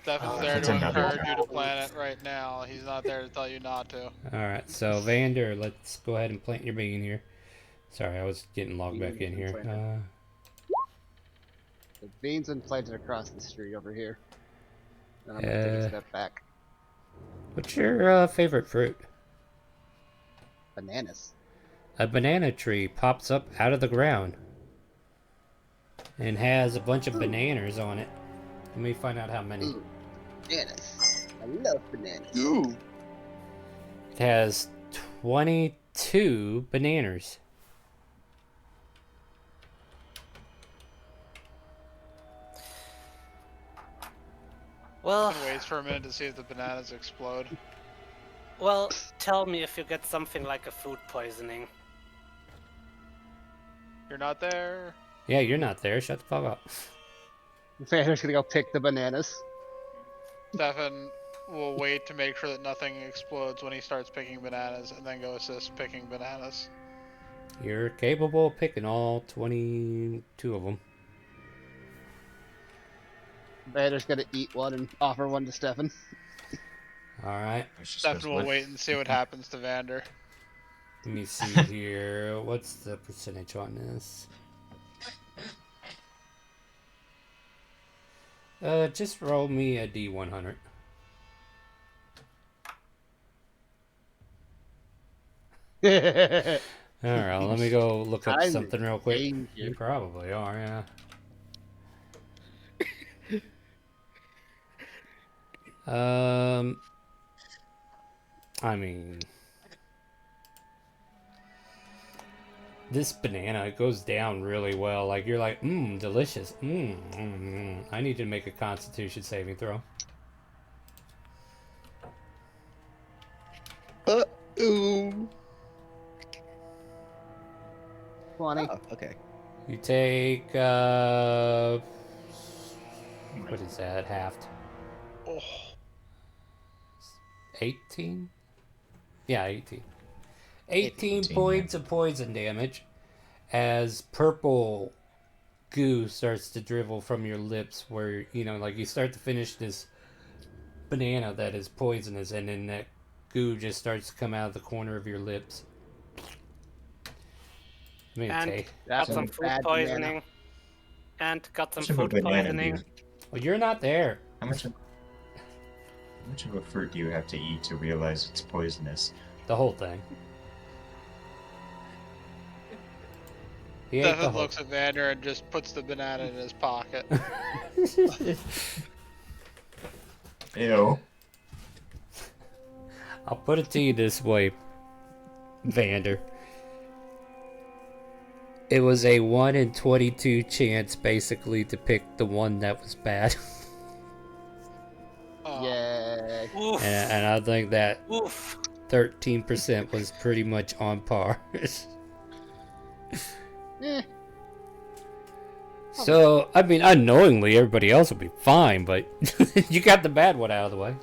Stefan's Oh, there that's to another encourage you to god. plant it right now. He's not there to tell you not to. Alright, so Vander, let's go ahead and plant your bean here. Sorry, I was getting logged back in here. the beans been planted across the street over here. And I'm gonna take a step back. What's your favorite fruit? Bananas. A banana tree pops up out of the ground and has a bunch of bananas on it. Let me find out how many. Ooh, bananas. I love bananas. Ooh. It has 22 bananas. Well, He waits for a minute to see if the bananas explode. Well, tell me if you get something like a food poisoning. You're not there. Yeah, you're not there. Shut the fuck up. Vander's gonna go pick the bananas. Stefan will wait to make sure that nothing explodes when he starts picking bananas, and then go assist picking bananas. You're capable of picking all 22 of them. Vander's gonna eat one and offer one to Stefan. Alright. Stefan will wait and see what happens to Vander. Let me see here. What's the percentage on this? Just roll me a D100. Alright, let me go look up I'm something real quick. danger. You probably are, yeah. I mean, this banana, it goes down really well. Like, you're like, delicious. I need to make a Constitution saving throw. Ooh. 20. Oh, okay. You take, what is that, halved? Oh. 18? Yeah, 18. 18 points of poison damage as purple goo starts to dribble from your lips where, you know, like you start to finish this banana that is poisonous and then that goo just starts to come out of the corner of your lips. I mean, And got some food poisoning. And got some food poisoning. Well, you're not there. How much of a fruit do you have to eat to realize it's poisonous? The whole thing. He ate the Stefan whole... looks at Vander and just puts the banana in his pocket. Ew. I'll put it to you this way, Vander. It was a 1 in 22 chance, basically, to pick the one that was bad. Yeah. And I think that 13% was pretty much on par. So, I mean, unknowingly, everybody else will be fine, but you got the bad one out of the way.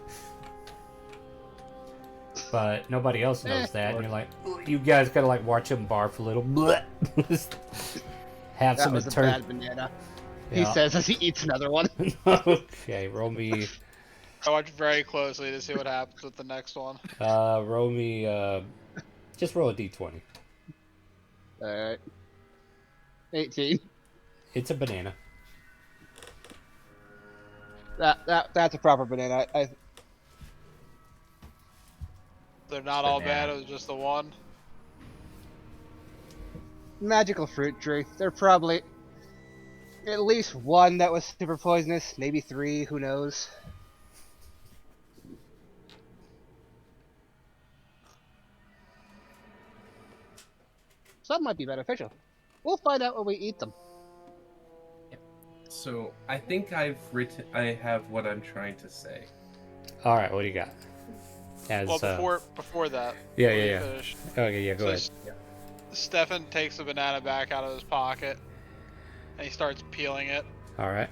But nobody else knows that, and you're like, you guys gotta like watch him barf a little. Have That some was a bad banana. He says as he eats another one. Okay, roll me. I watch very closely to see what happens with the next one. Roll me. Just roll a d20. Alright. 18. It's a banana. That's a proper banana. They're not all bad, it was just the one. Magical fruit tree. They're probably at least one that was super poisonous, maybe 3, who knows. Some might be beneficial. We'll find out when we eat them. So I think I have what I'm trying to say. All right, what do you got? Well, before that. Yeah. Finish, Okay, yeah, go ahead. Stefan takes the banana back out of his pocket, and he starts peeling it. All right.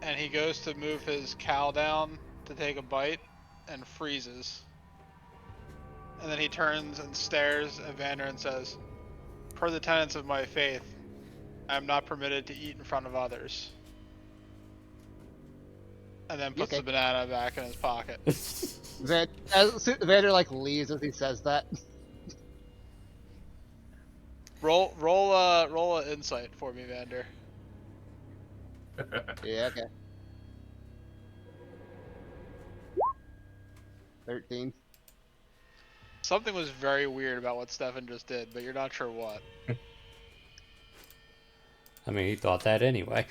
And he goes to move his cow down to take a bite, and freezes. And then he turns and stares at Vander and says, "Per the tenets of my faith, I am not permitted to eat in front of others." And then puts the banana back in his pocket. Vander like leaves as he says that. Roll an insight for me, Vander. Yeah, okay. 13. Something was very weird about what Stefan just did, but you're not sure what. I mean, he thought that anyway.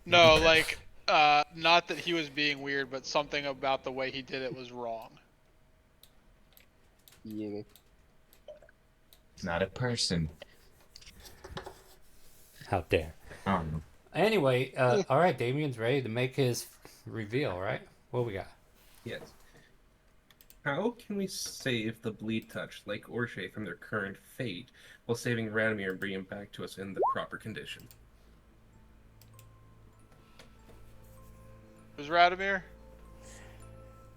No, like, not that he was being weird, but something about the way he did it was wrong. Yeah. It's not a person. How dare. Anyway, all right, Damien's ready to make his reveal, right? What we got? Yes. How can we save the Bleed Touch like Orche from their current fate while saving Radomir and bringing him back to us in the proper condition? Who's Radomir?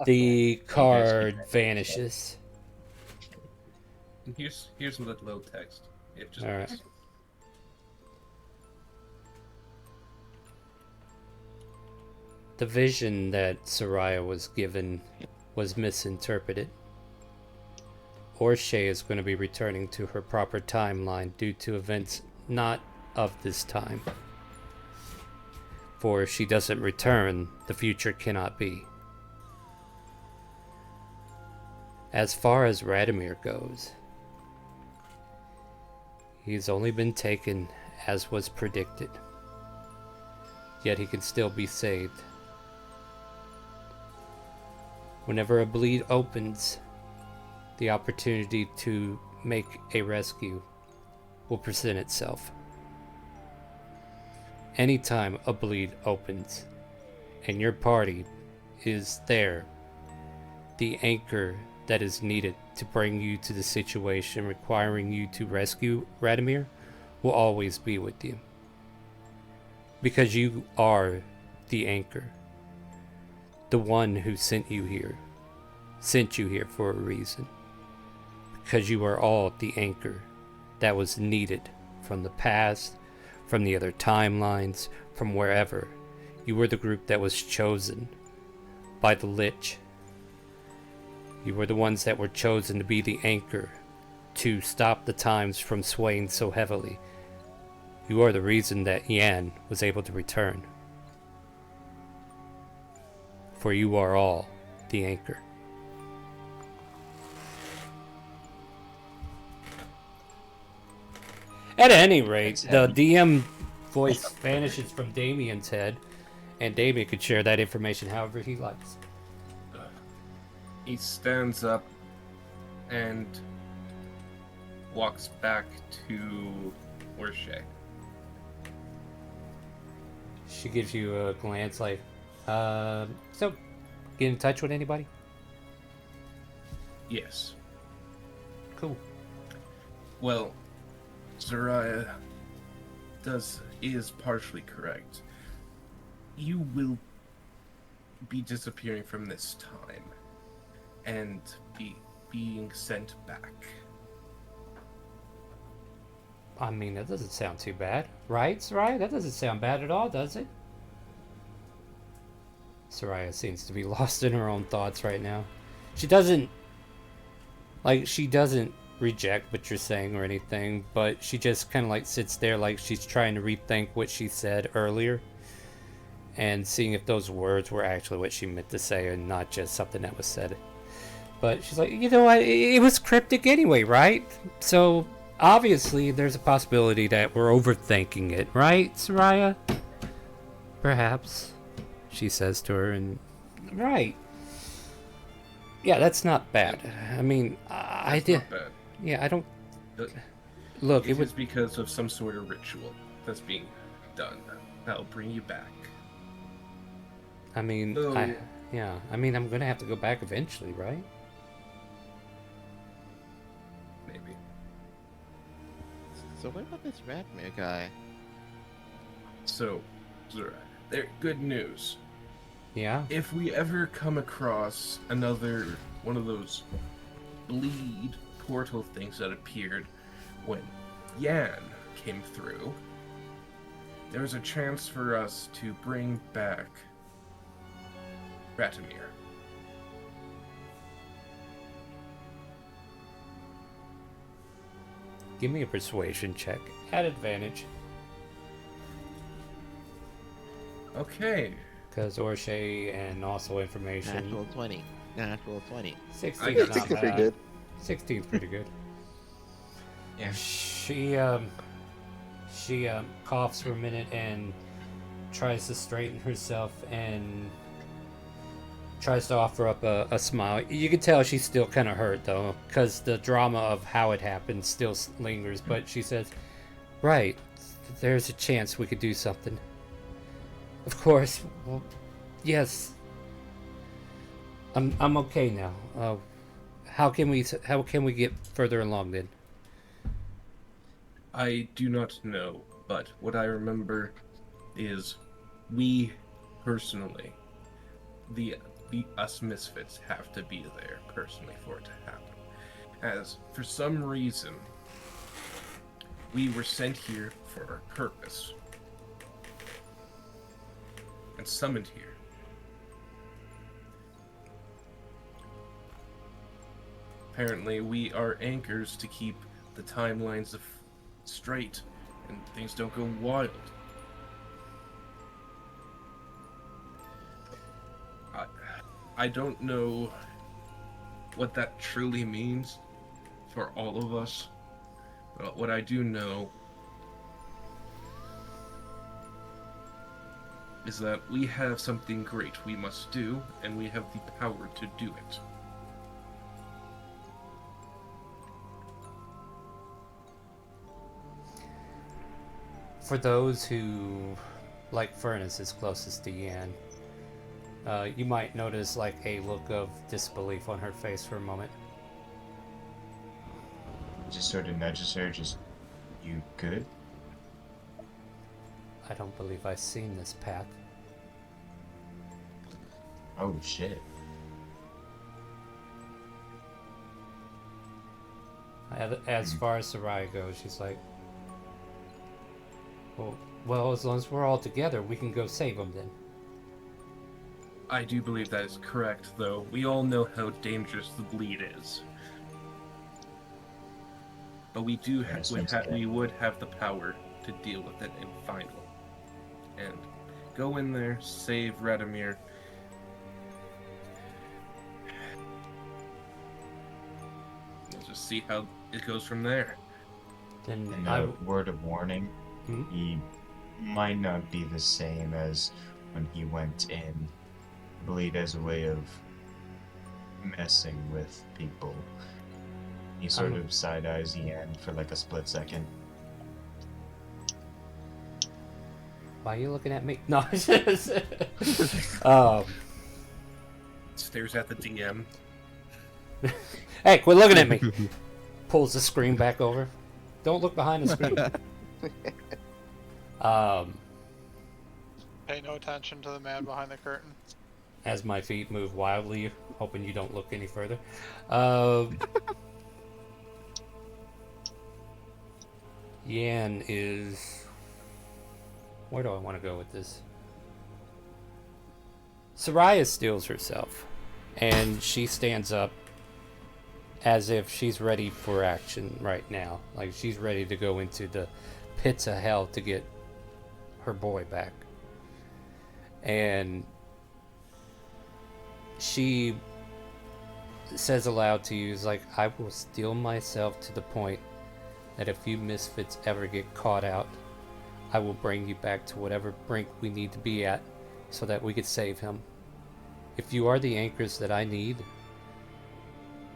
The card vanishes. And here's some little text. It just All right. The vision that Soraya was given was misinterpreted. Orche is going to be returning to her proper timeline due to events not of this time. For if she doesn't return, the future cannot be. As far as Radomir goes, he's only been taken as was predicted. Yet he can still be saved. Whenever a bleed opens, the opportunity to make a rescue will present itself. Anytime a bleed opens and your party is there, the anchor that is needed to bring you to the situation requiring you to rescue Radomir will always be with you. Because you are the anchor. The one who sent you here for a reason. Because you are all the anchor that was needed from the past, from the other timelines, from wherever. You were the group that was chosen by the Lich. You were the ones that were chosen to be the anchor to stop the times from swaying so heavily. You are the reason that Yan was able to return. For you are all the anchor. At any rate, the DM voice vanishes from Damien's head, and Damien could share that information however he likes. He stands up and walks back to Orche. She gives you a glance like, so, get in touch with anybody? Yes. Cool. Well, Soraya is partially correct. You will be disappearing from this time and being sent back. I mean, that doesn't sound too bad, right, Soraya? That doesn't sound bad at all, does it? Soraya seems to be lost in her own thoughts right now. She doesn't reject what you're saying or anything, but she just kind of like sits there like she's trying to rethink what she said earlier and seeing if those words were actually what she meant to say and not just something that was said. But she's like, you know what, it was cryptic anyway, right? So obviously there's a possibility that we're overthinking it, right, Soraya? Perhaps, she says to her, and right. Yeah, that's not bad. I mean, I did. Not bad. Yeah, I don't. Look, it was because of some sort of ritual that's being done. That'll bring you back. I mean, I mean, I'm gonna have to go back eventually, right? Maybe. So what about this Radomir guy? So, Zura, good news. Yeah? If we ever come across another one of those bleed portal things that appeared when Yan came through, there's a chance for us to bring back Radomir. Give me a persuasion check at advantage. Okay. Because Orche and also information. Natural 20. Natural 20. 16 is not bad. Pretty good. 16's pretty good. Yeah. She coughs for a minute and tries to straighten herself and tries to offer up a smile. You can tell she's still kind of hurt though, because the drama of how it happened still lingers. But she says, "Right, there's a chance we could do something." Of course. Well, yes. I'm okay now. how can we get further along then? I do not know, but what I remember is we personally, the us misfits have to be there personally for it to happen. As for some reason, we were sent here for a purpose and summoned here. Apparently, we are anchors to keep the timelines straight and things don't go wild. I don't know what that truly means for all of us, but what I do know is that we have something great we must do, and we have the power to do it. For those who, like Furnace, is closest to Yan, you might notice like a look of disbelief on her face for a moment. Just sort of nudges her, just, you good? I don't believe I've seen this path. Oh shit. As far as Soraya goes, she's like, well, as long as we're all together, we can go save them then. I do believe that is correct, though. We all know how dangerous the bleed is. But we would have the power to deal with it in final. And go in there, save Radomir. We'll just see how it goes from there. Then And a word of warning, he might not be the same as when he went in. Bleed as a way of messing with people. He sort of side-eyes Yan for like a split second. Why are you looking at me? No. Stares at the DM. Hey, quit looking at me. Pulls the screen back over. Don't look behind the screen. Pay no attention to the man behind the curtain. As my feet move wildly, hoping you don't look any further. Yan is... Where do I want to go with this? Soraya steals herself, and she stands up as if she's ready for action right now. Like she's ready to go into the pits of hell to get her boy back. And she says aloud to you, is like, I will steel myself to the point that if you misfits ever get caught out, I will bring you back to whatever brink we need to be at so that we could save him. If you are the anchors that I need,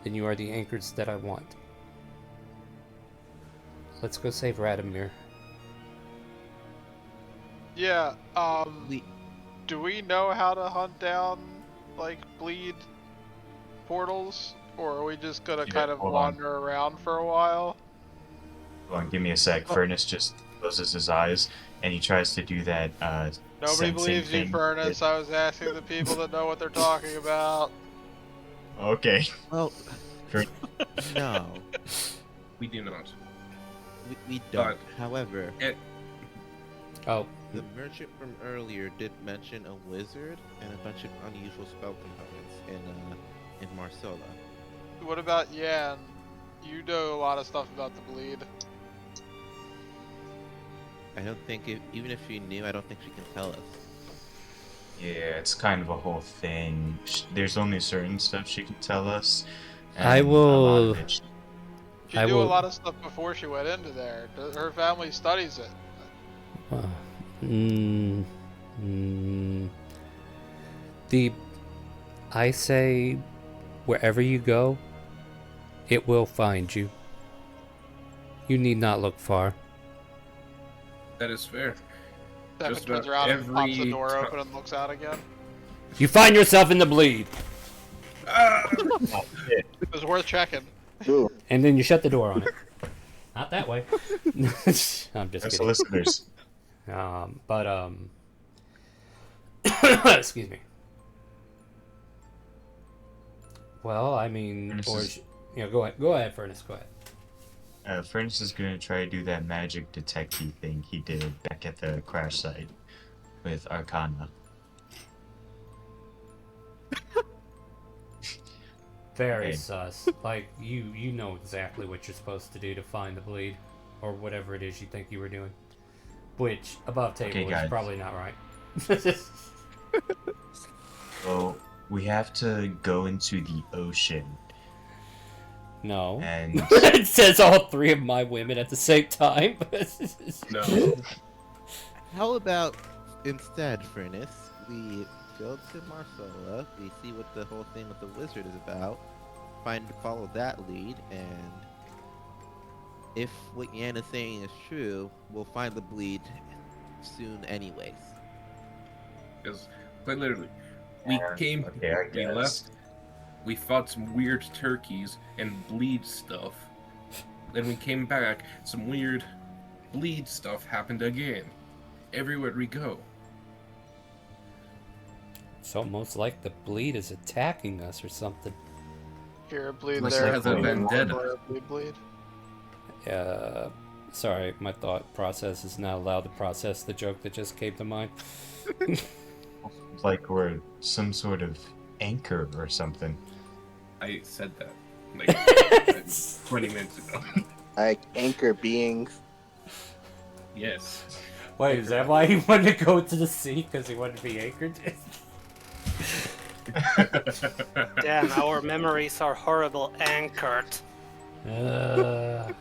then you are the anchors that I want. Let's go save Radomir. Yeah, do we know how to hunt down, like, bleed portals? Or are we just gonna kind of wander around for a while? Hold on, give me a sec. Furnace just closes his eyes, and he tries to do that, Nobody believes you, Furnace. I was asking the people that know what they're talking about. Okay. Well, no. We do not. We don't. However, the merchant from earlier did mention a wizard and a bunch of unusual spell components in Marcella. What about Yan? You know a lot of stuff about the bleed. I don't think even if she knew, I don't think she can tell us. Yeah, it's kind of a whole thing. There's only certain stuff she can tell us. I will. She knew a lot of stuff before she went into there. Her family studies it. I say, wherever you go, it will find you. You need not look far. That is fair. Devin turns around and pops the door open and looks out again. You find yourself in the bleed. Ah! Oh, shit. It was worth checking. Ooh. And then you shut the door on it. Not that way. I'm just No kidding. solicitors. Excuse me. Well, I mean, Furnace or is- go ahead, Furnace. Go ahead. Furnace is gonna try to do that magic detective thing he did back at the crash site with Arcana. Very Hey. sus. Like you know exactly what you're supposed to do to find the bleed, or whatever it is you think you were doing. Which above table Okay, is guys. probably not right. So we have to go into the ocean. No. And It says all three of my women at the same time. No. How about instead, Furnace, we go to Marsola, we see what the whole thing with the wizard is about, follow that lead, and if what Yan is saying is true, we'll find the bleed soon anyways. Because, quite literally, we Yeah, came, okay, I we guess. left, we fought some weird turkeys and bleed stuff. Then we came back, some weird bleed stuff happened again. Everywhere we go. It's almost like the bleed is attacking us or something. Here, bleed Like there. it has a bleed, vendetta. bleed, bleed. Sorry, my thought process is not allowed to process the joke that just came to mind. like we're some sort of anchor or something. I said that like 20 minutes ago. Like anchor beings. Yes. Wait, is that why he wanted to go to the sea? Because he wanted to be anchored? Damn, our memories are horrible anchored. Well,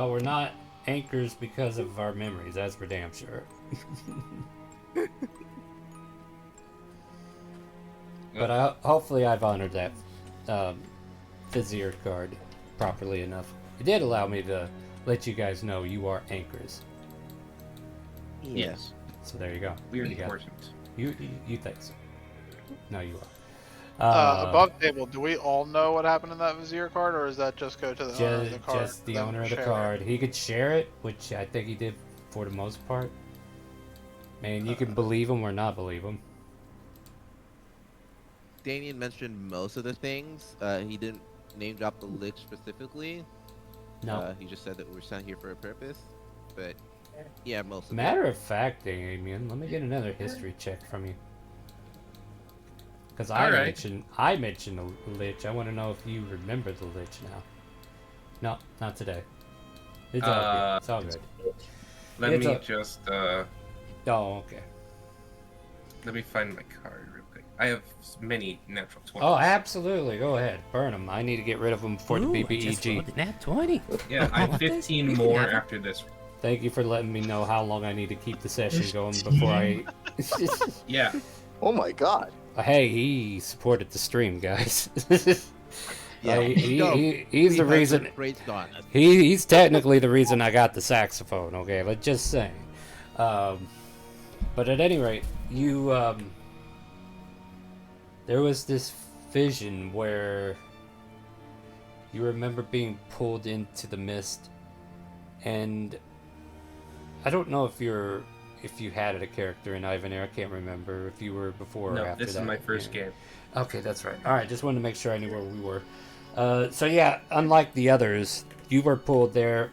we're not anchors because of our memories, that's for damn sure. But hopefully I've honored that Vizier card properly enough. It did allow me to let you guys know you are anchors. Yes. So there you go. We're You got it. important. You think so. No, you are. Above table, do we all know what happened in that Vizier card, or does that just go to the owner of the card? Just the for them owner to of the share? card. He could share it, which I think he did for the most part. Man, you can believe him or not believe him. Damien mentioned most of the things. He didn't name drop the lich specifically. No. He just said that we're sent here for a purpose. But yeah, most of Matter of fact, Damien, let me get another history check from you. Because I mentioned the Lich. I want to know if you remember the Lich now. No, not today. It's all good. It's all good. Let It's me a- just Oh, okay. let me find my card real quick. I have many natural 20s. Oh, absolutely. Go ahead. Burn them. I need to get rid of them before the Ooh, I just BBEG. rolled a nat 20. Yeah, I have 15 more after this. Thank you for letting me know how long I need to keep the session going before I... Yeah. Oh my god. Hey, he supported the stream, guys. Yeah, he's the reason. He's technically the reason I got the saxophone. Okay, but just saying. But at any rate, you there was this vision where you remember being pulled into the mist, and I don't know if you had a character in Ivanir. I can't remember if you were before No, or after this that. is my first Yeah. game. Okay, that's right. All right, just wanted to make sure I knew where we were. So yeah, unlike the others, you were pulled there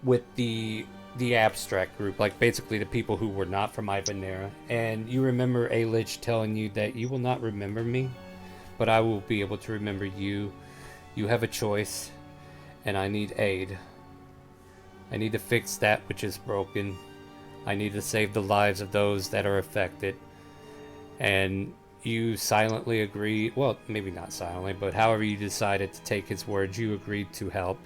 with the abstract group, like basically the people who were not from Ivanera. And you remember a lich telling you that you will not remember me, but I will be able to remember you. You have a choice, and I need aid. I need to fix that which is broken. I need to save the lives of those that are affected. And you silently agreed, well, maybe not silently, but however you decided to take his words, you agreed to help.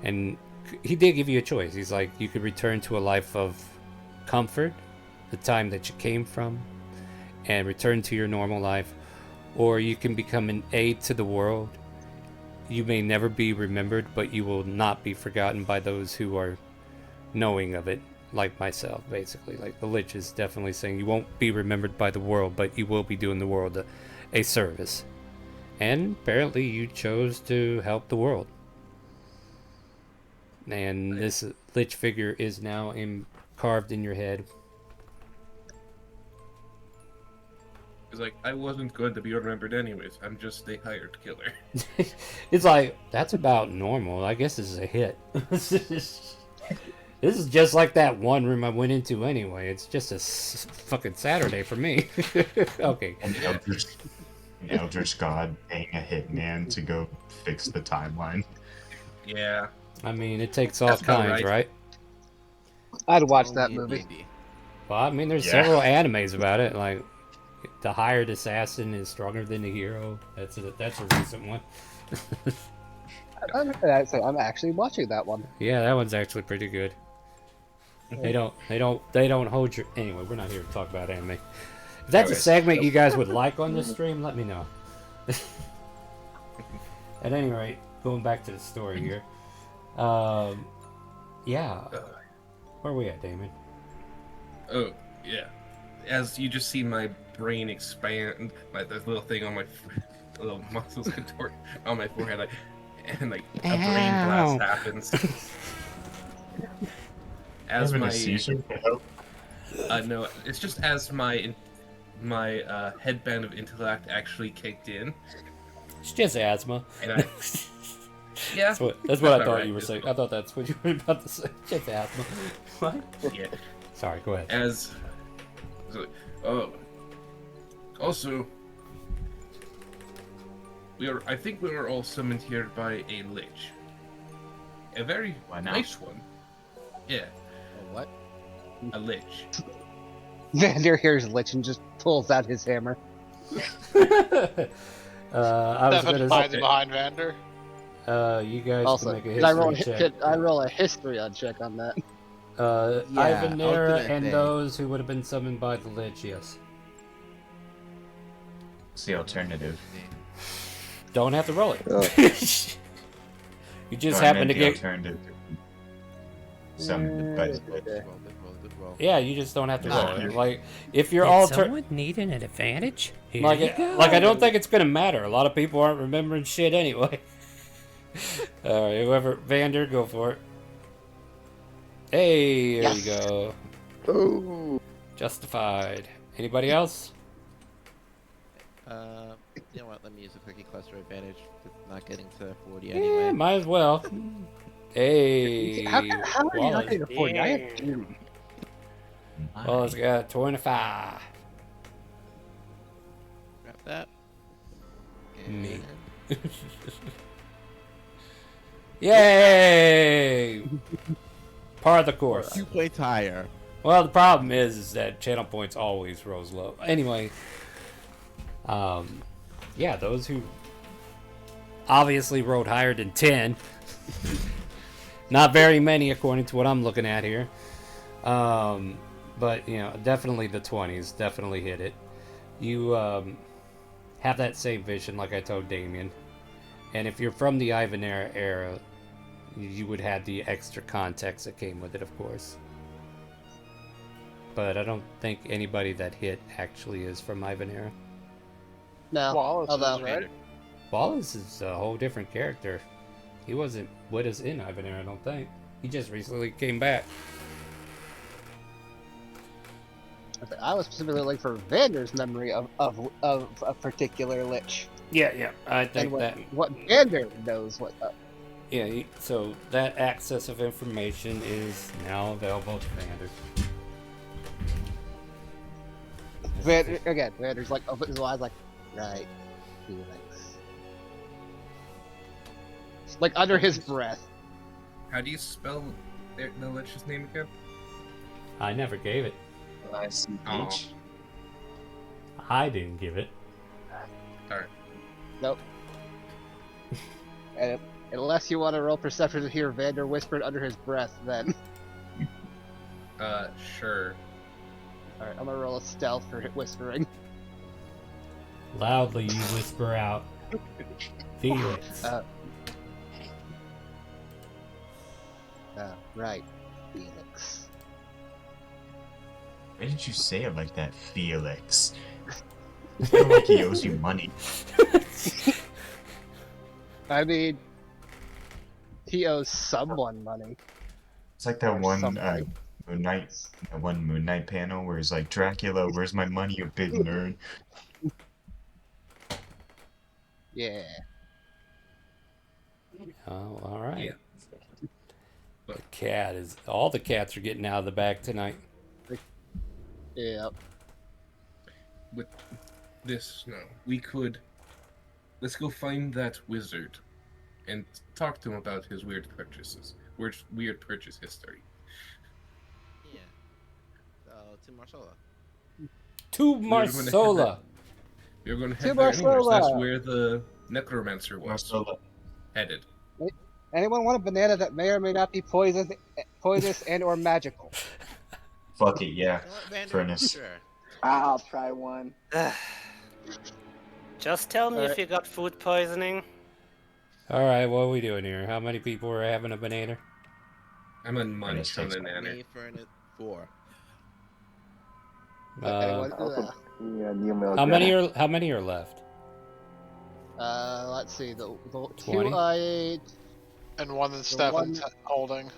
And he did give you a choice. He's like, you could return to a life of comfort, the time that you came from, and return to your normal life, or you can become an aid to the world. You may never be remembered, but you will not be forgotten by those who are knowing of it, like myself, basically. Like the Lich is definitely saying you won't be remembered by the world, but you will be doing the world a service. And apparently you chose to help the world. And this lich figure is now carved in your head. It's like, I wasn't going to be remembered anyways. I'm just a hired killer. It's like, that's about normal. I guess this is a hit. This is just like that one room I went into anyway. It's just a fucking Saturday for me. Okay. An Eldritch God paying a hitman to go fix the timeline. Yeah. I mean, it takes all That's about kinds, right? I'd watch that movie. Well, I mean, there's Yeah. several animes about it. Like, the hired assassin is stronger than the hero. That's a recent one. I'm actually watching that one. Yeah, that one's actually pretty good. They don't hold your. Anyway, we're not here to talk about anime. If that's a segment you guys would like on this stream, let me know. At any rate, going back to the story here. Yeah. Where are we at, Damon? Oh, yeah. As you just see my brain expand, like this little thing on my little muscles contort on my forehead, like, and like a brain blast happens. As Having my a seizure to help? no, it's just as my headband of intellect actually kicked in. It's just asthma. And I, yeah, that's what I about thought right. you were saying. I thought that's what you were about to say. Just asthma. What? Yeah. Sorry, go ahead. Also, I think we were all summoned here by a lich. A very nice one. Yeah. A what? A lich. Vander hears Lich and just pulls out his hammer. I was Stefan gonna hides say, behind Vander. you guys Also, can make a did I history check. I roll a history check on that? Ivanera and thing. those who would have been summoned by the Lich, yes. What's the alternative? Don't have to roll it. Oh. You just No, I happen meant to the get. alternative. Summoned by the Lich. Good roll. Yeah, you just don't have to roll it. You're- Like, if you're Did alter. someone need an advantage? Here Like, you go. I don't think it's gonna matter. A lot of people aren't remembering shit anyway. Alright, whoever. Vander, go for it. Hey, there you go. Oh. Justified. Anybody else? You know what? Let me use a cookie cluster advantage. It's not getting to 40 Yeah, anyway. might as well. Hey. How are you not Wallace. getting to 40? I have 2. Wallace got 25. Grab that. Me. And Yay! Part of the course. 2 points higher. Well, the problem is that channel points always rose low. Anyway, yeah, those who obviously rode higher than 10. Not very many, according to what I'm looking at here. But, you know, definitely the 20s. Definitely hit it. You have that same vision, like I told Damien. And if you're from the Ivanera era, you would have the extra context that came with it, of course. But I don't think anybody that hit actually is from Ivanera. No. Wallace although, is, right? Wallace is a whole different character. He wasn't with us in Ivanera, I don't think. He just recently came back. I was specifically looking for Vander's memory of a particular lich. Yeah, I And think that. what Vander knows what. Yeah, so that access of information is now available to Vander. Vander's like, opens his eyes like, right, Felix. Like under his breath. How do you spell the lich's name again? I never gave it. Oh. I didn't give it. Alright. Nope. And unless you want to roll perception to hear Vander whispered under his breath, then. Sure. Alright, I'm gonna roll a stealth for whispering. Loudly you whisper out, Felix. Right, Felix. Why did you say it like that, Felix? I feel like he owes you money. I mean, he owes someone money. It's like that Or one something. Moon Knight panel where it's like, Dracula, where's my money, you big nerd? Yeah. Oh, all right. Yeah. The cat is. All the cats are getting out of the bag tonight. Yeah. With this, no, we could. Let's go find that wizard, and talk to him about his weird purchases. Weird purchase history. Yeah. So to Marsola. To We were going to head Marsola. there. We were going to To head there anyways. That's Marsola. where the necromancer was Marsola. headed. Anyone want a banana that may or may not be poisonous and or magical? Fuck it, yeah. You know what, Vander? Furnace. Sure. I'll try one. Just tell me if Alright. you got food poisoning. All right, what are we doing here? How many people are having a banana? I'm a munch on takes the nanner. Me, Furnace, 4. Anyone? Yeah, Neil Mel How many are left? Let's see. The 20? 2 I ate. And one that The Stefan's one- holding.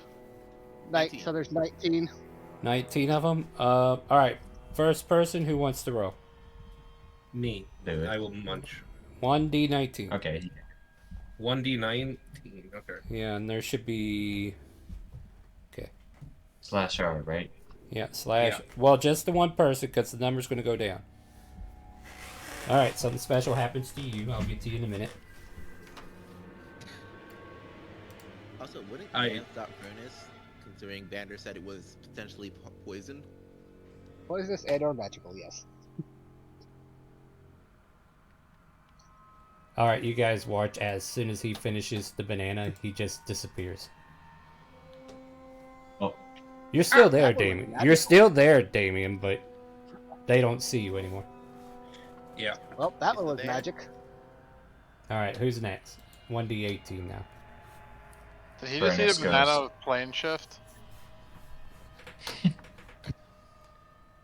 19. So there's 19. 19 of them. All right. First person who wants to roll. Me. Do it. I will munch. 1d19. Okay. 1d19. Okay. Yeah, and there should be. Okay. /R, right? Yeah, slash. Well, just the one person because the number's going to go down. All right, something special happens to you. I'll get to you in a minute. Also, wouldn't I- you have got Furnace, considering Vander said it was potentially poisoned? Poisonous and or magical, yes. All right, you guys watch. As soon as he finishes the banana, he just disappears. Oh. You're still there, that was Damien. magical. You're still there, Damien, but they don't see you anymore. Yeah. Well, that Is one it was there? magic. All right, who's next? 1d18 now. Did he just eat Furnace a banana goes. with plane shift?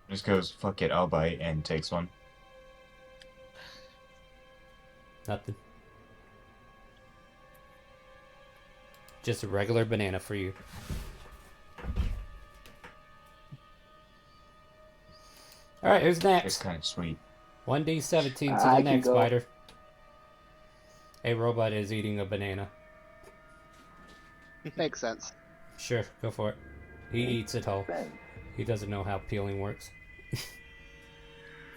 Just goes, fuck it, I'll bite, and takes one. Nothing. Just a regular banana for you. All right, who's It's next? kind of sweet. 1d17 to I the can next go. fighter. A robot is eating a banana. Makes sense. Sure, go for it. He eats it whole. He doesn't know how peeling works.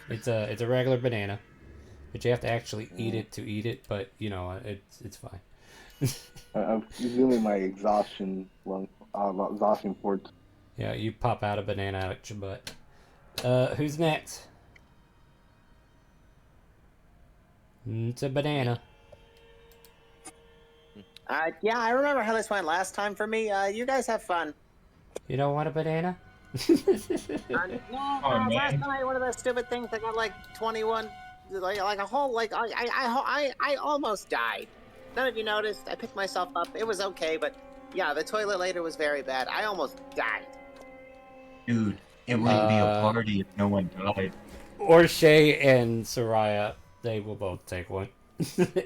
It's a regular banana, but you have to actually eat it to eat it. But you know, it's fine. I'm using my exhaustion ports. Yeah, you pop out a banana out your butt. Who's next? It's a banana. Yeah, I remember how this went last time for me. You guys have fun. You don't want a banana? No, man. last time I had one of those stupid things that got like 21, like a whole, like I almost died. None of you noticed. I picked myself up. It was okay, but yeah, the toilet later was very bad. I almost died. Dude, it wouldn't be a party if no one died. Orshay and Soraya, they will both take one.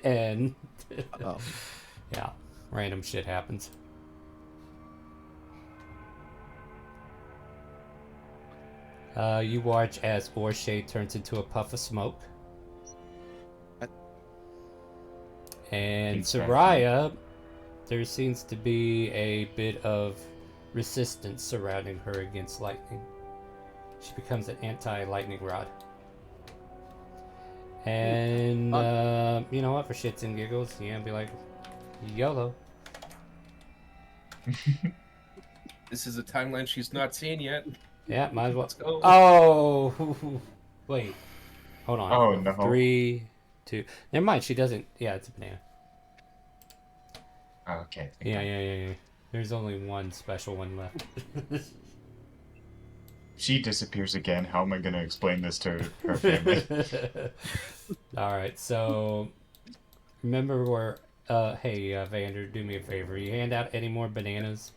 And yeah, random shit happens. You watch as Orshay turns into a puff of smoke. And Soraya, there seems to be a bit of resistance surrounding her against lightning. She becomes an anti-lightning rod. And, you know what, for shits and giggles, yeah, be like, YOLO. This is a timeline she's not seen yet. Yeah, might as well. Let's go. Oh, wait. Hold on. Oh, no. 3, 2. Never mind, she doesn't. Yeah, it's a banana. Okay. Yeah. There's only one special one left. She disappears again. How am I going to explain this to her family? Alright, so remember where hey Vander, do me a favor. You hand out any more bananas.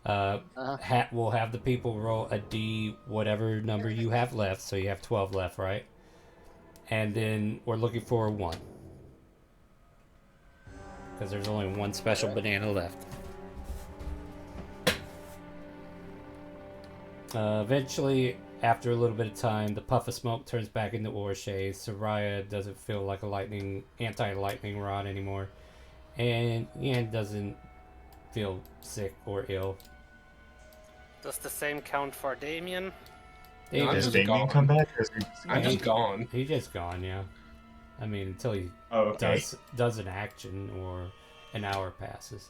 We'll have the people roll a D, whatever number you have left. So you have 12 left, right? And then we're looking for a 1. because there's only one special banana left. Eventually, after a little bit of time, the puff of smoke turns back into Orche. Soraya doesn't feel like a anti-lightning rod anymore, and Yan doesn't feel sick or ill. Does the same count for Damien? No, I'm Does just Damien gone. come back? I'm just gone. He just gone, yeah. I mean, until he okay. does an action or an hour passes.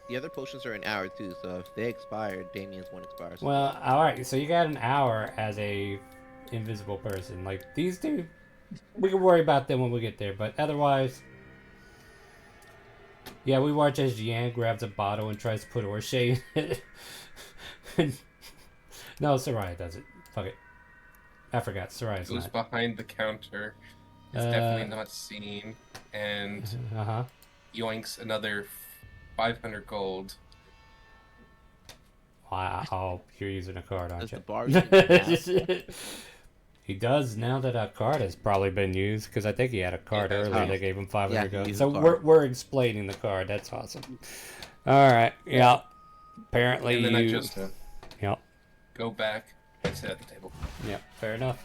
The other potions are an hour too, so if they expire, Damien's one expires. Well, alright, so you got an hour as a invisible person. Like, these two, we can worry about them when we get there, but otherwise... Yeah, we watch as Yan grabs a bottle and tries to put Orche in it. No, Soraya does it. Fuck it. I forgot, Soraya's Goes not. behind the counter. It's definitely not seen. And yoinks another 500 gold. Wow, you're using a card, aren't Does you? the bar even He does now that a card has probably been used, because I think he had a card earlier that gave him 500 gold. used So a card. we're explaining the card. That's awesome. All right. Yeah. Apparently And then you. I just Yep. go back and sit at the table. Yep. Fair enough.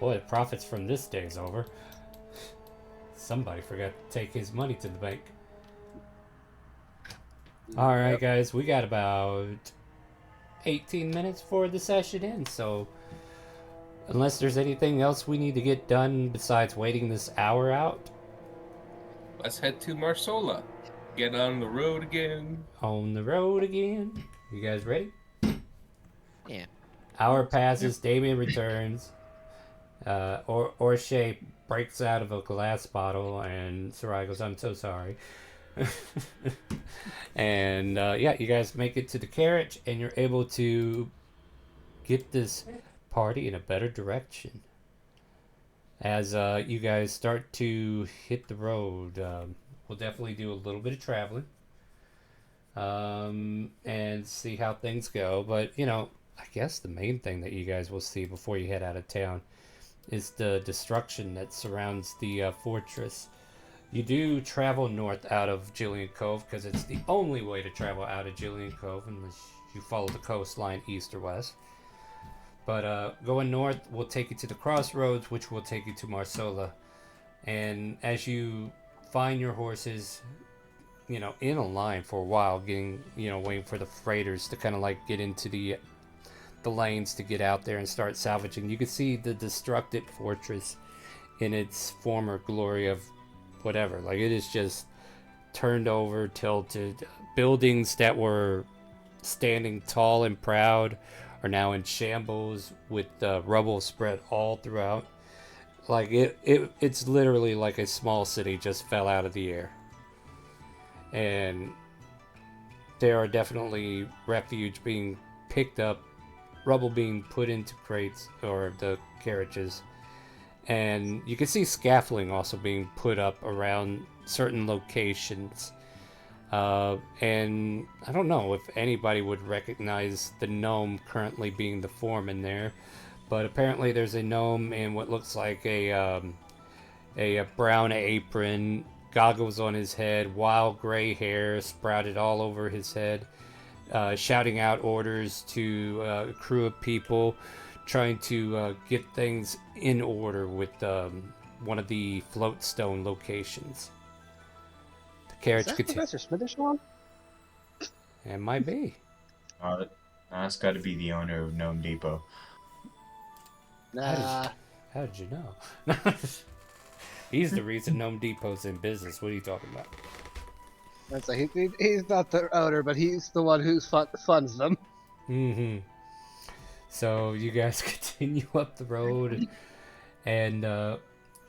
Boy, the profits from this day's over. Somebody forgot to take his money to the bank. All right, guys. We got about 18 minutes for the session ends, so unless there's anything else we need to get done besides waiting this hour out, Let's head to Marsola. Get on the road again. On the road again. You guys ready? Yeah. Hour passes, Damien returns. Orche breaks out of a glass bottle, and Sarai goes, I'm so sorry. And yeah, you guys make it to the carriage, and you're able to get this party in a better direction. As you guys start to hit the road, we'll definitely do a little bit of traveling and see how things go. But, you know, I guess the main thing that you guys will see before you head out of town is the destruction that surrounds the fortress. You do travel north out of Jillian Cove because it's the only way to travel out of Jillian Cove unless you follow the coastline east or west. But going north will take you to the crossroads, which will take you to Marsola. And as you find your horses, you know, in a line for a while, waiting for the freighters to kind of like get into the lanes to get out there and start salvaging, you can see the destructed fortress in its former glory of whatever. Like, it is just turned over, tilted. Buildings that were standing tall and proud are now in shambles with rubble spread all throughout. Like, it's literally like a small city just fell out of the air. And there are definitely refuge being picked up, rubble being put into crates or the carriages. And you can see scaffolding also being put up around certain locations. And I don't know if anybody would recognize the gnome currently being the foreman there, but apparently there's a gnome in what looks like a brown apron, goggles on his head, wild gray hair sprouted all over his head, shouting out orders to a crew of people, trying to get things in order with one of the floatstone locations. The carriage Is that Professor Smithershon? It might be. That's got to be the owner of Gnome Depot. Nah. How did you know? He's the reason Gnome Depot's in business. What are you talking about? That's like he's not the owner, but he's the one who funds them. Mm-hmm. So you guys continue up the road and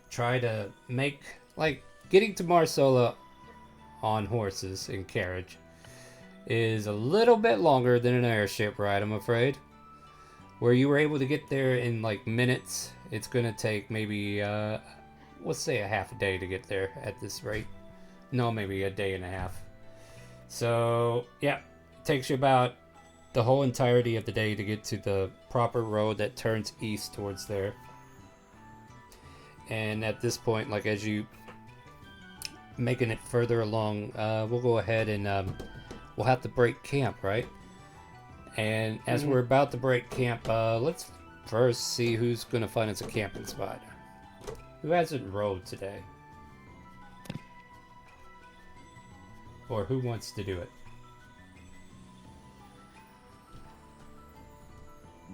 try to make, like, getting to Marsola on horses and carriage is a little bit longer than an airship ride, I'm afraid. Where you were able to get there in like minutes, it's gonna take maybe let's say a half a day to get there at this rate. No, maybe a day and a half. So yeah, it takes you about the whole entirety of the day to get to the proper road that turns east towards there. And at this point, like, as you making it further along, we'll go ahead and we'll have to break camp, right? And as we're about to break camp, let's first see who's going to find us a camping spot. Who hasn't rode today? Or who wants to do it?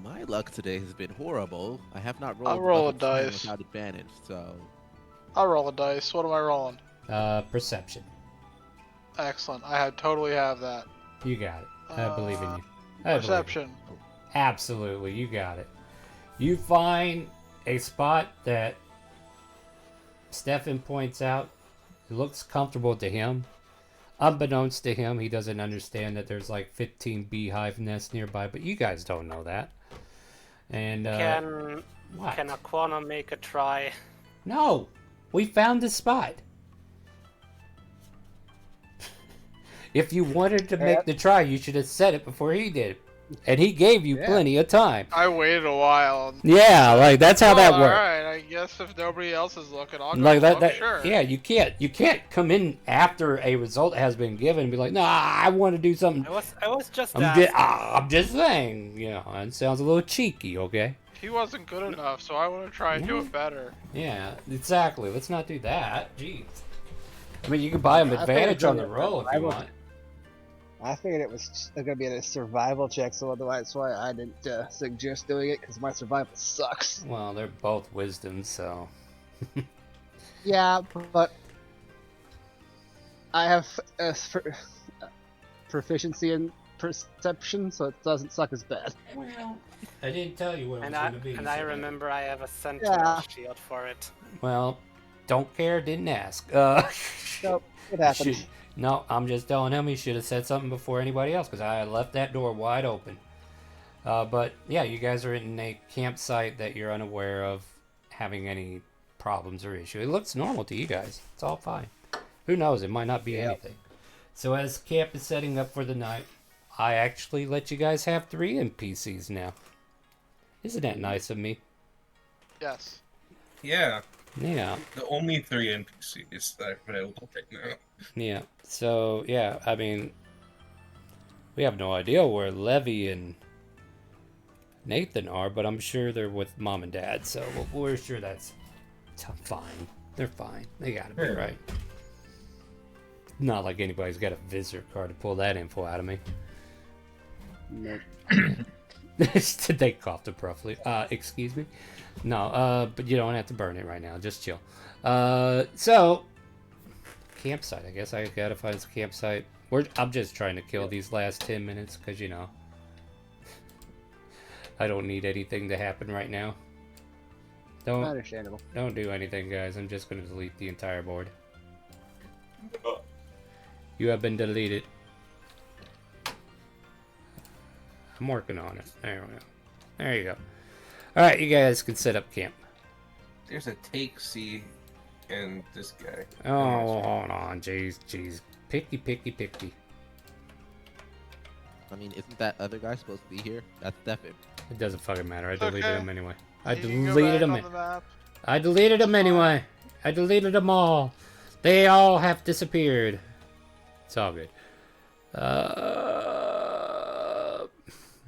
My luck today has been horrible. I have not rolled I'll roll a above 10 dice. without advantage, so I'll roll a dice. What am I rolling? Perception. Excellent. I totally have that. You got it. I believe in you. Perception. Absolutely, you got it. You find a spot that Stefan points out. It looks comfortable to him. Unbeknownst to him, he doesn't understand that there's like 15 beehive nests nearby, but you guys don't know that. And Can what? Aquana make a try? No, we found the spot. If you wanted to make the try, you should have said it before he did. And he gave you plenty of time. I waited a while. Yeah, like that's how that works. Alright, I guess if nobody else is looking, I'll go Like look, that, sure. yeah, you can't come in after a result has been given and be like, nah, I want to do something. I was just I'm just saying, you know, it sounds a little cheeky, okay? He wasn't good enough, so I want to try and do it better. Yeah, exactly. Let's not do that. Jeez. I mean, you can buy him advantage on the roll if you want. I figured it was going to be a survival check, so otherwise, that's why I didn't suggest doing it, because my survival sucks. Well, they're both wisdom, so. Yeah, but I have proficiency in perception, so it doesn't suck as bad. Well, I didn't tell you what it was And going to be. I remember I have a centaur Yeah. shield for it. Well, don't care, didn't ask. Nope, it happened. No, I'm just telling him he should have said something before anybody else, because I left that door wide open. But yeah, you guys are in a campsite that you're unaware of having any problems or issue. It looks normal to you guys. It's all fine. Who knows? It might not be anything. So as camp is setting up for the night, I actually let you guys have 3 NPCs now. Isn't that nice of me? Yes. Yeah. Yeah. The only 3 NPCs that are available right now. Yeah. So, yeah, I mean, we have no idea where Levy and Nathan are, but I'm sure they're with Mom and Dad, so we're sure that's fine. They're fine. They gotta be, right? Not like anybody's got a visitor card to pull that info out of me. Nope. They coughed abruptly. Excuse me? No, but you don't have to burn it right now. Just chill. So, campsite. I guess I gotta find this campsite. I'm just trying to kill these last 10 minutes, because, you know, I don't need anything to happen right now. Understandable. Don't do anything, guys. I'm just gonna delete the entire board. You have been deleted. I'm working on it. There we go. There you go. Alright, you guys can set up camp. There's a take C and this guy. Oh, hold on. Jeez. Picky. I mean, isn't that other guy supposed to be here? That's Stefan. It doesn't fucking matter. I It's deleted okay. them anyway. You can go back on the map. I deleted them anyway. I deleted them all. They all have disappeared. It's all good.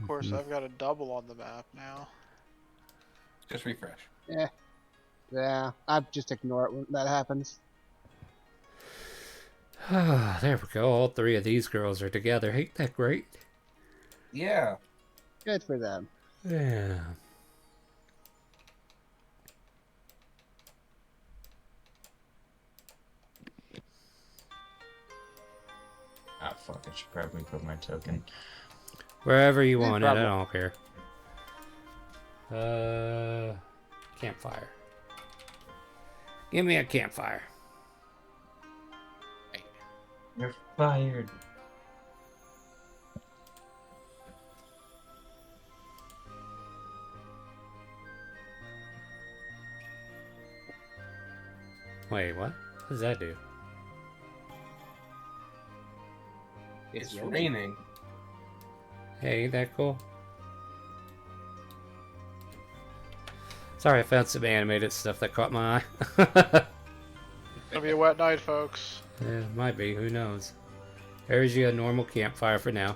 Of course, I've got a double on the map now. Just refresh. Yeah, I just ignore it when that happens. There we go. All 3 of these girls are together. Ain't that great? Yeah. Good for them. Yeah. Ah, fuck, I should probably put my token. Wherever you No want it, I problem. don't care. Campfire. Give me a campfire. You're fired. Wait, what? What does that do? It's raining. Hey, ain't that cool? Sorry, I found some animated stuff that caught my eye. It'll be a wet night, folks. Yeah, might be. Who knows? There's you a normal campfire for now.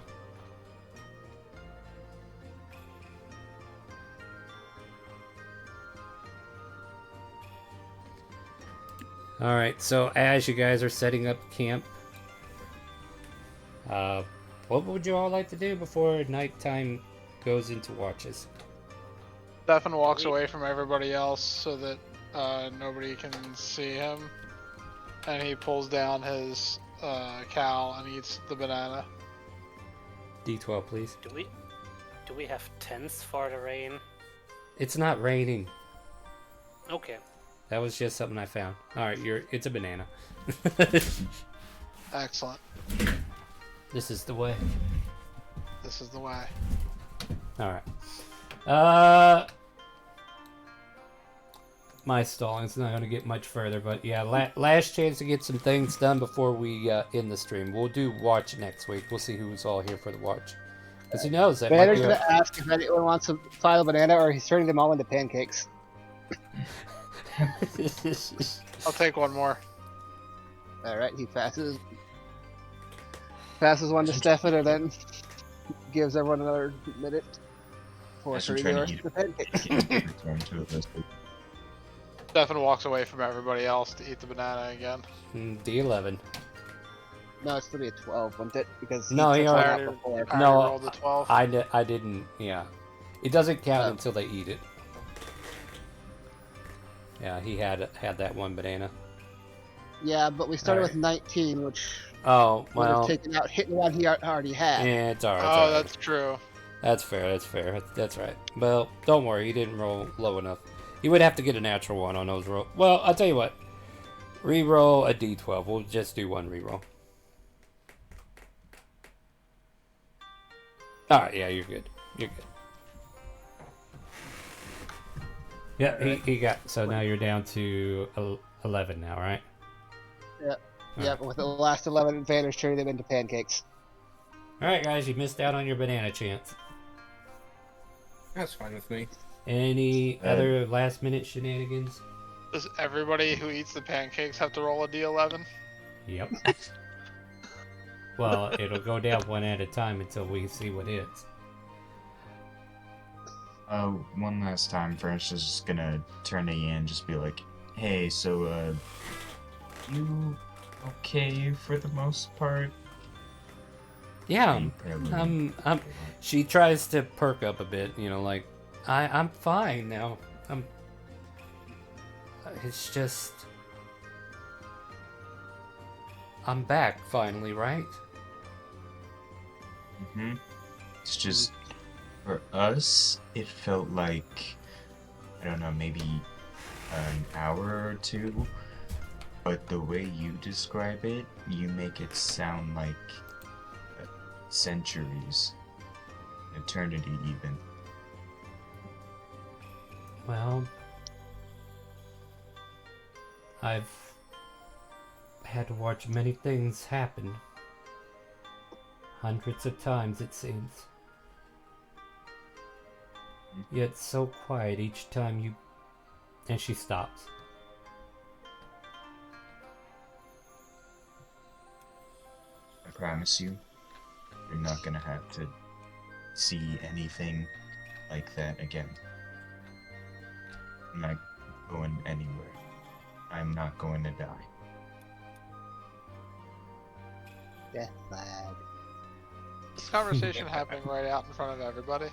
Alright, so as you guys are setting up camp, what would you all like to do before nighttime goes into watches? Stefan walks away from everybody else so that nobody can see him. And he pulls down his cowl and eats the banana. D12, please. Do we have tents for the rain? It's not raining. Okay. That was just something I found. Alright, it's a banana. Excellent. This is the way. This is the way. Alright. My stalling's not going to get much further, but yeah, last chance to get some things done before we end the stream. We'll do watch next week. We'll see who's all here for the watch. Because who knows? That Banner's might be going to ask if anyone wants a final banana, or he's turning them all into pancakes. I'll take one more. Alright, he passes one to Stefan, and then gives everyone another minute for As I'm the trying rest to of the pancakes. return to a list. Stefan walks away from everybody else to eat the banana again. D11. No, it's going to be a 12, wouldn't it? Because No, he took one already. out before. No, rolled a 12. I didn't. Yeah, it doesn't count until they eat it. Yeah, he had that one banana. Yeah, but we started Alright. with 19, which Oh would have well. taken out hitting one he already had. Yeah, it's alright. Oh, that's true. That's fair. That's fair. That's right. Well, don't worry. He didn't roll low enough. He would have to get a natural one on those roll. Well, I'll tell you what. Reroll a D12. We'll just do one reroll. All right. Yeah, you're good. You're good. Yeah, he got. So now you're down to 11 now, right? Yep. Yep. With the last 11 advantage, turning them into pancakes. All right, guys. You missed out on your banana chance. That's fine with me. Any other last minute shenanigans? Does everybody who eats the pancakes have to roll a d11? Yep. Well, it'll go down one at a time until we see what hits. One last time, French is just gonna turn to Ian and just be like, hey, so, you okay for the most part? Yeah, she tries to perk up a bit, you know, like, I'm fine now. It's just, I'm back finally, right? Mm-hmm. It's just, for us, it felt like, I don't know, maybe an hour or two, but the way you describe it, you make it sound like centuries, eternity even. Well, I've had to watch many things happen. Hundreds of times, it seems. Yet so quiet each time you... And she stops. I promise you, you're not gonna have to see anything like that again. I'm not going anywhere. I'm not going to die. Death flag. This conversation happening right out in front of everybody.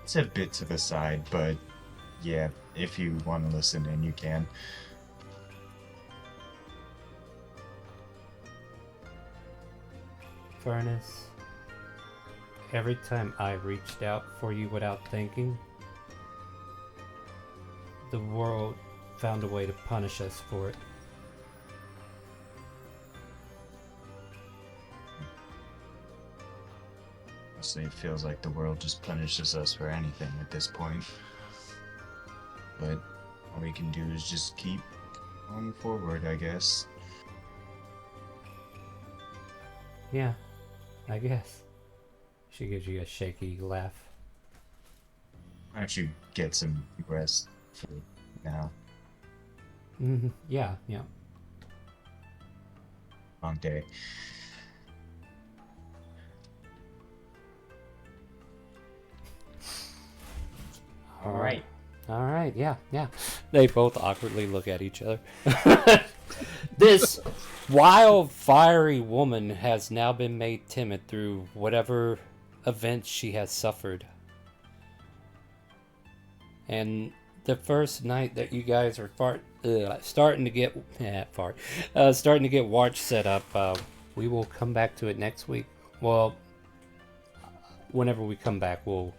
It's a bit to the side, but yeah, if you want to listen in, you can. Furnace, every time I reached out for you without thinking, the world found a way to punish us for it. Honestly, it feels like the world just punishes us for anything at this point. But all we can do is just keep going forward, I guess. Yeah, I guess. She gives you a shaky laugh. Why don't you get some rest for now? Yeah. long day. All right. All right. Yeah. Yeah. They both awkwardly look at each other. This wild, fiery woman has now been made timid through whatever events she has suffered. And the first night that you guys are starting to get starting to get watch set up, we will come back to it next week. Well, whenever we come back, we'll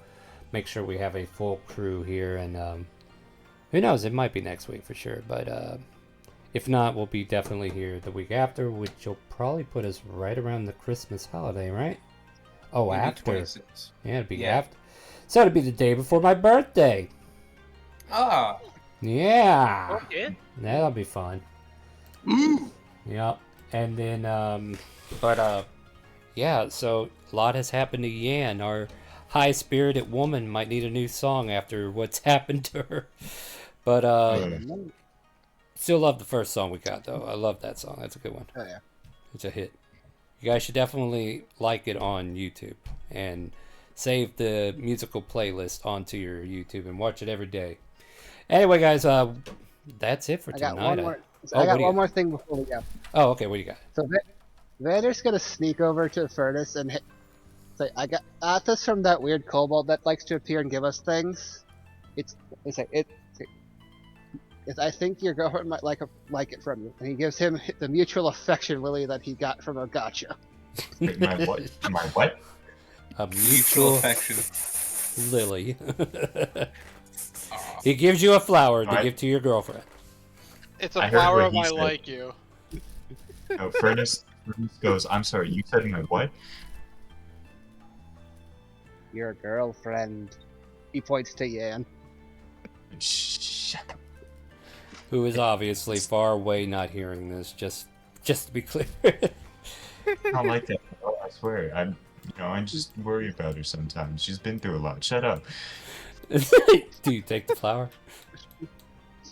make sure we have a full crew here, and who knows, it might be next week for sure, but if not, we'll be definitely here the week after, which will probably put us right around the Christmas holiday, right? Oh, Maybe after. 26. Yeah, it'd be Yeah. after. So it'd be the day before my birthday. Ah. Yeah. Okay. That'll be fun. Yep. And then, yeah, so a lot has happened to Yan. Our high-spirited woman might need a new song after what's happened to her. But, still love the first song we got, though. I love that song. That's a good one. Oh, yeah. It's a hit. You guys should definitely like it on YouTube and save the musical playlist onto your YouTube and watch it every day. Anyway, guys, that's it for I tonight. got one more. Oh, I got what do you one more thing before we go. Oh, okay. What do you got? So Vander's gonna sneak over to the furnace and say, "I got this from that weird kobold that likes to appear and give us things. I think your girlfriend might like it from you." And he gives him the mutual affection lily that he got from a gotcha. Wait, my what? My what? A mutual affection lily. He gives you a flower to give to your girlfriend. It's a I heard flower what of he I said. like you. No, Furnace goes, I'm sorry, you said my what? Your girlfriend. He points to Yan. Shut up. Who is obviously far away not hearing this, just to be clear. I don't like that. Oh, I swear. I just worry about her sometimes. She's been through a lot. Shut up. Do you take the flower?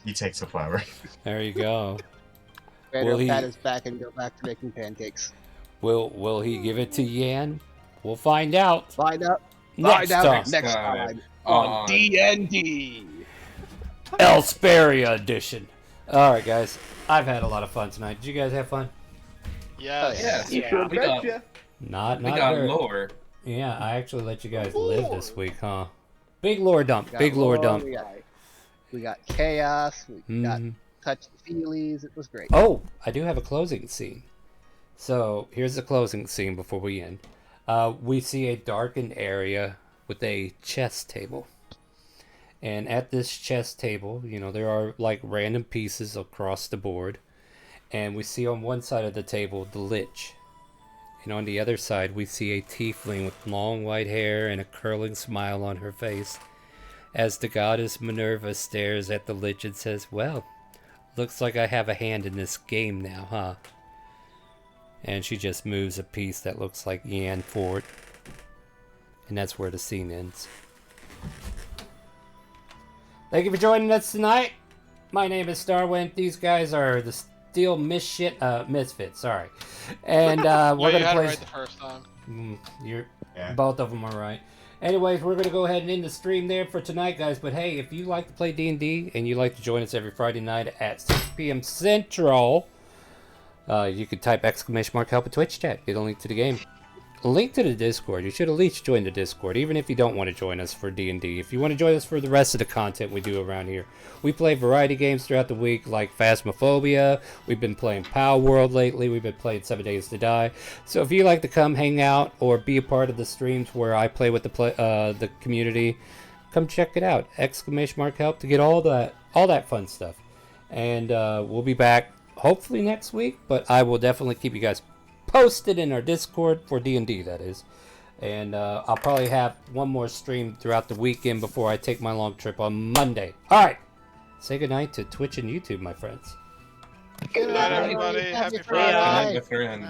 He takes the flower. There you go. Vander Will will he- pat his back and go back to making pancakes. Will he give it to Yan? We'll find out. Find out. Next time. Next time on D&D. Elsperia edition. All right, guys. I've had a lot of fun tonight. Did you guys have fun? Yes. Yes. Not We got very. lore. Yeah, I actually let you guys live this week, huh? Big lore dump. Big lore dump. We got chaos. We got Mhm. touchy feelies. It was great. Oh, I do have a closing scene. So here's the closing scene before we end. We see a darkened area with a chess table. And at this chess table, there are like random pieces across the board. And we see on one side of the table the Lich. And on the other side, we see a tiefling with long white hair and a curling smile on her face. As the goddess Minerva stares at the Lich and says, "Well, looks like I have a hand in this game now, huh?" And she just moves a piece that looks like Yan forward. And that's where the scene ends. Thank you for joining us tonight. My name is Starwind. These guys are the Steel Misfits, sorry. And we're You going to had it play... right the first time. Both of them are right. Anyways, we're going to go ahead and end the stream there for tonight, guys. But hey, if you like to play D&D and you like to join us every Friday night at 6 p.m. Central, you could type !help in Twitch chat. Get a link to the game. A link to the Discord. You should at least join the Discord, even if you don't want to join us for D&D. If you want to join us for the rest of the content we do around here. We play variety games throughout the week, like Phasmophobia. We've been playing Pow World lately. We've been playing 7 Days to Die. So if you like to come hang out or be a part of the streams where I play with the community, come check it out. !help to get all that fun stuff. And we'll be back hopefully next week, but I will definitely keep you guys posted in our Discord for D&D, that is. And I'll probably have one more stream throughout the weekend before I take my long trip on Monday. All right. Say goodnight to Twitch and YouTube, my friends. Good night, everybody. Happy Good Friday. night, my friends.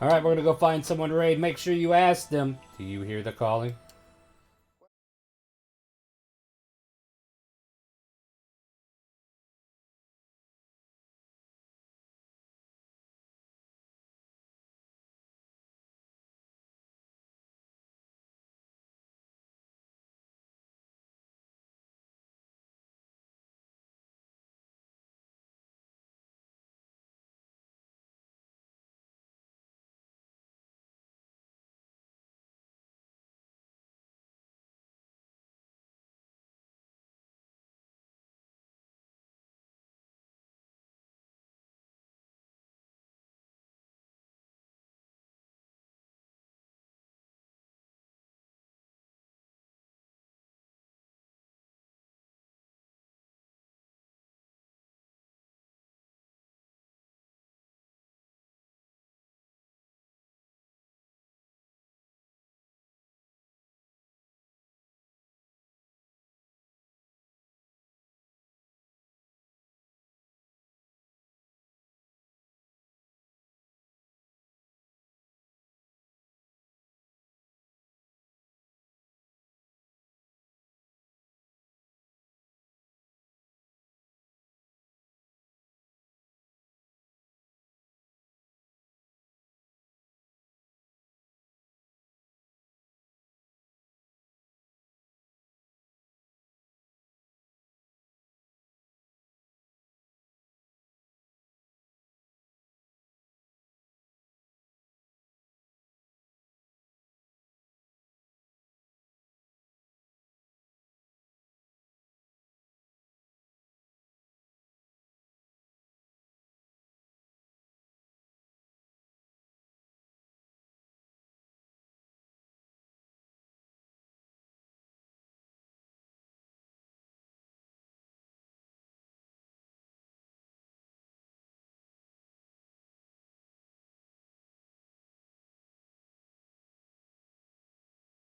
All right, we're going to go find someone to raid. Make sure you ask them, do you hear the calling?